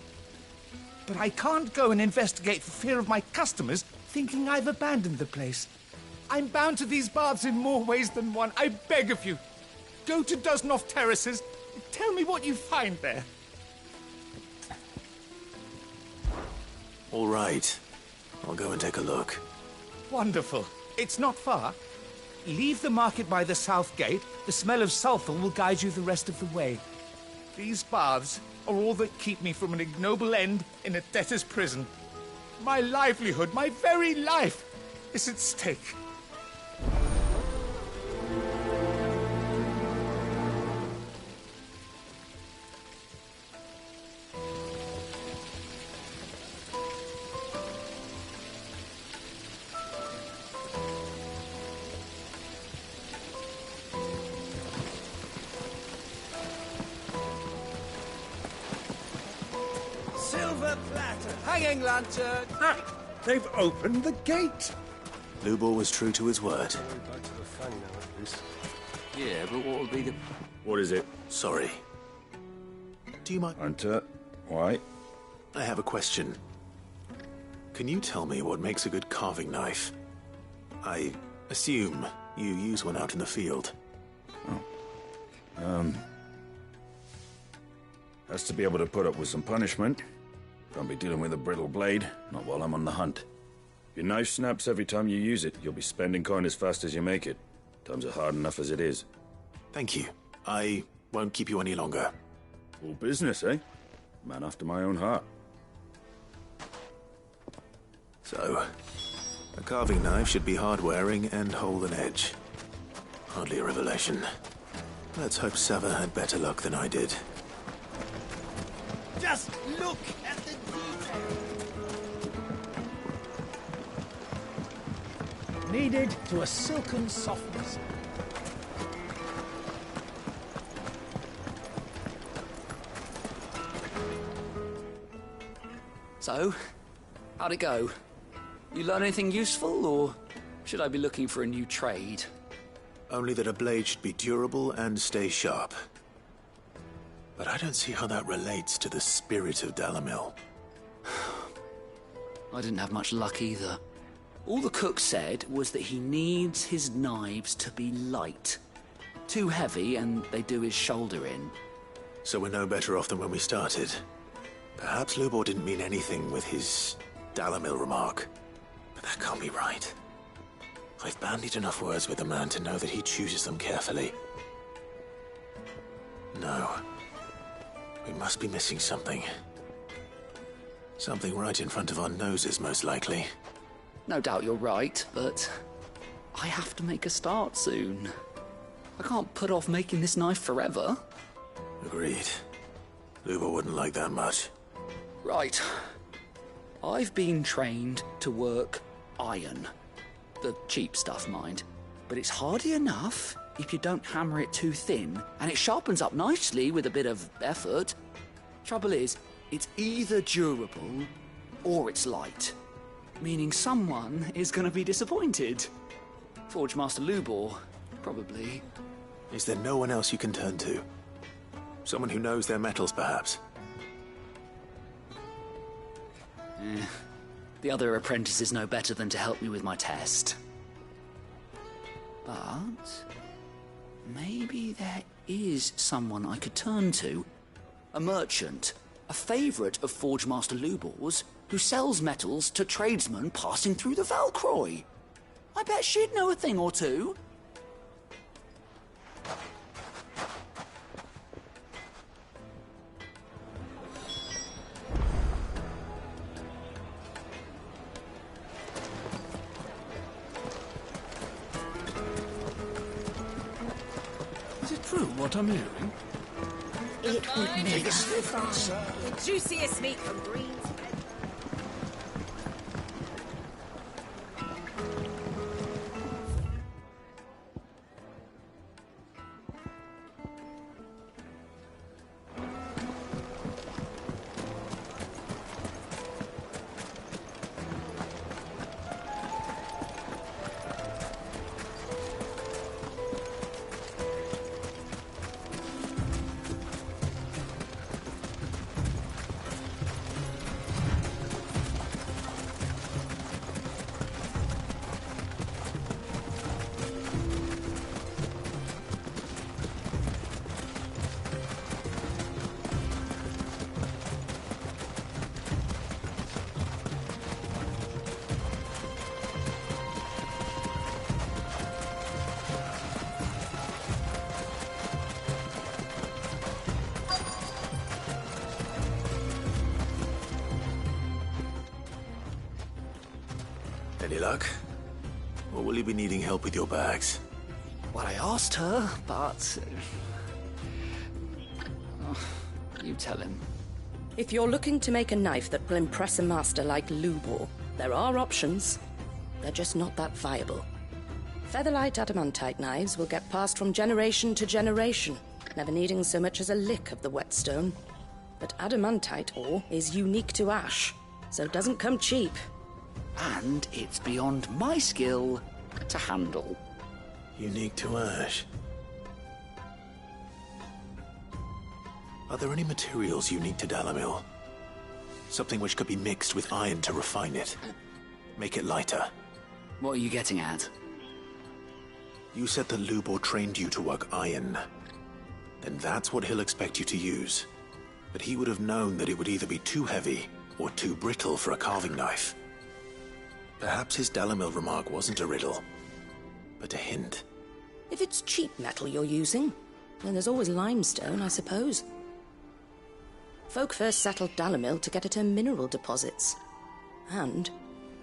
But I can't go and investigate for fear of my customers thinking I've abandoned the place. I'm bound to these baths in more ways than one. I beg of you. Go to Dusnoff Terraces. Tell me what you find there. All right. I'll go and take a look. Wonderful. It's not far. Leave the market by the south gate. The smell of sulphur will guide you the rest of the way. These baths are all that keep me from an ignoble end in a debtor's prison. My livelihood, my very life, is at stake. Silver platter, hanging lantern. They've opened the gate. Lubor was true to his word. Yeah, but what would be the... What is it? Sorry. Do you mind? Hunter, why? I have a question. Can you tell me what makes a good carving knife? I assume you use one out in the field. Has to be able to put up with some punishment. Can't be dealing with a brittle blade, not while I'm on the hunt. If your knife snaps every time you use it, you'll be spending coin as fast as you make it. Times are hard enough as it is. Thank you. I won't keep you any longer. All business, eh? Man after my own heart. So, a carving knife should be hard-wearing and hold an edge. Hardly a revelation. Let's hope Sava had better luck than I did. Just look at the detail. Kneaded to a silken softness. So, how'd it go? You learn anything useful, or should I be looking for a new trade? Only that a blade should be durable and stay sharp. But I don't see how that relates to the spirit of Dalimil. I didn't have much luck either. All the cook said was that he needs his knives to be light. Too heavy and they do his shoulder in. So we're no better off than when we started. Perhaps Lubor didn't mean anything with his Dalimil remark. But that can't be right. I've bandied enough words with the man to know that he chooses them carefully. No. We must be missing something. Something right in front of our noses, most likely. No doubt you're right, but I have to make a start soon. I can't put off making this knife forever. Agreed. Lubor wouldn't like that much. Right. I've been trained to work iron. The cheap stuff, mind. But it's hardy enough if you don't hammer it too thin, and it sharpens up nicely with a bit of effort. Trouble is, it's either durable or it's light. Meaning someone is going to be disappointed. Forge Master Lubor, probably. Is there no one else you can turn to? Someone who knows their metals, perhaps? The other apprentices know better than to help me with my test. But maybe there is someone I could turn to. A merchant, a favourite of Forge Master Lubor's, who sells metals to tradesmen passing through the Valcroy. I bet she'd know a thing or two. Is it true what I'm hearing? It would make us the juiciest meat from Greens. Any luck? Or will you be needing help with your bags? Well, I asked her, but... you tell him. If you're looking to make a knife that will impress a master like Lubor, there are options. They're just not that viable. Featherlight adamantite knives will get passed from generation to generation, never needing so much as a lick of the whetstone. But adamantite ore is unique to ash, so it doesn't come cheap. And it's beyond my skill to handle. Unique to ash. Are there any materials unique to Dalimil? Something which could be mixed with iron to refine it. Make it lighter. What are you getting at? You said that Lubor trained you to work iron. Then that's what he'll expect you to use. But he would have known that it would either be too heavy or too brittle for a carving knife. Perhaps his Dalimil remark wasn't a riddle, but a hint. If it's cheap metal you're using, then there's always limestone, I suppose. Folk first settled Dalimil to get at her mineral deposits. And,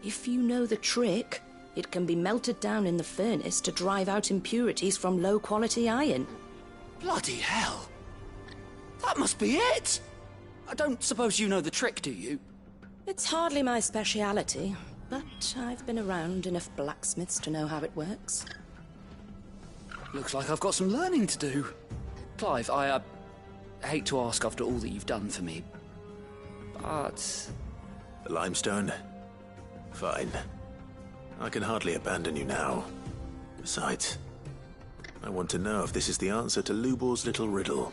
if you know the trick, it can be melted down in the furnace to drive out impurities from low-quality iron. Bloody hell! That must be it! I don't suppose you know the trick, do you? It's hardly my speciality, but I've been around enough blacksmiths to know how it works. Looks like I've got some learning to do. Clive, I hate to ask after all that you've done for me, but... The limestone? Fine. I can hardly abandon you now. Besides, I want to know if this is the answer to Lubor's little riddle.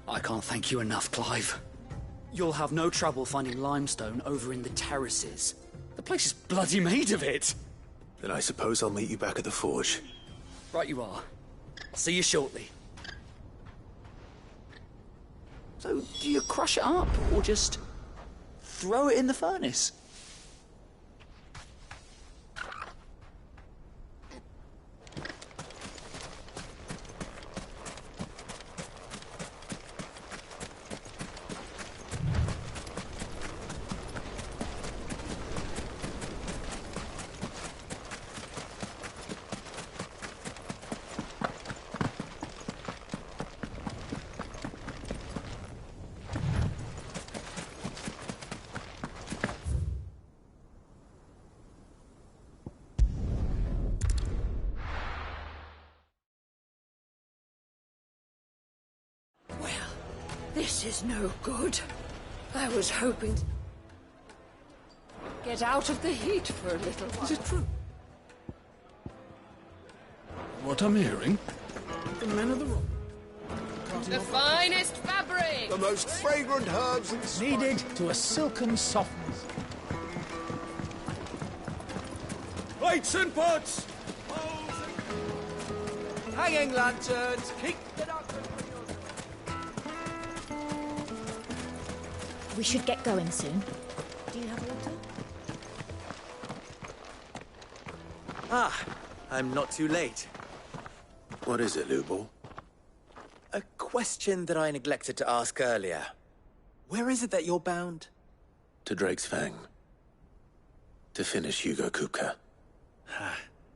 I can't thank you enough, Clive. You'll have no trouble finding limestone over in the terraces. The place is bloody made of it. Then I suppose I'll meet you back at the forge. Right you are. See you shortly. So, do you crush it up, or just throw it in the furnace? This is no good. I was hoping to get out of the heat for a little while. Is it true? What I'm hearing? The men of the rock. The finest fabric! The most fragrant herbs and spices. Needed to a silken softness. Lights and pots! Hanging lanterns! Keep it up! We should get going soon. Do you have water? Ah, I'm not too late. What is it, Lubor? A question that I neglected to ask earlier. Where is it that you're bound? To Drake's Fang. To finish Hugo Kupka.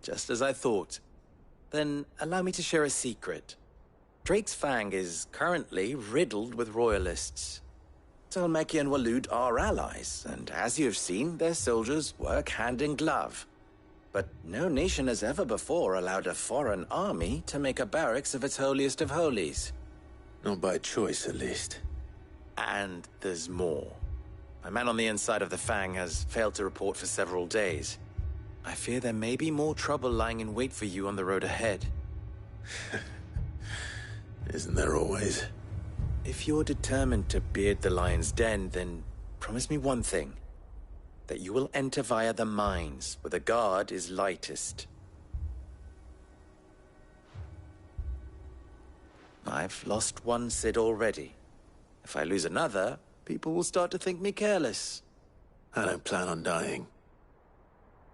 Just as I thought. Then allow me to share a secret. Drake's Fang is currently riddled with royalists. Talmeki and Waloed are allies, and as you've seen, their soldiers work hand in glove. But no nation has ever before allowed a foreign army to make a barracks of its holiest of holies. Not by choice, at least. And there's more. A man on the inside of the Fang has failed to report for several days. I fear there may be more trouble lying in wait for you on the road ahead. Isn't there always? If you're determined to beard the lion's den, then promise me one thing. That you will enter via the mines, where the guard is lightest. I've lost one Cid already. If I lose another, people will start to think me careless. I don't plan on dying.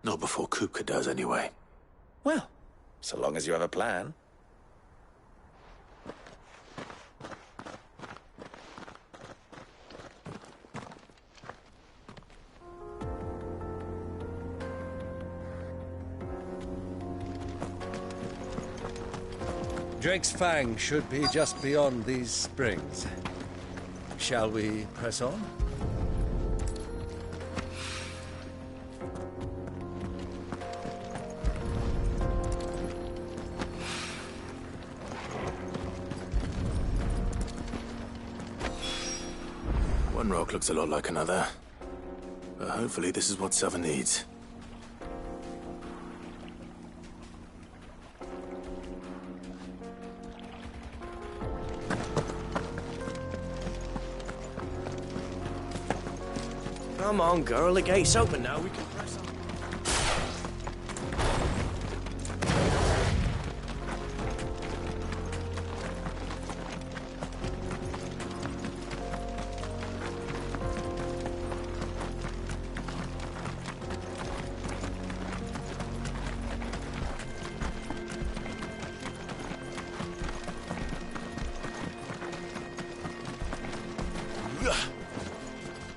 Not before Kupka does, anyway. Well, so long as you have a plan. Drake's Fang should be just beyond these springs. Shall we press on? One rock looks a lot like another. But hopefully this is what Sava needs. Come on, girl. The gate's open now. We can press on.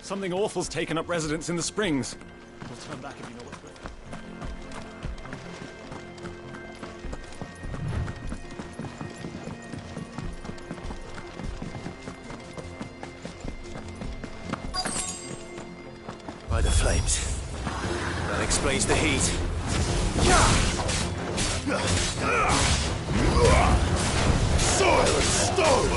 Something awful's taken up residence in the springs. We'll turn back if you know what's going on. By the flames. That explains the heat. Soil and stone!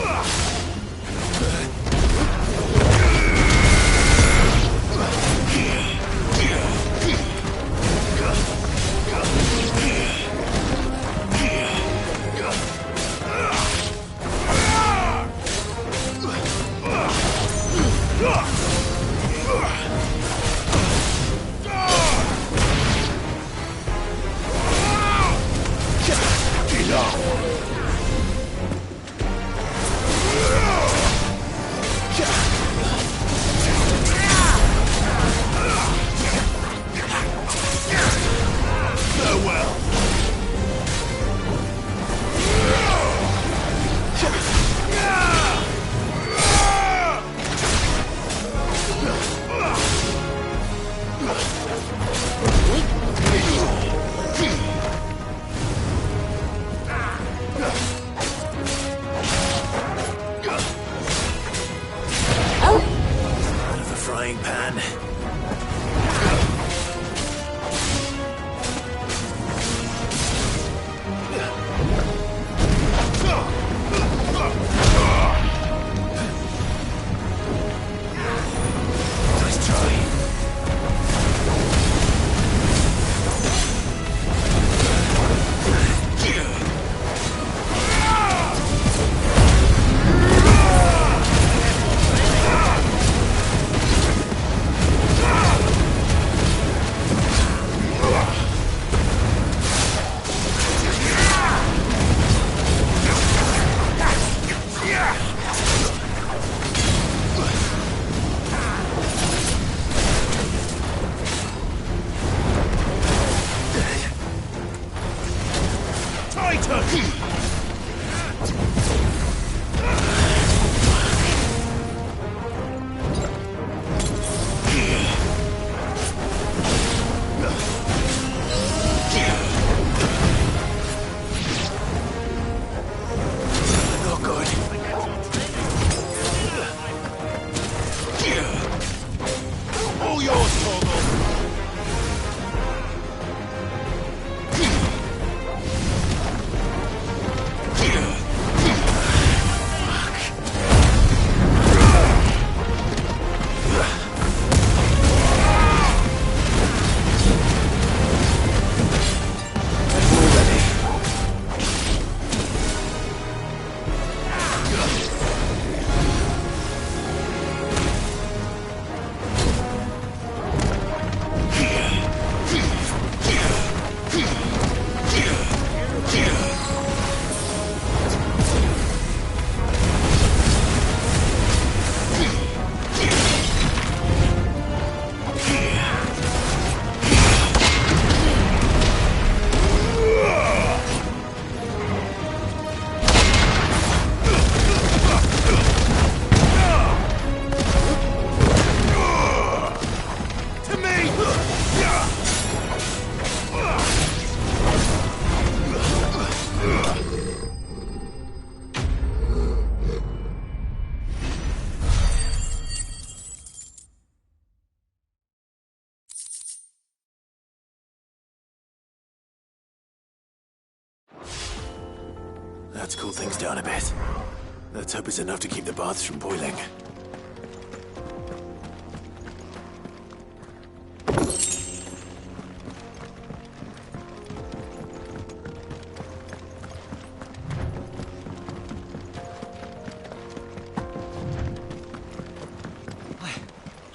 Let's cool things down a bit. Let's hope it's enough to keep the baths from boiling.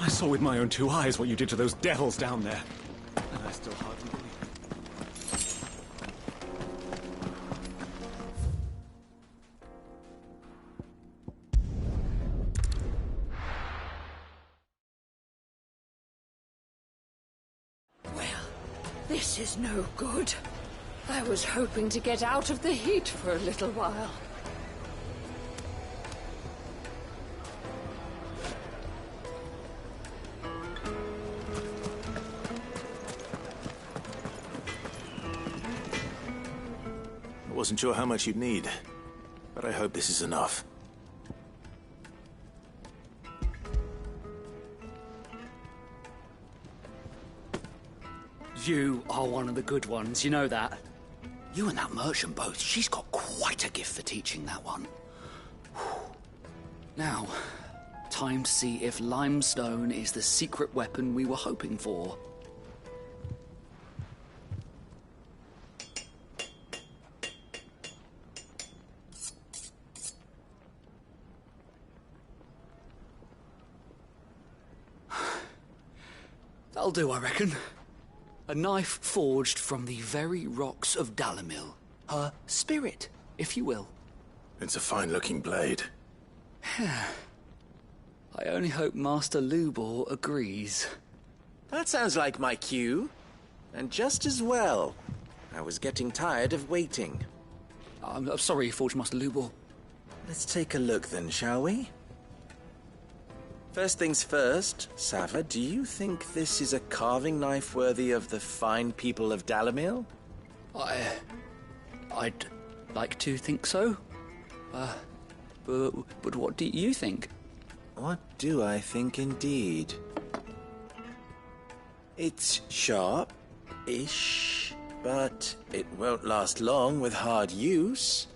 I saw with my own two eyes what you did to those devils down there. And I still hardly believe Well, this is no good. I was hoping to get out of the heat for a little while. I wasn't sure how much you'd need, but I hope this is enough. You are one of the good ones, you know that. You and that merchant both, she's got quite a gift for teaching that one. Now, time to see if limestone is the secret weapon we were hoping for. That'll do, I reckon. A knife forged from the very rocks of Dalimil. Her spirit, if you will. It's a fine-looking blade. I only hope Master Lubor agrees. That sounds like my cue. And just as well. I was getting tired of waiting. I'm sorry, Forge Master Lubor. Let's take a look then, shall we? First things first, Sava, do you think this is a carving knife worthy of the fine people of Dalimil? I'd like to think so. But what do you think? What do I think indeed? It's sharp-ish, but it won't last long with hard use.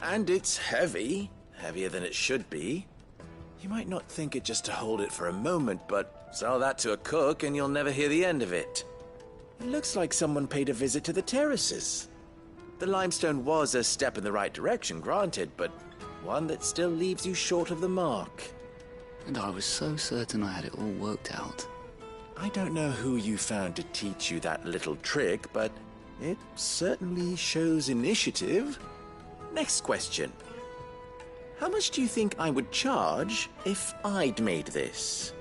And it's heavy, heavier than it should be. You might not think it just to hold it for a moment, but sell that to a cook and you'll never hear the end of it. It looks like someone paid a visit to the terraces. The limestone was a step in the right direction, granted, but one that still leaves you short of the mark. And I was so certain I had it all worked out. I don't know who you found to teach you that little trick, but it certainly shows initiative. Next question. How much do you think I would charge if I'd made this?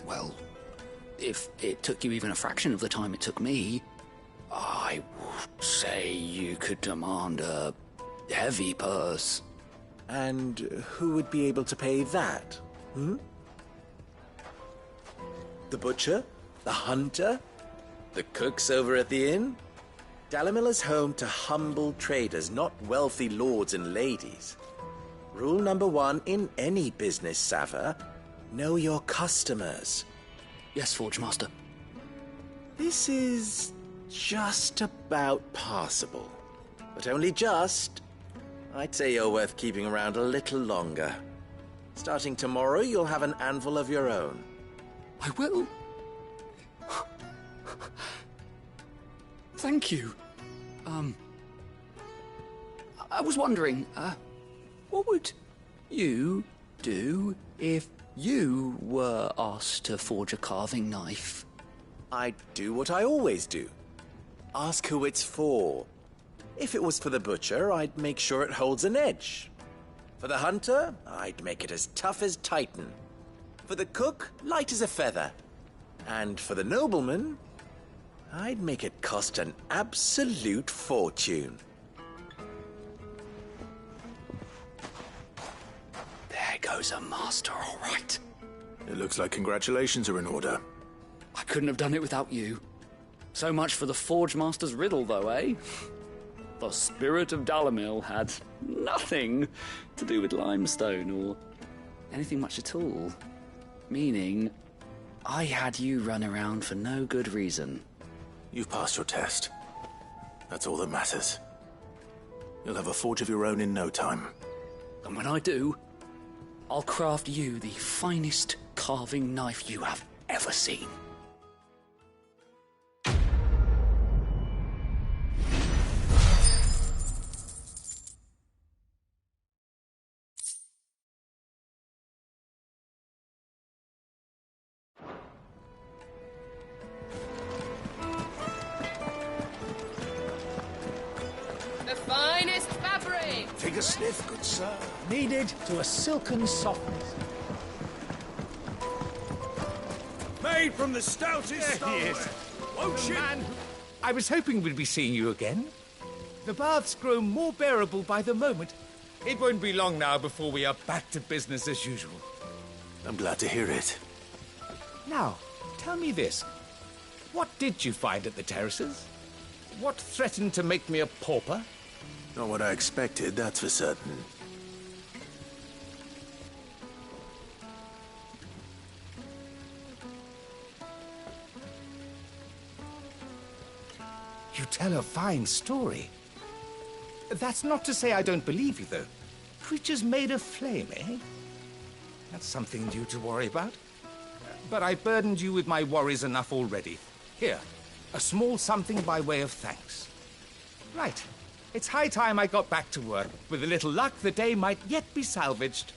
Well, if it took you even a fraction of the time it took me, I would say you could demand a heavy purse. And who would be able to pay that? The butcher? The hunter? The cooks over at the inn? Dalimil is home to humble traders, not wealthy lords and ladies. Rule number 1 in any business, Sava, know your customers. Yes, Forge Master. This is just about passable. But only just. I'd say you're worth keeping around a little longer. Starting tomorrow, you'll have an anvil of your own. I will. Thank you. I was wondering, what would you do if you were asked to forge a carving knife? I'd do what I always do. Ask who it's for. If it was for the butcher, I'd make sure it holds an edge. For the hunter, I'd make it as tough as Titan. For the cook, light as a feather. And for the nobleman, I'd make it cost an absolute fortune. There goes a master, all right. It looks like congratulations are in order. I couldn't have done it without you. So much for the Forge Master's riddle, though, eh? The spirit of Dalimil had nothing to do with limestone or anything much at all. Meaning, I had you run around for no good reason. You've passed your test. That's all that matters. You'll have a forge of your own in no time. And when I do, I'll craft you the finest carving knife you have ever seen. The finest fabric! Take a sniff, good sir. Kneaded to a silken softness. Made from the stoutest There stone. he is. Won't The you? man who... I was hoping we'd be seeing you again. The baths grow more bearable by the moment. It won't be long now before we are back to business as usual. I'm glad to hear it. Now, tell me this. What did you find at the terraces? What threatened to make me a pauper? Not what I expected, that's for certain. You tell a fine story. That's not to say I don't believe you, though. Creatures made of flame, eh? That's something new to worry about. But I burdened you with my worries enough already. Here, a small something by way of thanks. Right. It's high time I got back to work. With a little luck, the day might yet be salvaged.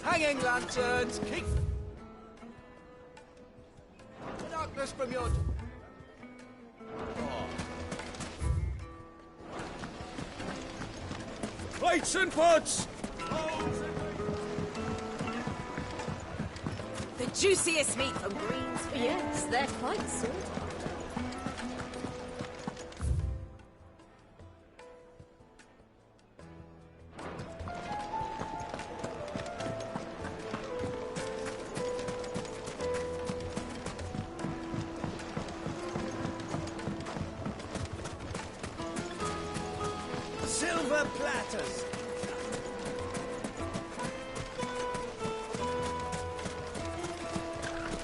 Hanging lanterns, keep the darkness from your... Plates and pots! The juiciest meat from Greensfield. Yes, they're quite salty. Silver platters!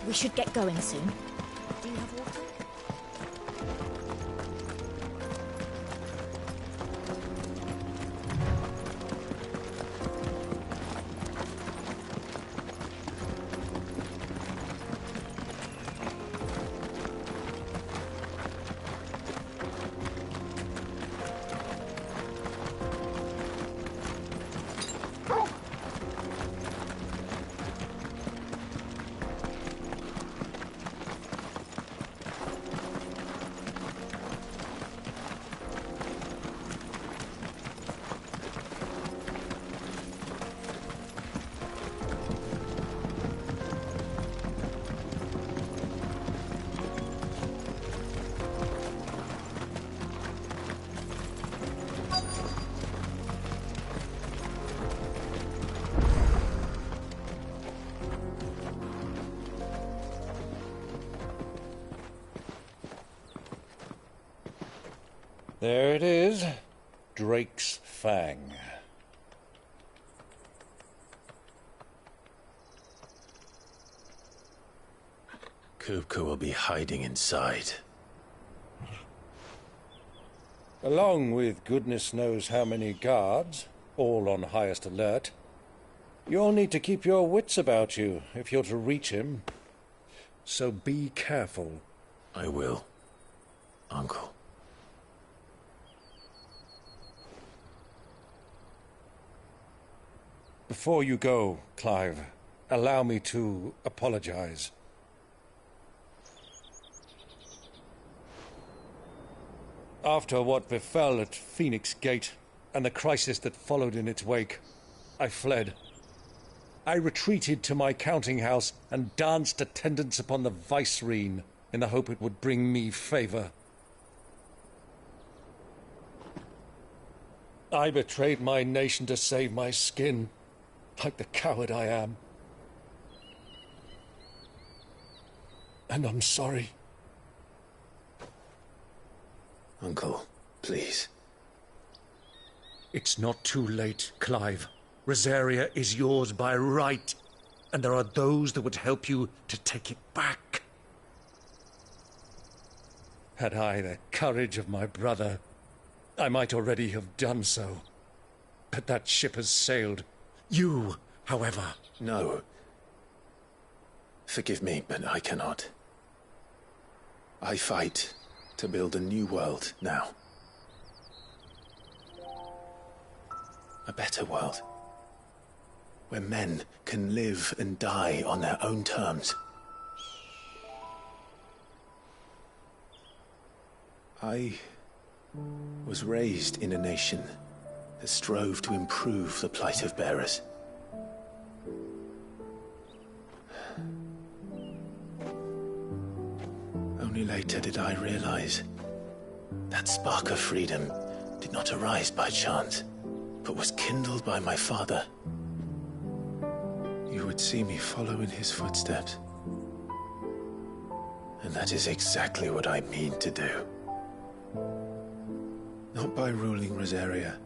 We should get going soon. Do you have water? There it is. Drake's Fang. Kupka will be hiding inside. Along with goodness knows how many guards, all on highest alert. You'll need to keep your wits about you if you're to reach him. So be careful. I will, Uncle. Before you go, Clive, allow me to apologize. After what befell at Phoenix Gate and the crisis that followed in its wake, I fled. I retreated to my counting house and danced attendance upon the vicereine in the hope it would bring me favor. I betrayed my nation to save my skin, like the coward I am. And I'm sorry. Uncle, please. It's not too late, Clive. Rosaria is yours by right, and there are those that would help you to take it back. Had I the courage of my brother, I might already have done so. But that ship has sailed. You, however... No. Forgive me, but I cannot. I fight to build a new world now. A better world. Where men can live and die on their own terms. I was raised in a nation that strove to improve the plight of bearers. Only later did I realize that spark of freedom did not arise by chance, but was kindled by my father. You would see me follow in his footsteps. And that is exactly what I mean to do. Not by ruling Rosaria,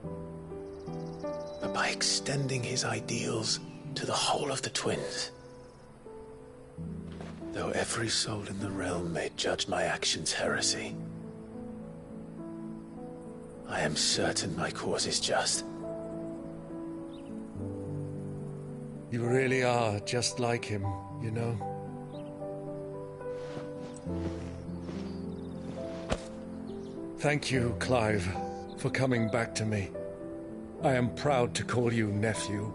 but by extending his ideals to the whole of the Twins. Though every soul in the realm may judge my actions heresy, I am certain my cause is just. You really are just like him, you know? Thank you, Clive, for coming back to me. I am proud to call you nephew.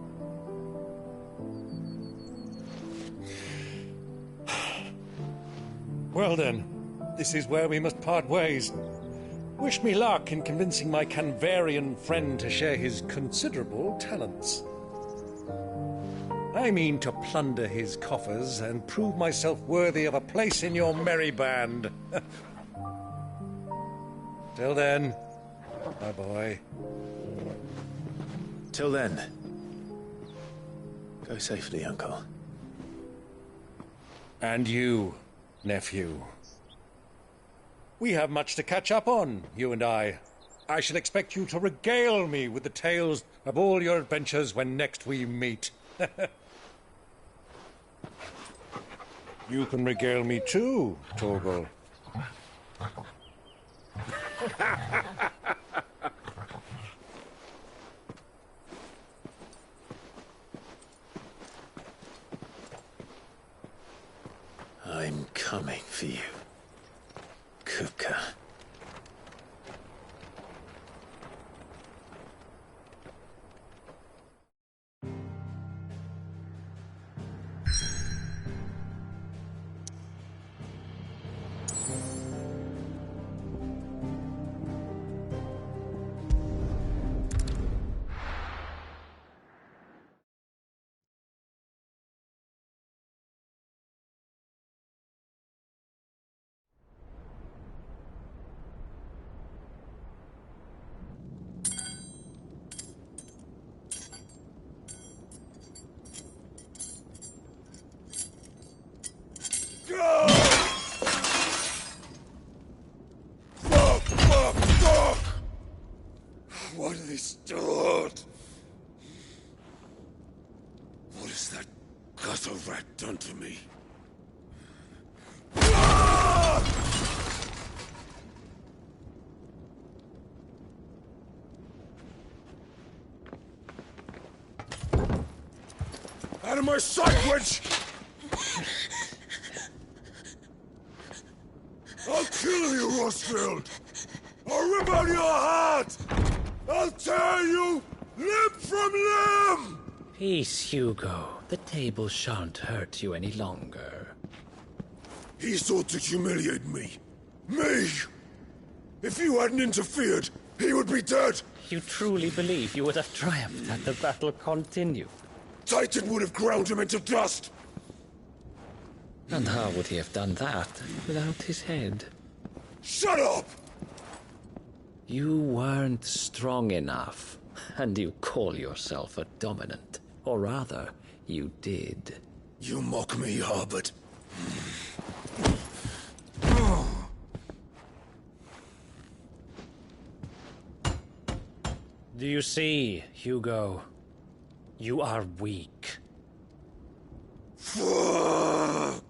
Well then, this is where we must part ways. Wish me luck in convincing my Canvarian friend to share his considerable talents. I mean to plunder his coffers and prove myself worthy of a place in your merry band. Till then, my boy. Till then, go safely, Uncle. And you, nephew. We have much to catch up on, you and I. I shall expect you to regale me with the tales of all your adventures when next we meet. You can regale me too, Torgal. I'm coming for you, Kupka. What are they stored? What has that gutter rat done to me? Out of my sight, witch! I'll kill you, Rosfield! I'll rip out your heart! I'll tear you limb from limb! Peace, Hugo. The table shan't hurt you any longer. He sought to humiliate me. Me! If you hadn't interfered, he would be dead! You truly believe you would have triumphed had the battle continued? Titan would have ground him into dust! And how would he have done that without his head? Shut up! You weren't strong enough, and you call yourself a dominant. Or rather, you did. You mock me, Harbert. Do you see, Hugo? You are weak. Fuck!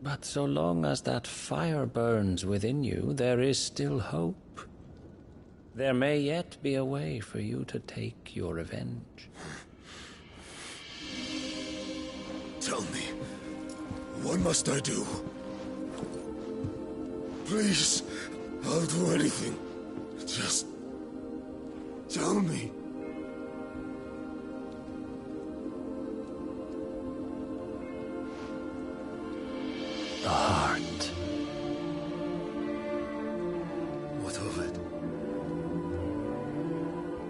But so long as that fire burns within you, there is still hope. There may yet be a way for you to take your revenge. Tell me, what must I do? Please, I'll do anything. Just tell me. The heart. What of it?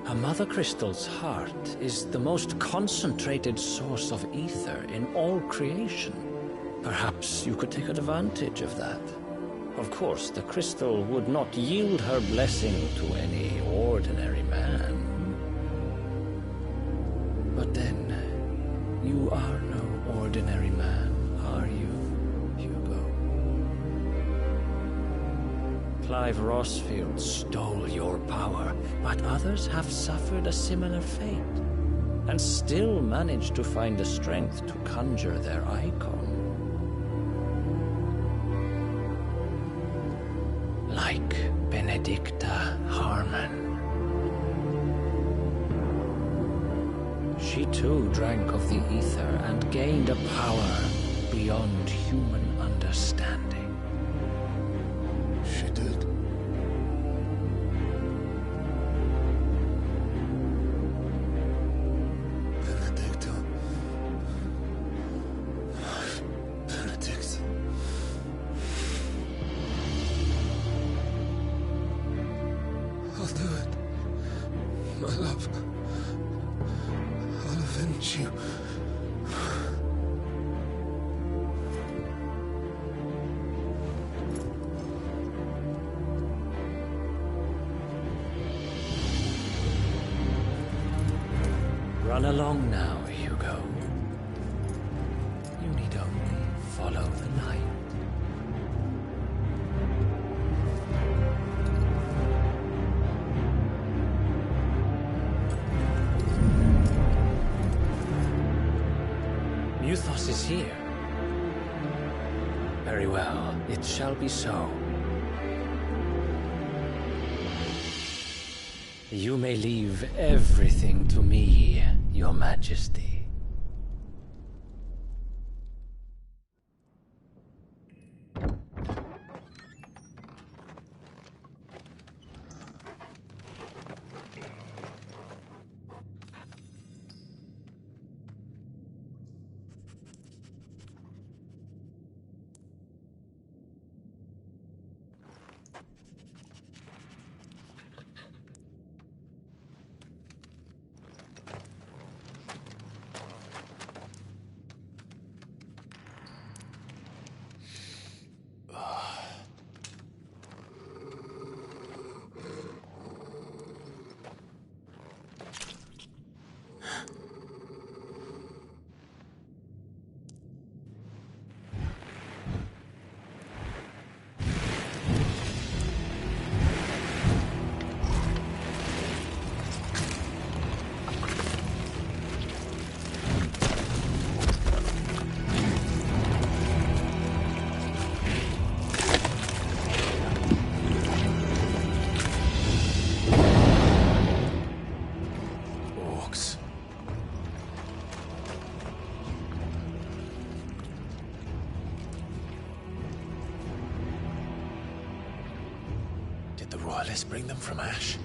A Mother Crystal's heart is the most concentrated source of ether in all creation. Perhaps you could take advantage of that. Of course, the crystal would not yield her blessing to any ordinary man. But then, you are no ordinary man, are you, Hugo? Clive Rossfield stole your power, but others have suffered a similar fate, and still managed to find the strength to conjure their icon. Like Benedicta Harmon. She too drank of the ether and gained a power beyond human understanding. She did. Benedicta. Benedict. I'll do it. My love. I'll avenge you. Run along now, Hugo. You need only follow the light. Muthos is here. Very well, it shall be so. You may leave everything to me, Your Majesty. Did the Royalists bring them from Ash?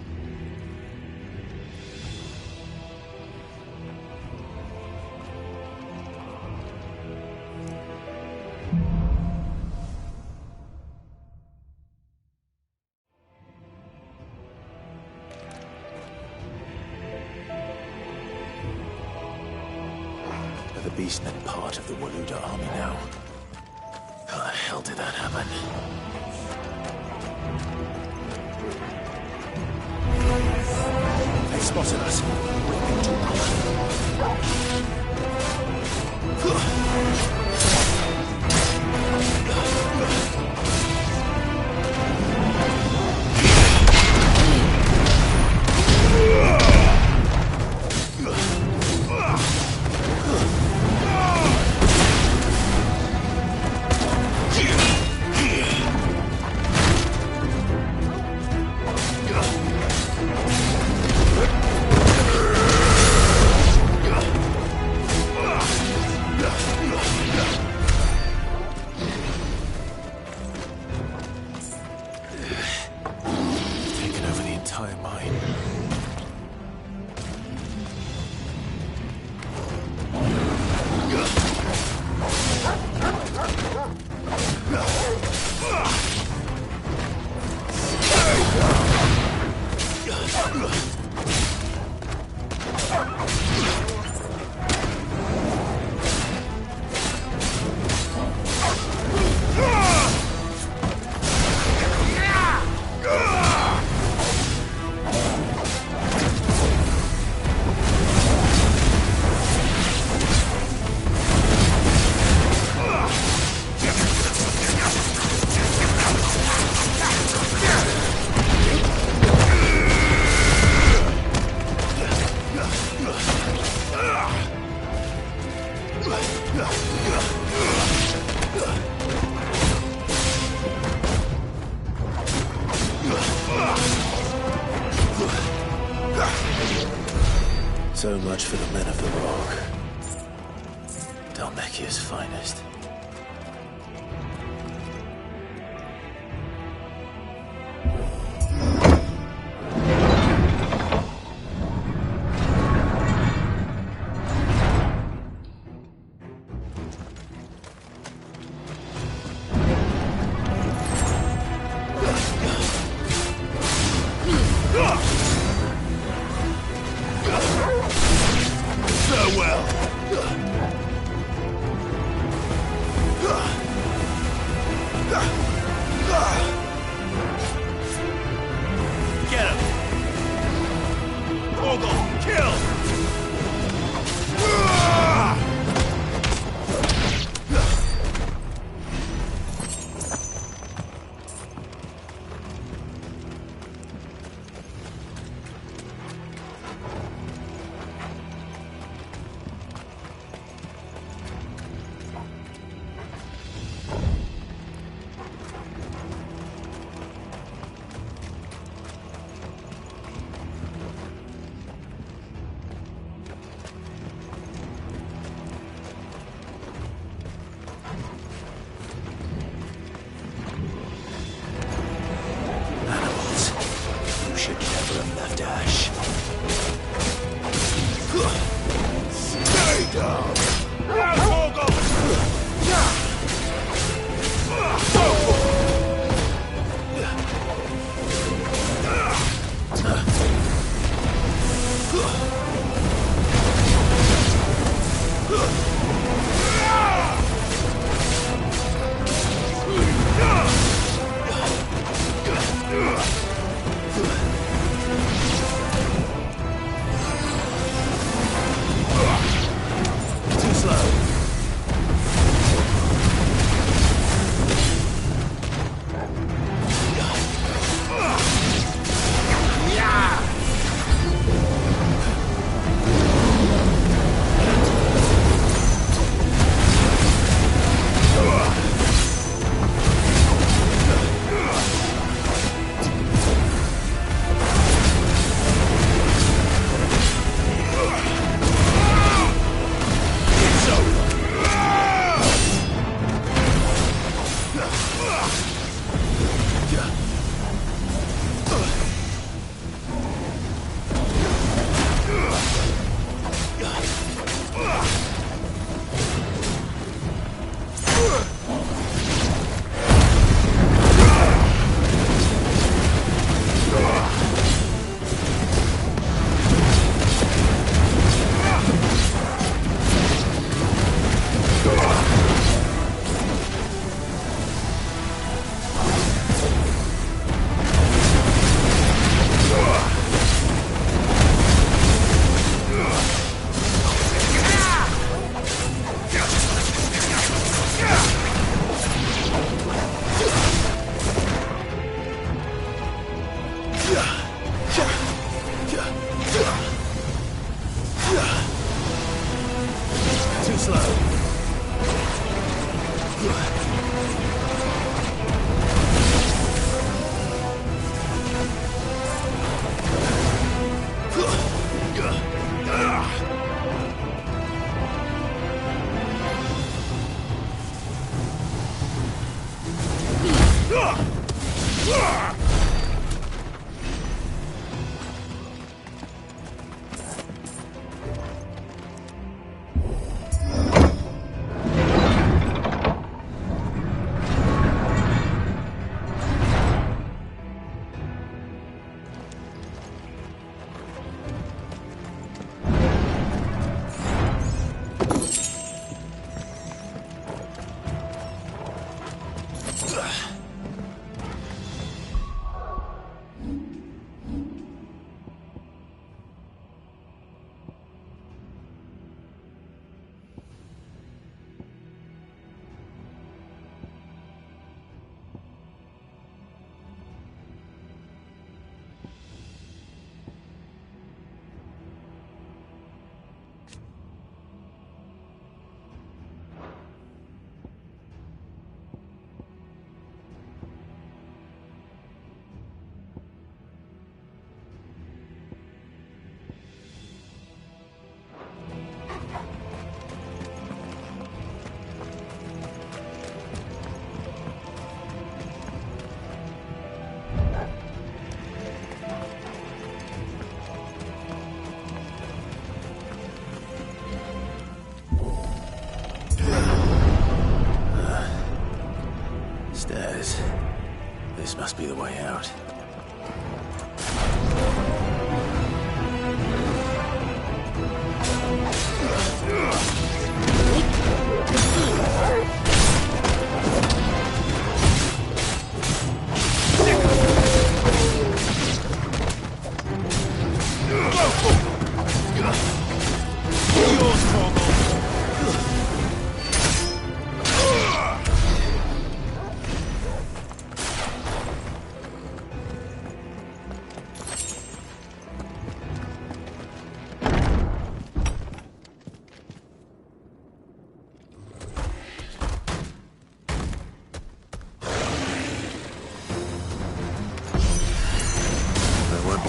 Are the Beastmen part of the Waluda army now? How the hell did that happen? They spotted us. Ripping to run. entire mine. So much for the men of the Rock. Dhalmekia's finest.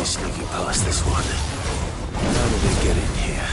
be sneaking past this one. How did they get in here?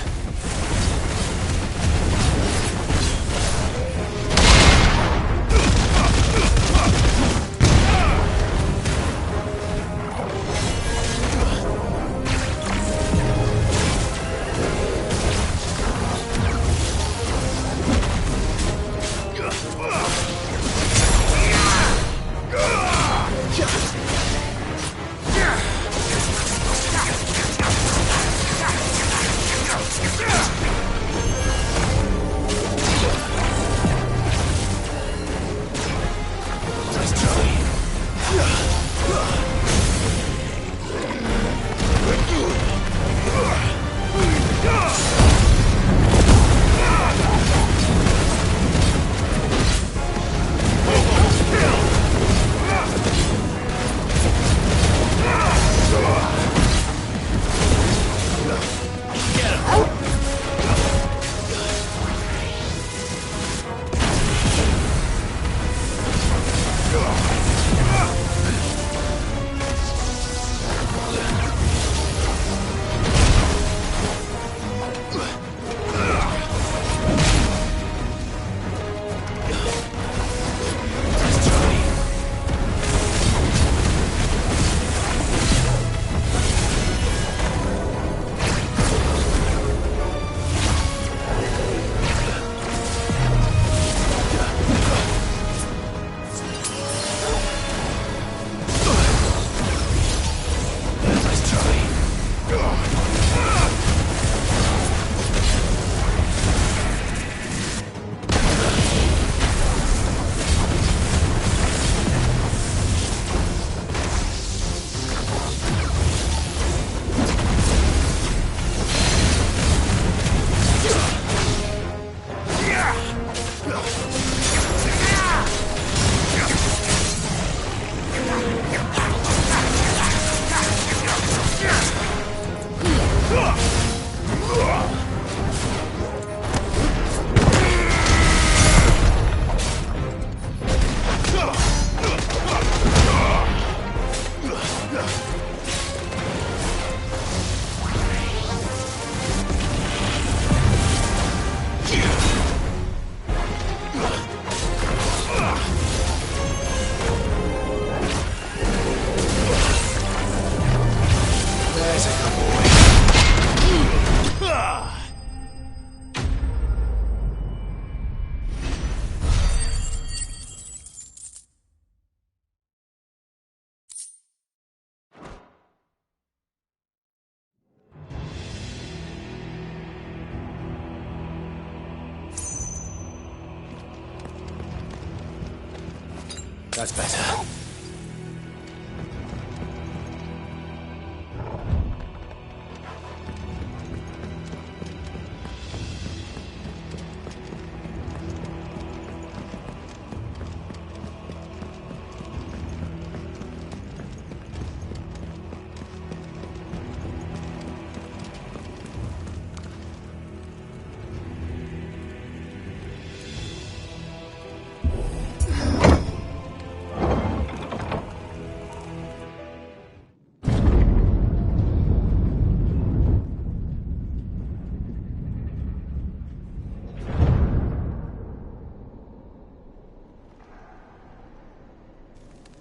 That's better.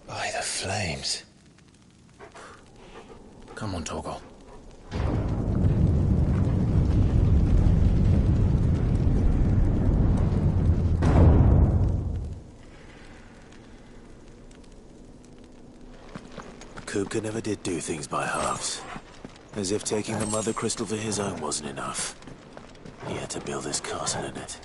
By the flames. Come on, Torgal. Kupka never did do things by halves. As if taking the Mother Crystal for his own wasn't enough. He had to build his castle in it.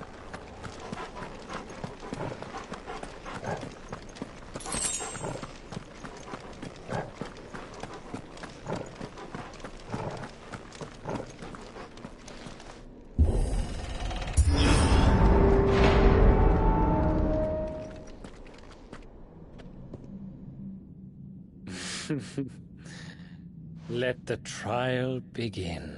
Let the trial begin.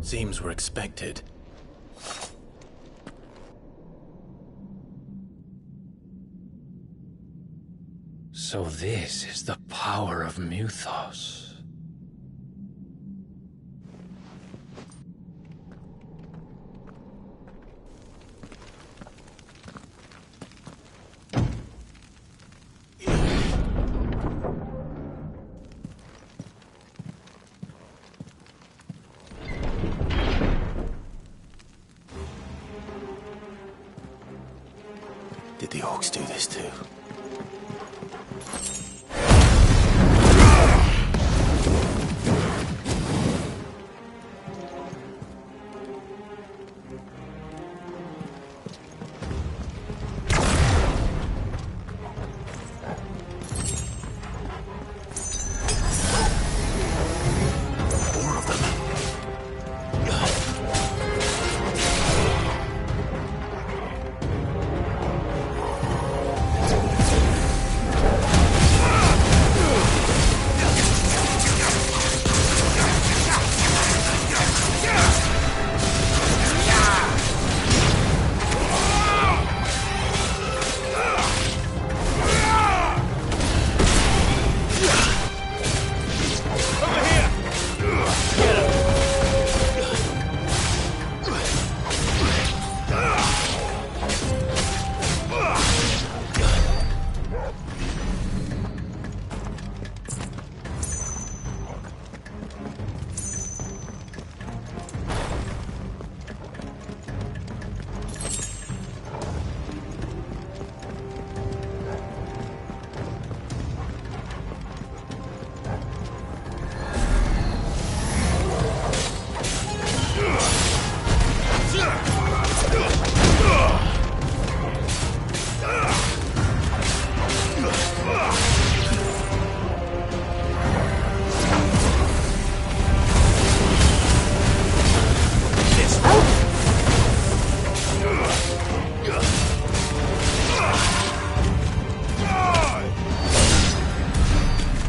Seems we're expected. So this is the power of Muthos. Did the orcs do this too?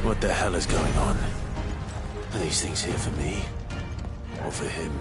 What the hell is going on? Are these things here for me? Or for him?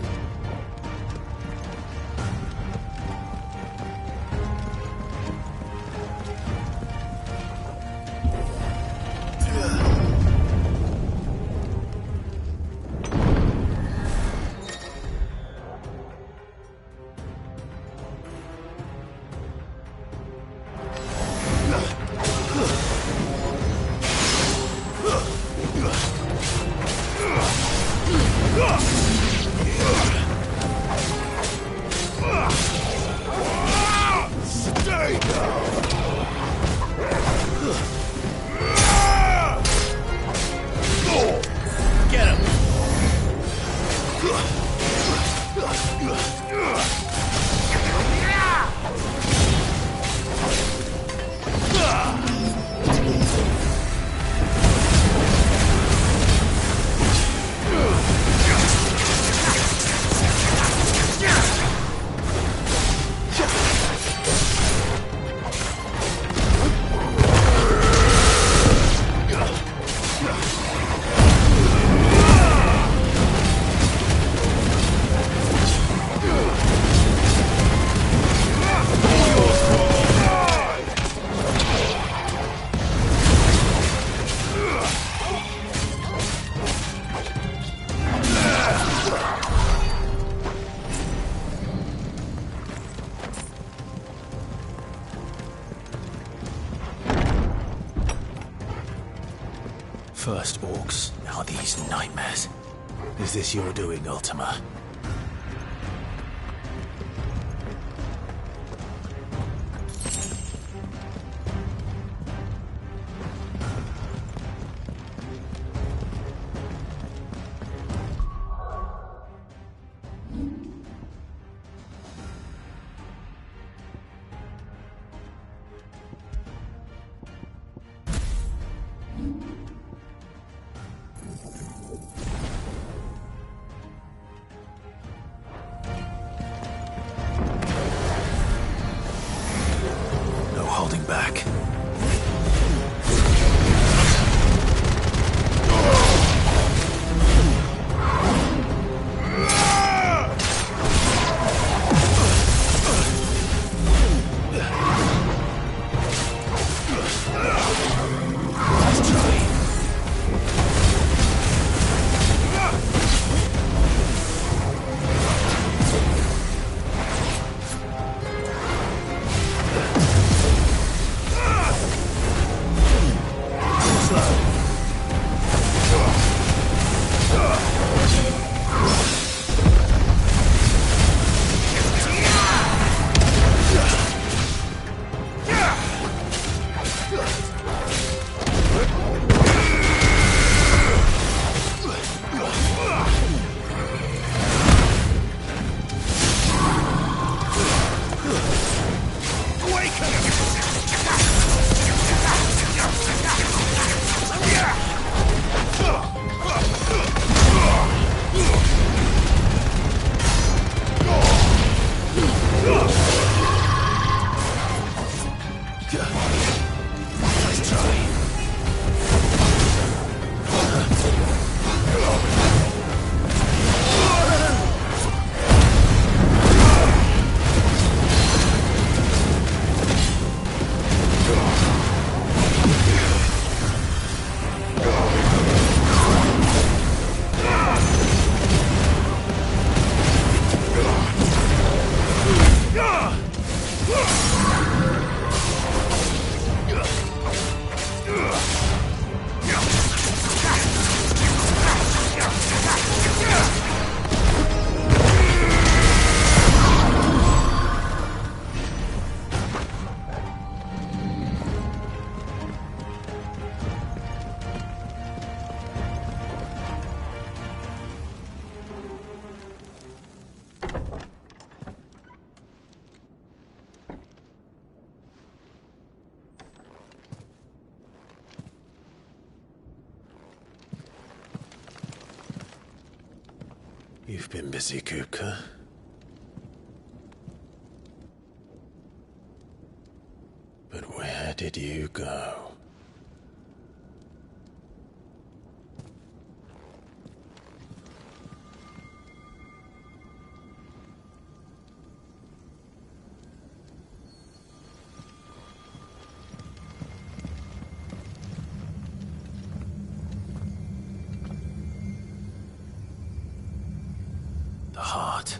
First orcs, now these nightmares. Is this your doing, Ultima? Holding back. You've been busy, Kupka. But where did you go? The heart.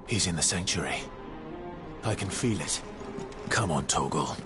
He's in the sanctuary. I can feel it. Come on, Torgal.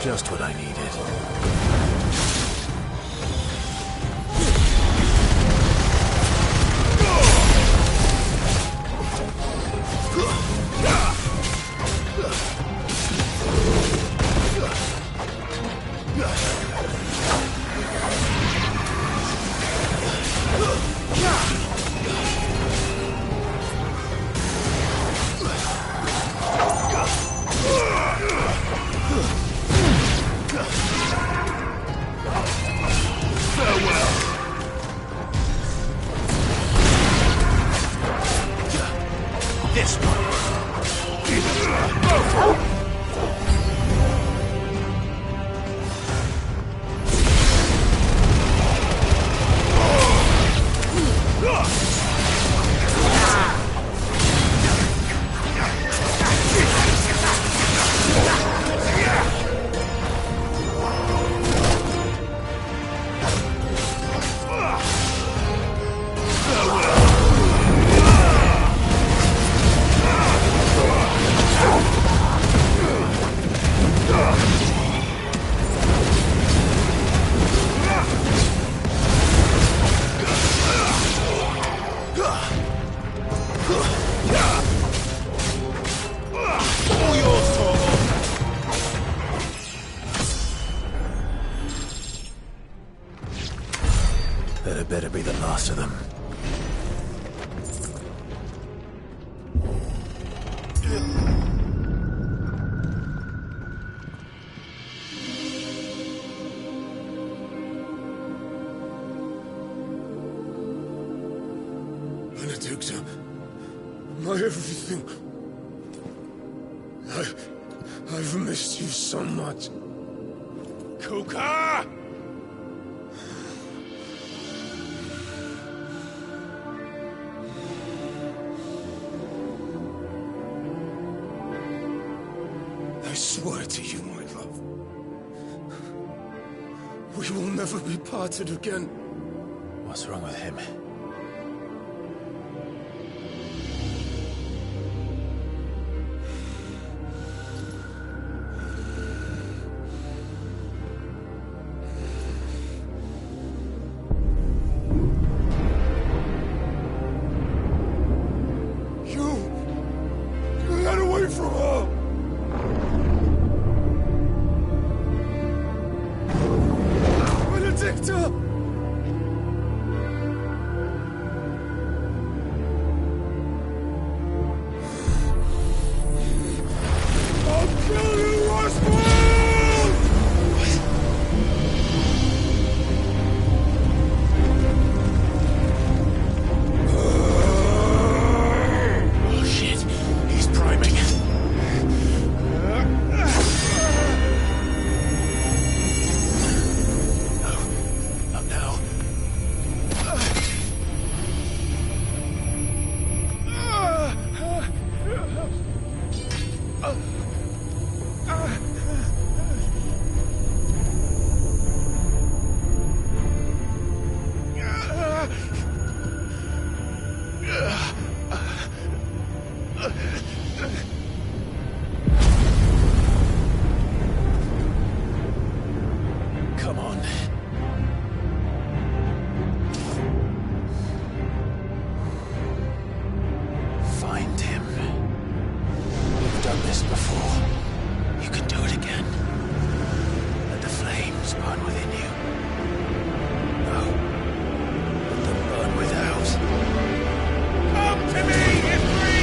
Just what I needed. This one. That had better be the last of them. Benedicta, my everything. I've missed you so much. Kuka! I swear to you, my love, we will never be parted again. What's wrong with him? You got away from her! Benedicta! burn within you. No. Let them burn without. Come to me, Ifrit!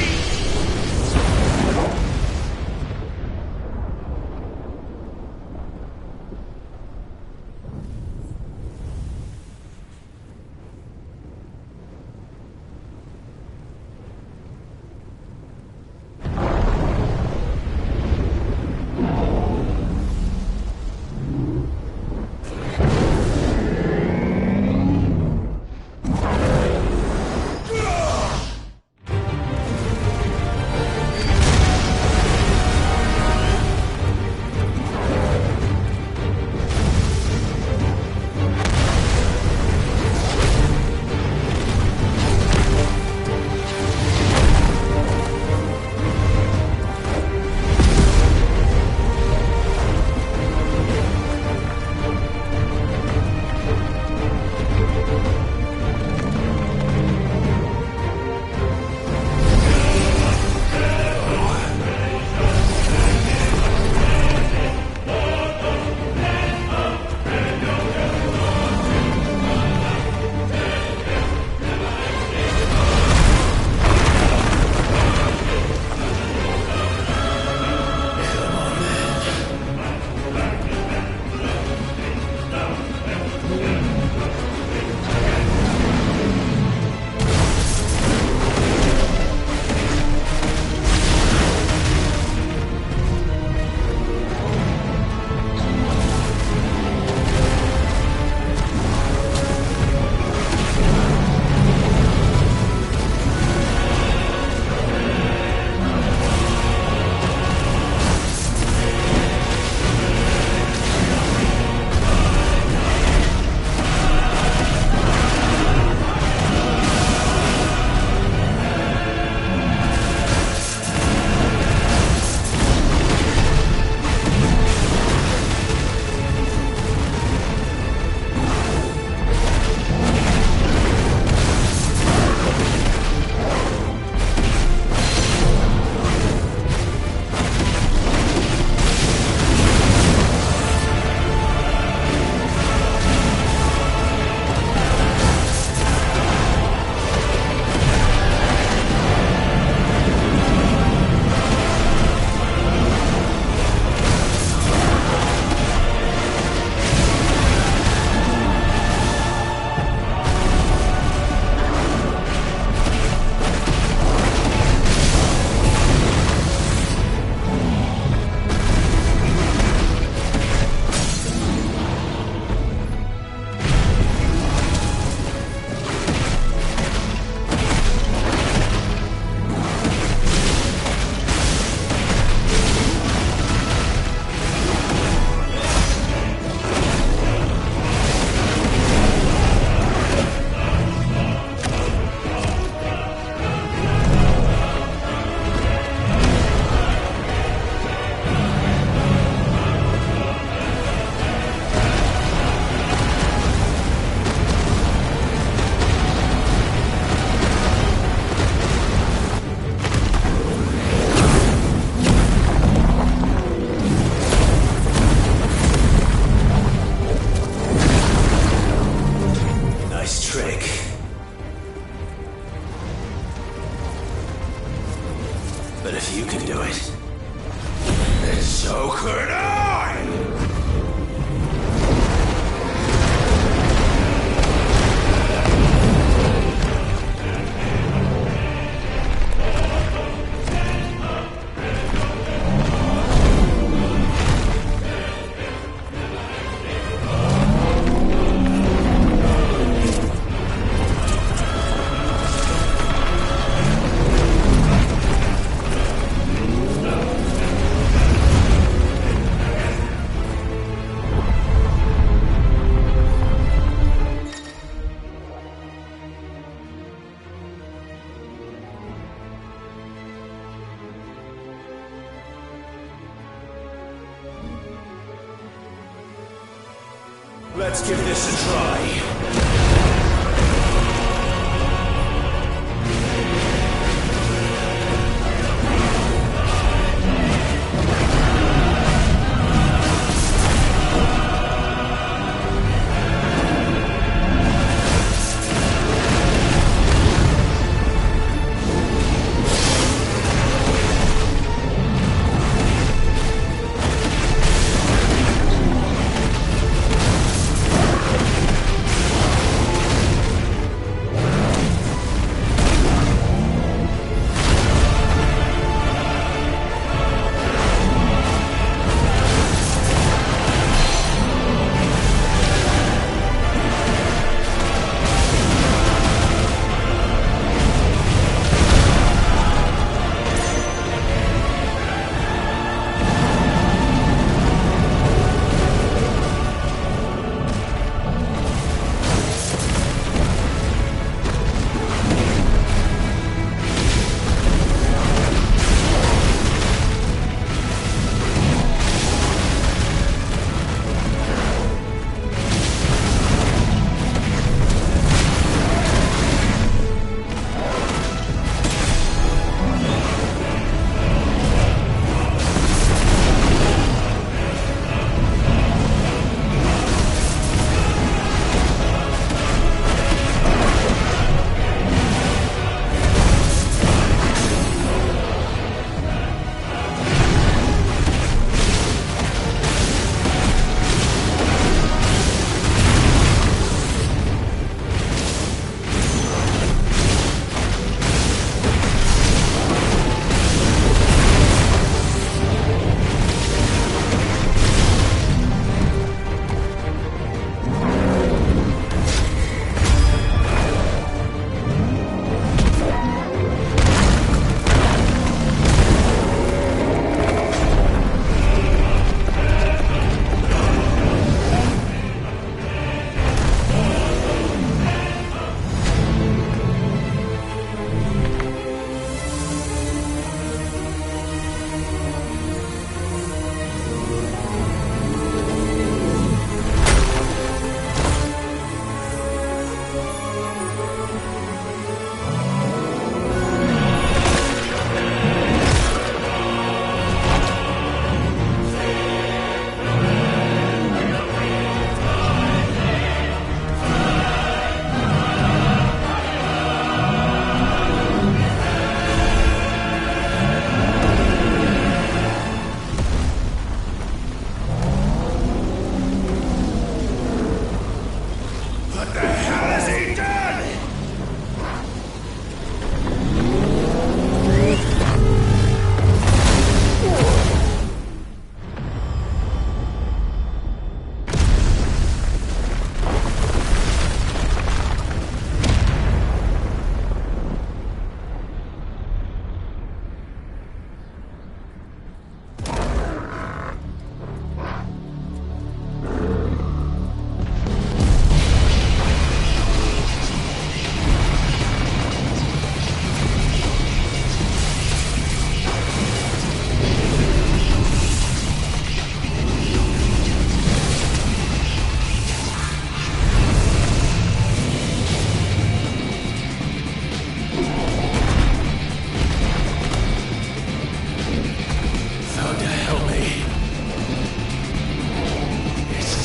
Let's give this a try.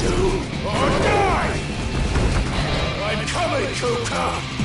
to or die! I'm coming, Kuka!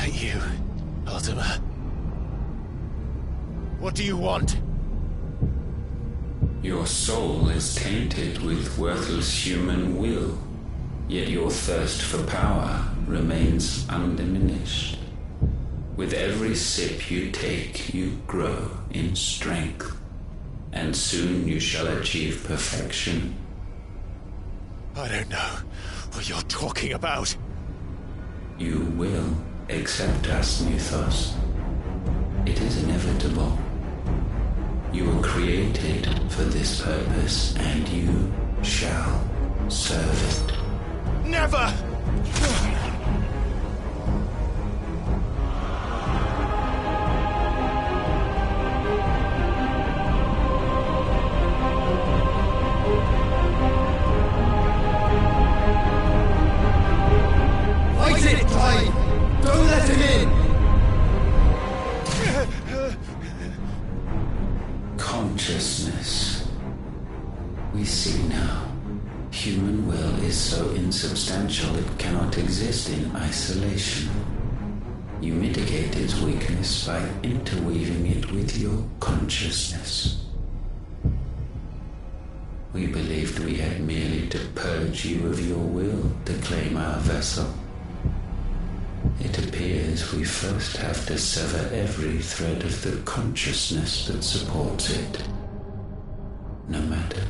that you, Ultima? What do you want? Your soul is tainted with worthless human will, yet your thirst for power remains undiminished. With every sip you take, you grow in strength, and soon you shall achieve perfection. I don't know what you're talking about. You will accept us, Mythos. It is inevitable. You were created for this purpose, and you shall serve it. Never! Fight it, Clyde! Don't let him in! Consciousness. We see now. Human will is so insubstantial it cannot exist in isolation. You mitigate its weakness by interweaving it with your consciousness. We believed we had merely to purge you of your will to claim our vessel. It appears we first have to sever every thread of the consciousness that supports it. No matter.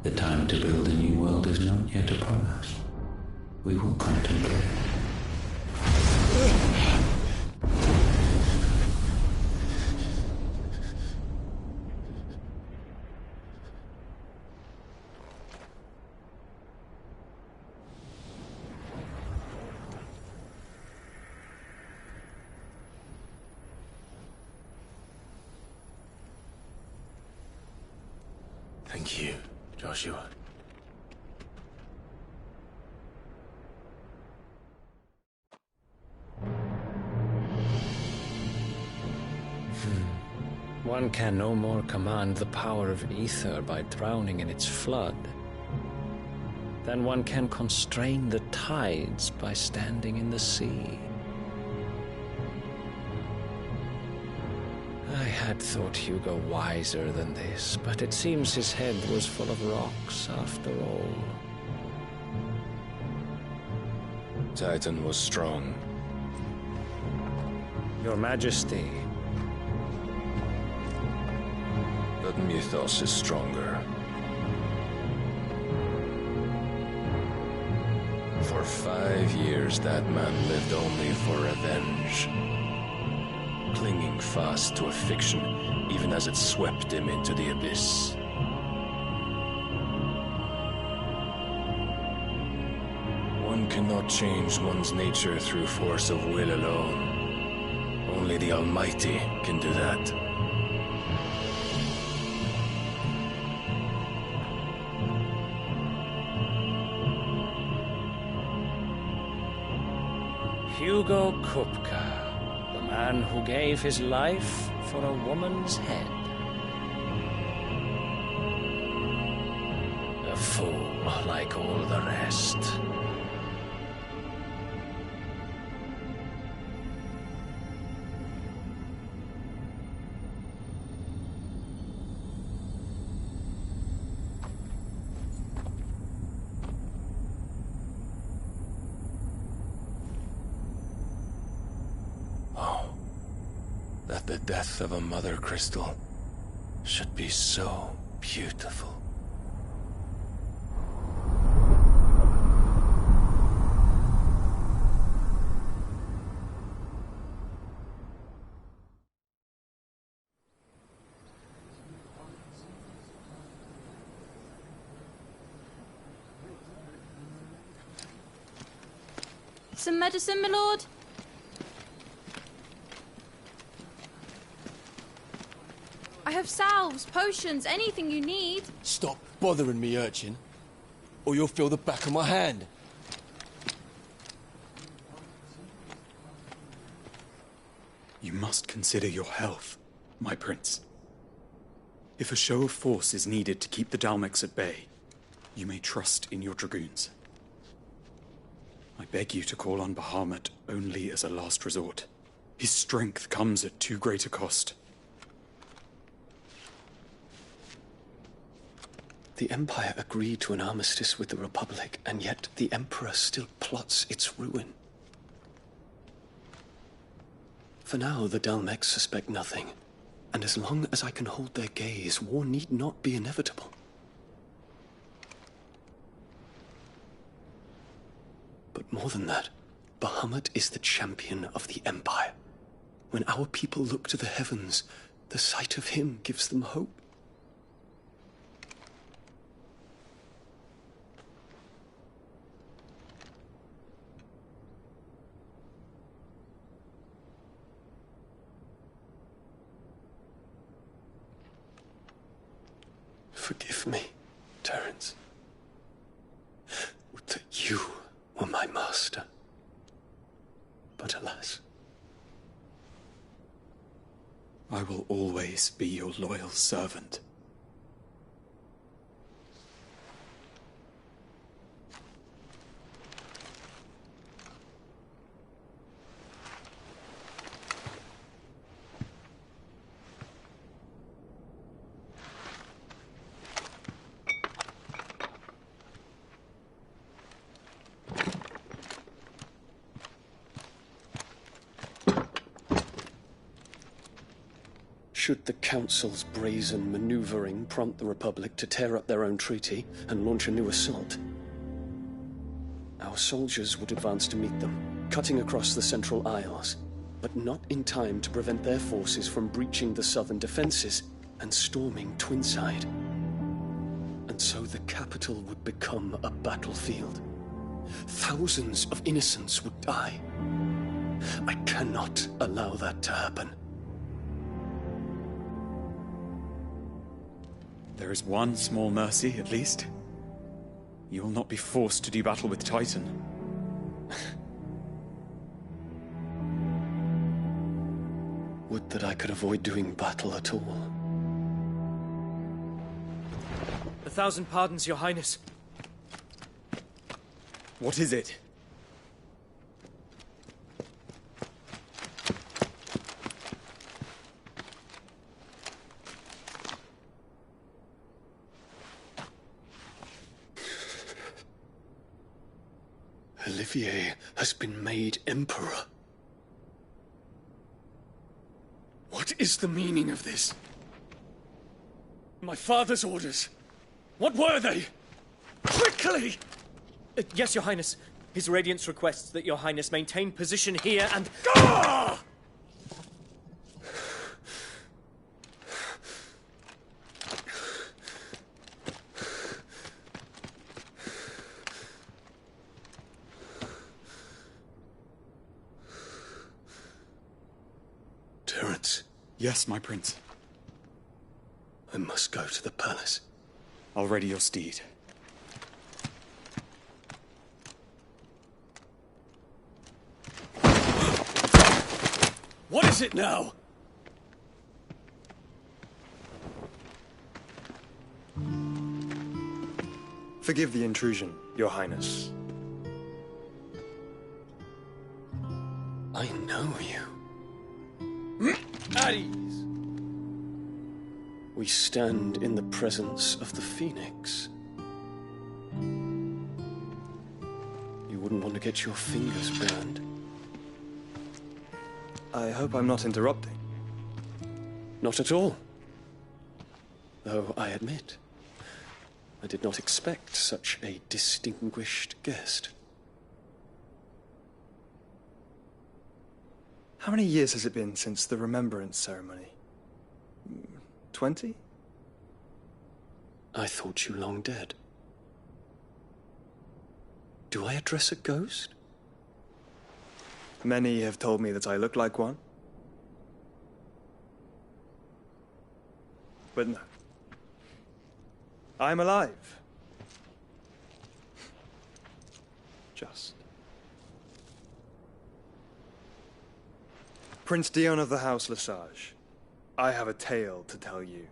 The time to build a new world is not yet upon us. We will contemplate. Thank you, Joshua. One can no more command the power of ether by drowning in its flood than one can constrain the tides by standing in the sea. I had thought Hugo wiser than this, but it seems his head was full of rocks after all. Titan was strong. Your Majesty. But Mythos is stronger. For 5 years, that man lived only for revenge. Clinging fast to a fiction, even as it swept him into the abyss. One cannot change one's nature through force of will alone. Only the Almighty can do that. Hugo Kupka. The man who gave his life for a woman's head. A fool like all the rest. That the death of a mother crystal should be so beautiful. Some medicine, my lord? I have salves, potions, anything you need. Stop bothering me, urchin, or you'll feel the back of my hand. You must consider your health, my prince. If a show of force is needed to keep the Dalmex at bay, you may trust in your dragoons. I beg you to call on Bahamut only as a last resort. His strength comes at too great a cost. The Empire agreed to an armistice with the Republic, and yet the Emperor still plots its ruin. For now, the Dalmex suspect nothing, and as long as I can hold their gaze, war need not be inevitable. But more than that, Bahamut is the champion of the Empire. When our people look to the heavens, the sight of him gives them hope. Forgive me, Terence. Would that you were my master. But alas. I will always be your loyal servant. Should the Council's brazen maneuvering prompt the Republic to tear up their own treaty and launch a new assault, our soldiers would advance to meet them, cutting across the Central Isles, but not in time to prevent their forces from breaching the southern defenses and storming Twinside. And so the capital would become a battlefield. Thousands of innocents would die. I cannot allow that to happen. There is one small mercy, at least. You will not be forced to do battle with Titan. Would that I could avoid doing battle at all. 1,000 pardons, Your Highness. What is it? Olivier has been made Emperor. What is the meaning of this? My father's orders. What were they? Quickly! Yes, Your Highness. His Radiance requests that Your Highness maintain position here and... Ah! Terence. Yes, my prince. I must go to the palace. I'll ready your steed. What is it now? Forgive the intrusion, Your Highness. I know you. At ease. We stand in the presence of the Phoenix. You wouldn't want to get your fingers burned. I hope I'm not interrupting. Not at all. Though I admit, I did not expect such a distinguished guest. How many years has it been since the Remembrance ceremony? 20? I thought you long dead. Do I address a ghost? Many have told me that I look like one. But no. I'm alive. Just. Prince Dion of the House Lesage, I have a tale to tell you.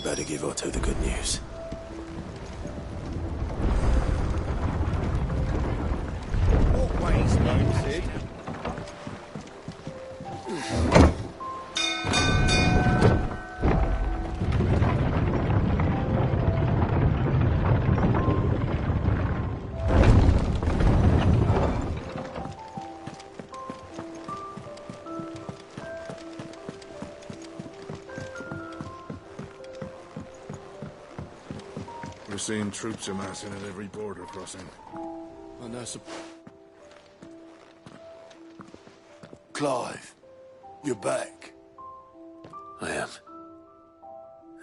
better give Otto the good news. What way's known, Sid? We're seeing troops amassing at every border crossing. And that's a... Clive, you're back. I am.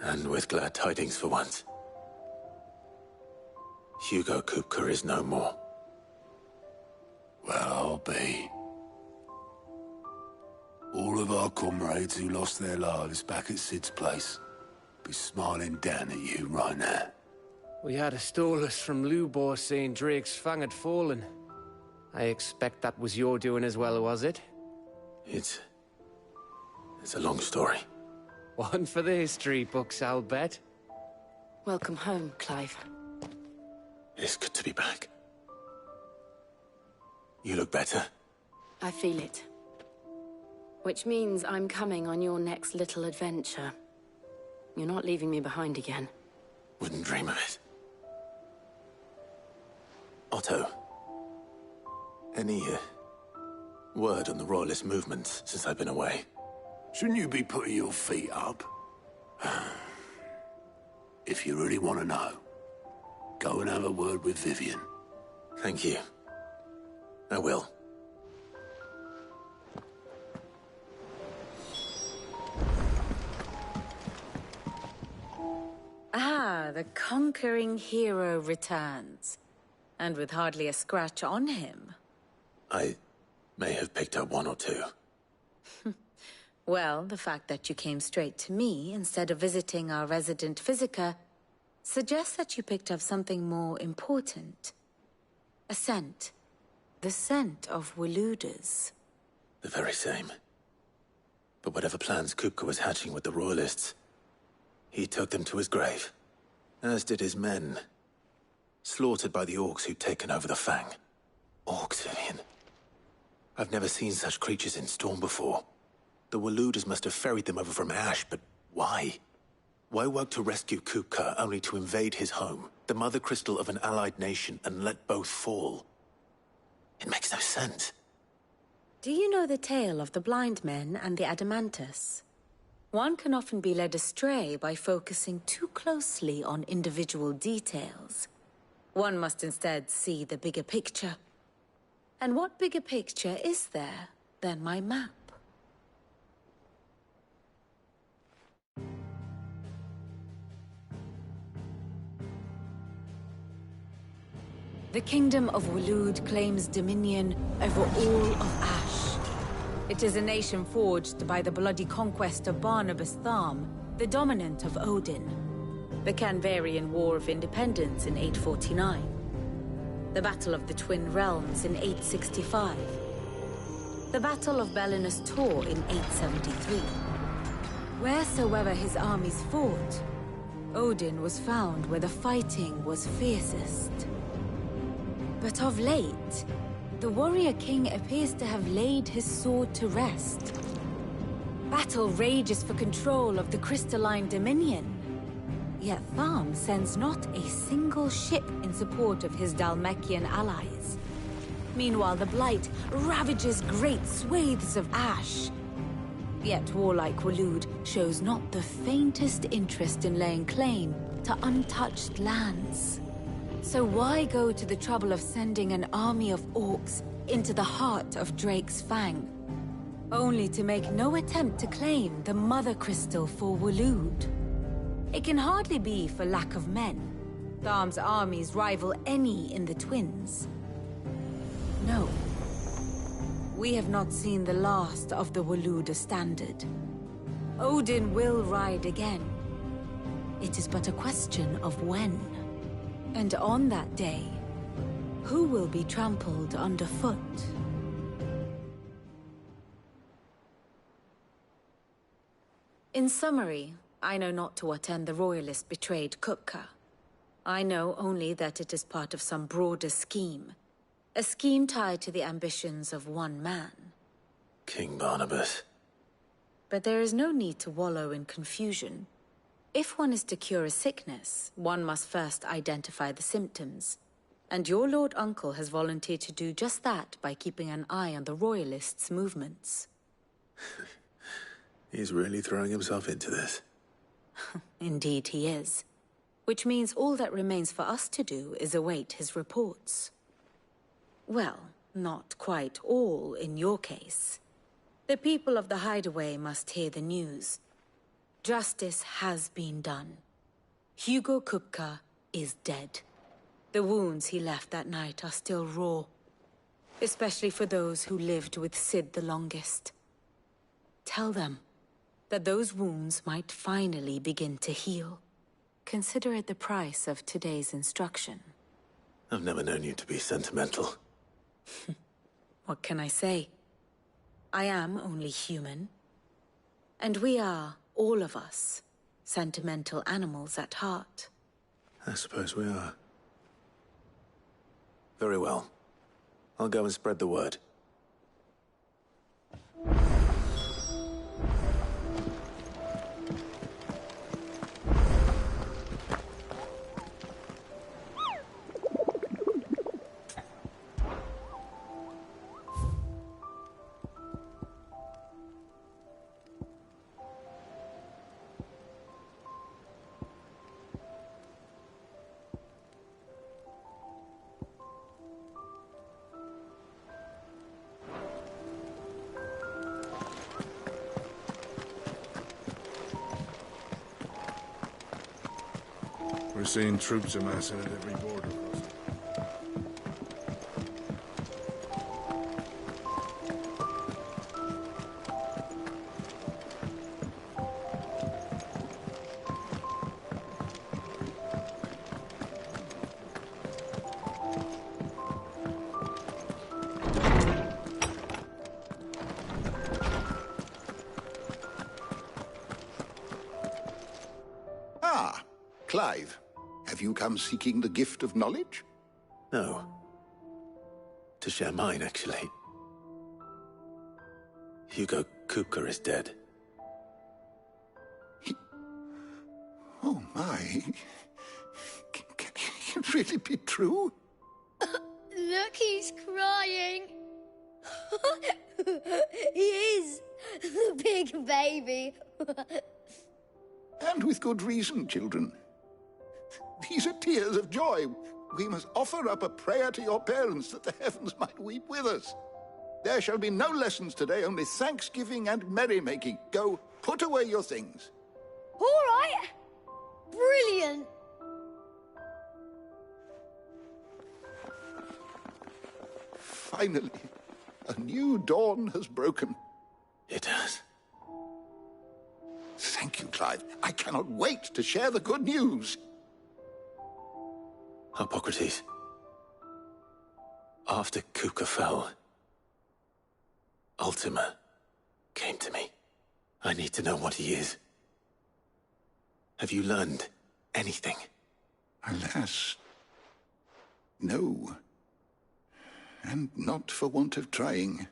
And with glad tidings for once. Hugo Kupka is no more. Well, I'll be. All of our comrades who lost their lives back at Sid's place be smiling down at you right now. We had a stolus from Lubor saying Drake's fang had fallen. I expect that was your doing as well, was it? It's a long story. One for the history books, I'll bet. Welcome home, Clive. It's good to be back. You look better. I feel it. Which means I'm coming on your next little adventure. You're not leaving me behind again. Wouldn't dream of it. Otto, any word on the Royalist movement since I've been away? Shouldn't you be putting your feet up? If you really want to know, go and have a word with Vivian. Thank you. I will. Ah, the conquering hero returns. And with hardly a scratch on him. I may have picked up one or two. Well, the fact that you came straight to me instead of visiting our resident Physica suggests that you picked up something more important. A scent. The scent of Waloeders. The very same. But whatever plans Kupka was hatching with the Royalists, he took them to his grave. As did his men. Slaughtered by the orcs who'd taken over the Fang. Orcs, Vivian. I've never seen such creatures in Storm before. The Waloeders must have ferried them over from Ash, but why? Why work to rescue Kupka only to invade his home, the mother crystal of an allied nation, and let both fall? It makes no sense. Do you know the tale of the blind men and the Adamantus? One can often be led astray by focusing too closely on individual details. One must instead see the bigger picture. And what bigger picture is there than my map? The Kingdom of Waloed claims dominion over all of Ash. It is a nation forged by the bloody conquest of Barnabas Tharm, the dominant of Odin. The Canvarian War of Independence in 849. The Battle of the Twin Realms in 865. The Battle of Belinus Tor in 873. Wheresoever his armies fought, Odin was found where the fighting was fiercest. But of late, the warrior king appears to have laid his sword to rest. Battle rages for control of the crystalline dominion. Yet Tharm sends not a single ship in support of his Dhalmekian allies. Meanwhile, the Blight ravages great swathes of Ash. Yet warlike Waloed shows not the faintest interest in laying claim to untouched lands. So why go to the trouble of sending an army of orcs into the heart of Drake's Fang, only to make no attempt to claim the Mother Crystal for Waloed? It can hardly be for lack of men. Tharm's armies rival any in the Twins. No. We have not seen the last of the Waloeder standard. Odin will ride again. It is but a question of when. And on that day, who will be trampled underfoot? In summary, I know not to what end the Royalists betrayed Kupka. I know only that it is part of some broader scheme. A scheme tied to the ambitions of one man. King Barnabas. But there is no need to wallow in confusion. If one is to cure a sickness, one must first identify the symptoms. And your Lord Uncle has volunteered to do just that by keeping an eye on the Royalists' movements. He's really throwing himself into this. Indeed he is. Which means all that remains for us to do is await his reports. Well, not quite all in your case. The people of the Hideaway must hear the news. Justice has been done. Hugo Kupka is dead. The wounds he left that night are still raw, especially for those who lived with Cid the longest. Tell them that those wounds might finally begin to heal. Consider it the price of today's instruction. I've never known you to be sentimental. What can I say? I am only human. And we are, all of us, sentimental animals at heart. I suppose we are. Very well. I'll go and spread the word. We're seeing troops amassing at every border crossing. Ah, Clive. Have you come seeking the gift of knowledge? No. To share mine, actually. Hugo Kupka is dead. Oh my. Can it really be true? Look, he's crying. He is. The big baby. And with good reason, children. These are tears of joy. We must offer up a prayer to your parents that the heavens might weep with us. There shall be no lessons today, only thanksgiving and merrymaking. Go, put away your things. All right. Brilliant. Finally, a new dawn has broken. It has. Thank you, Clive. I cannot wait to share the good news. Hippocrates. After Kupka fell, Ultima came to me. I need to know what he is. Have you learned anything? Alas, no. And not for want of trying.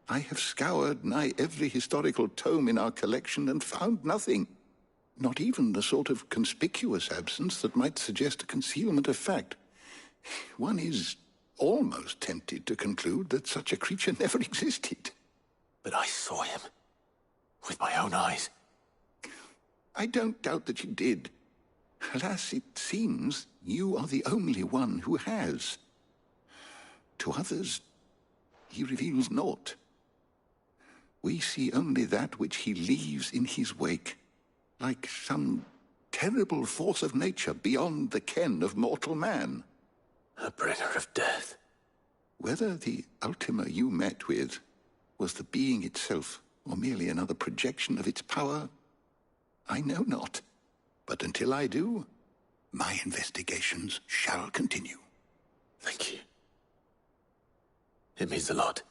I have scoured nigh every historical tome in our collection and found nothing. Not even the sort of conspicuous absence that might suggest a concealment of fact. One is almost tempted to conclude that such a creature never existed. But I saw him. With my own eyes. I don't doubt that you did. Alas, it seems you are the only one who has. To others, he reveals naught. We see only that which he leaves in his wake. Like some terrible force of nature beyond the ken of mortal man. A bringer of death. Whether the Ultima you met with was the being itself, or merely another projection of its power, I know not. But until I do, my investigations shall continue. Thank you. It means a lot.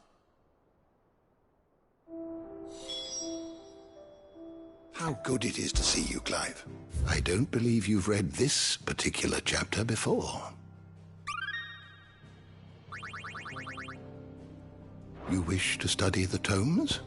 How good it is to see you, Clive. I don't believe you've read this particular chapter before. You wish to study the tomes?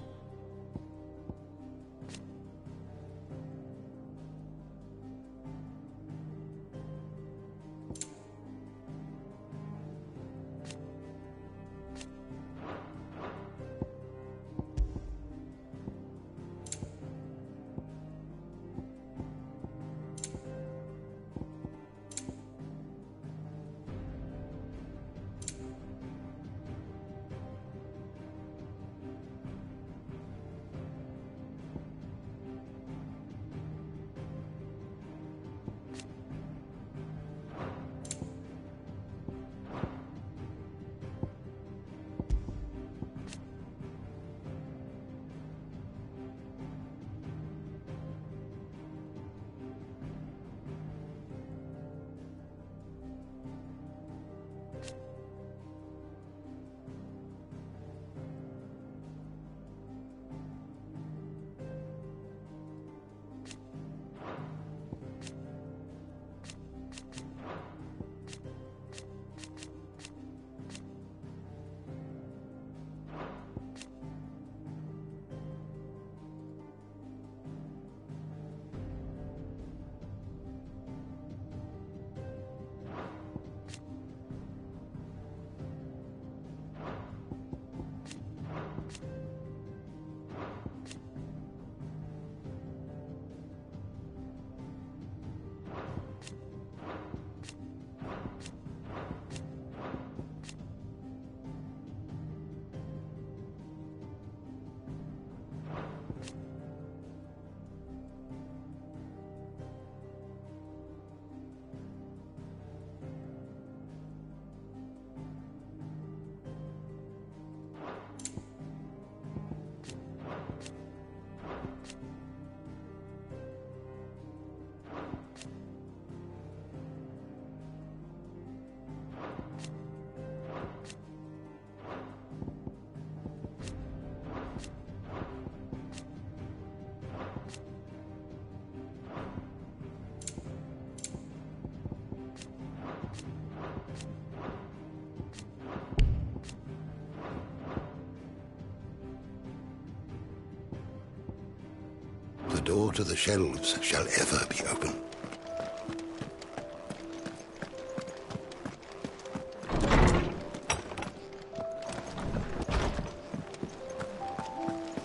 The door to the shelves shall ever be open.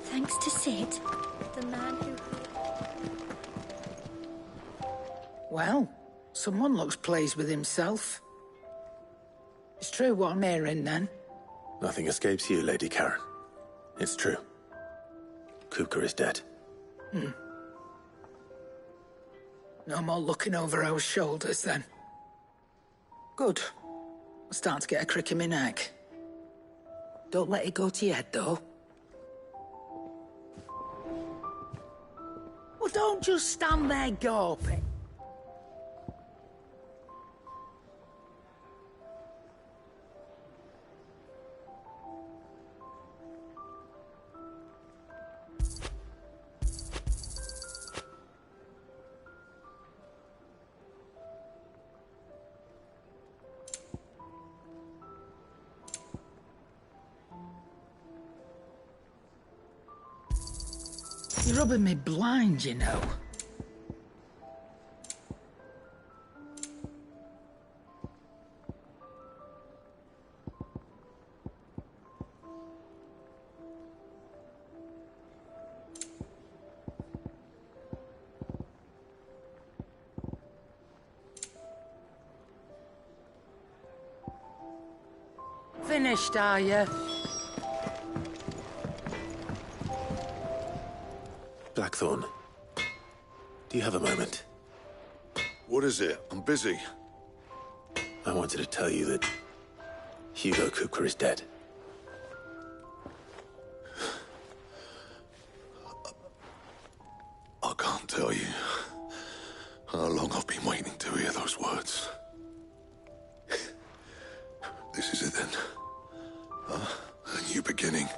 Thanks to Sid, the man who... Well, someone looks pleased with himself. It's true what I'm hearing, then. Nothing escapes you, Lady Karen. It's true. Kupka is dead. No more looking over our shoulders, then. Good. I'm starting to get a crick in my neck. Don't let it go to your head, though. Well, don't just stand there gawping. You're rubbing me blind, you know. Finished, are you? Blackthorn, do you have a moment? What is it? I'm busy. I wanted to tell you that Hugo Kupka is dead. I can't tell you how long I've been waiting to hear those words. This is it then. A new beginning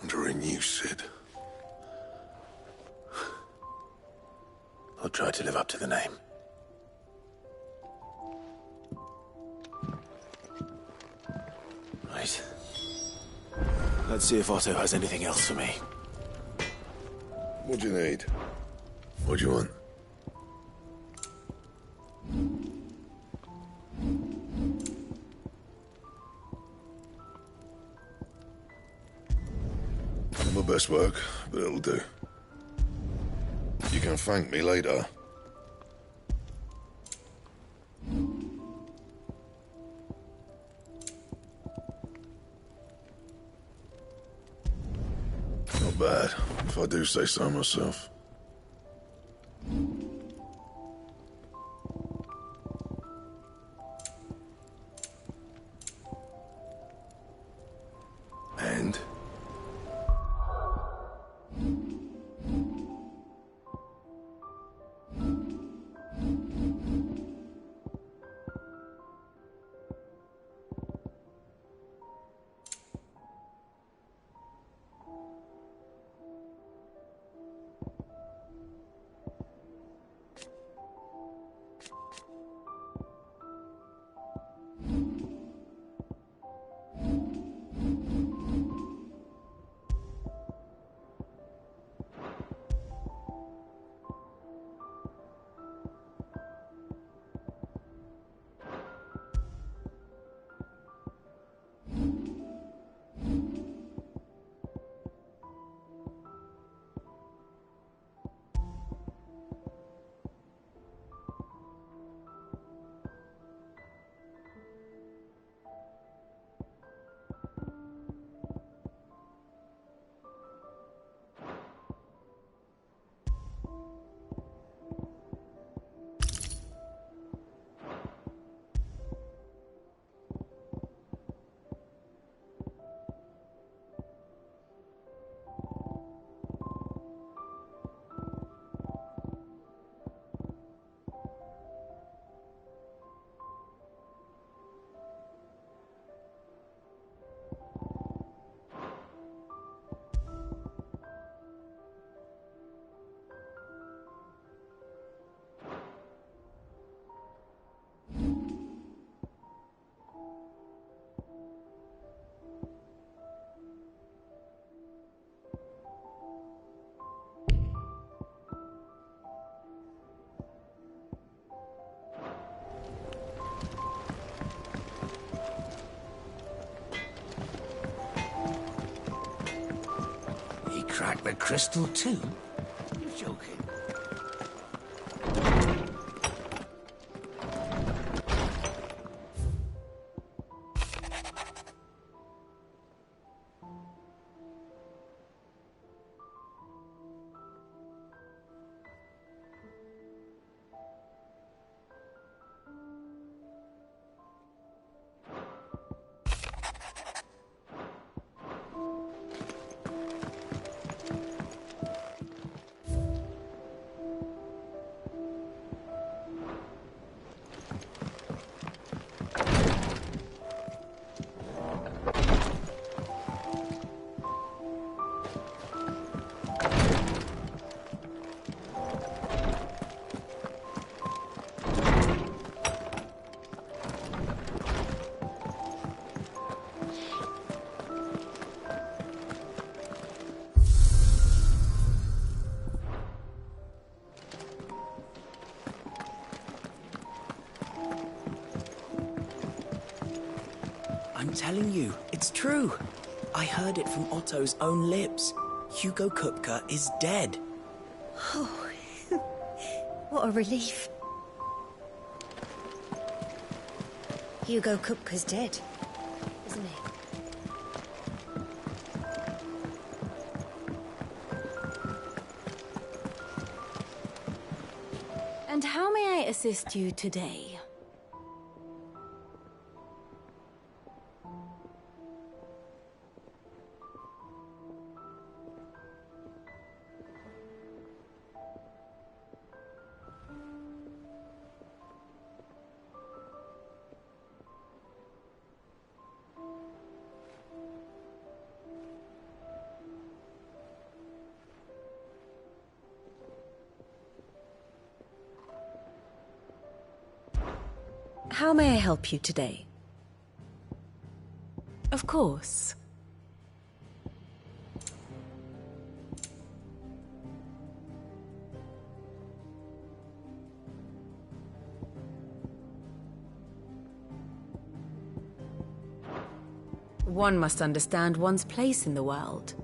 under a new Sid. I'll try to live up to the name. Right. Let's see if Otto has anything else for me. What do you need? What do you want? Not my best work, but it'll do. You can thank me later. Not bad, if I do say so myself. And? Crack the crystal too? You're joking. I'm telling you, it's true. I heard it from Otto's own lips. Hugo Kupka is dead. Oh, what a relief. Hugo Kupka's dead, isn't he? And how may I assist you today? How may I help you today? Of course. One must understand one's place in the world.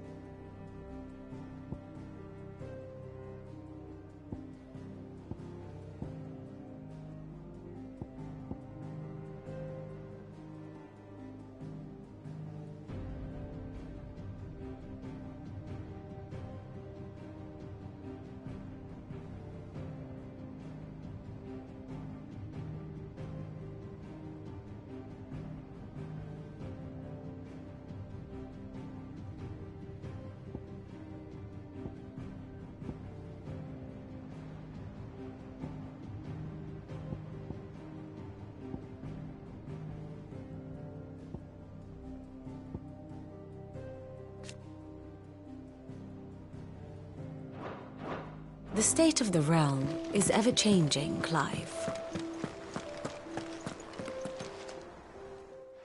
The state of the realm is ever-changing, Clive.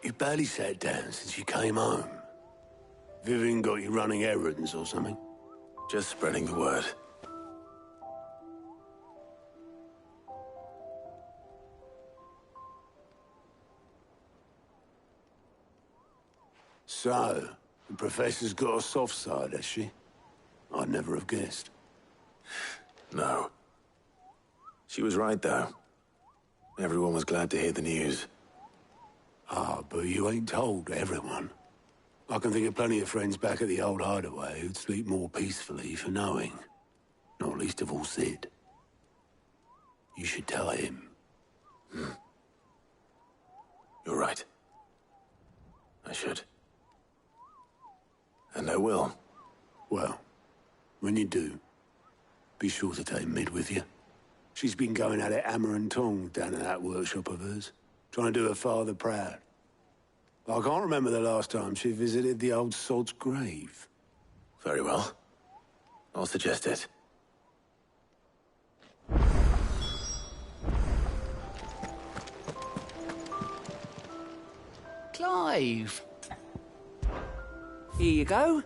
You barely sat down since you came home. Vivian got you running errands or something? Just spreading the word. So, the Professor's got a soft side, has she? I'd never have guessed. No. She was right, though. Everyone was glad to hear the news. Ah, but you ain't told everyone. I can think of plenty of friends back at the old hideaway who'd sleep more peacefully for knowing. Not least of all Sid. You should tell him. You're right. I should. And I will. Well, when you do, be sure to take Mid with you. She's been going at it hammer and tong down in that workshop of hers, trying to do her father proud. I can't remember the last time she visited the old sod's grave. Very well. I'll suggest it. Clive! Here you go.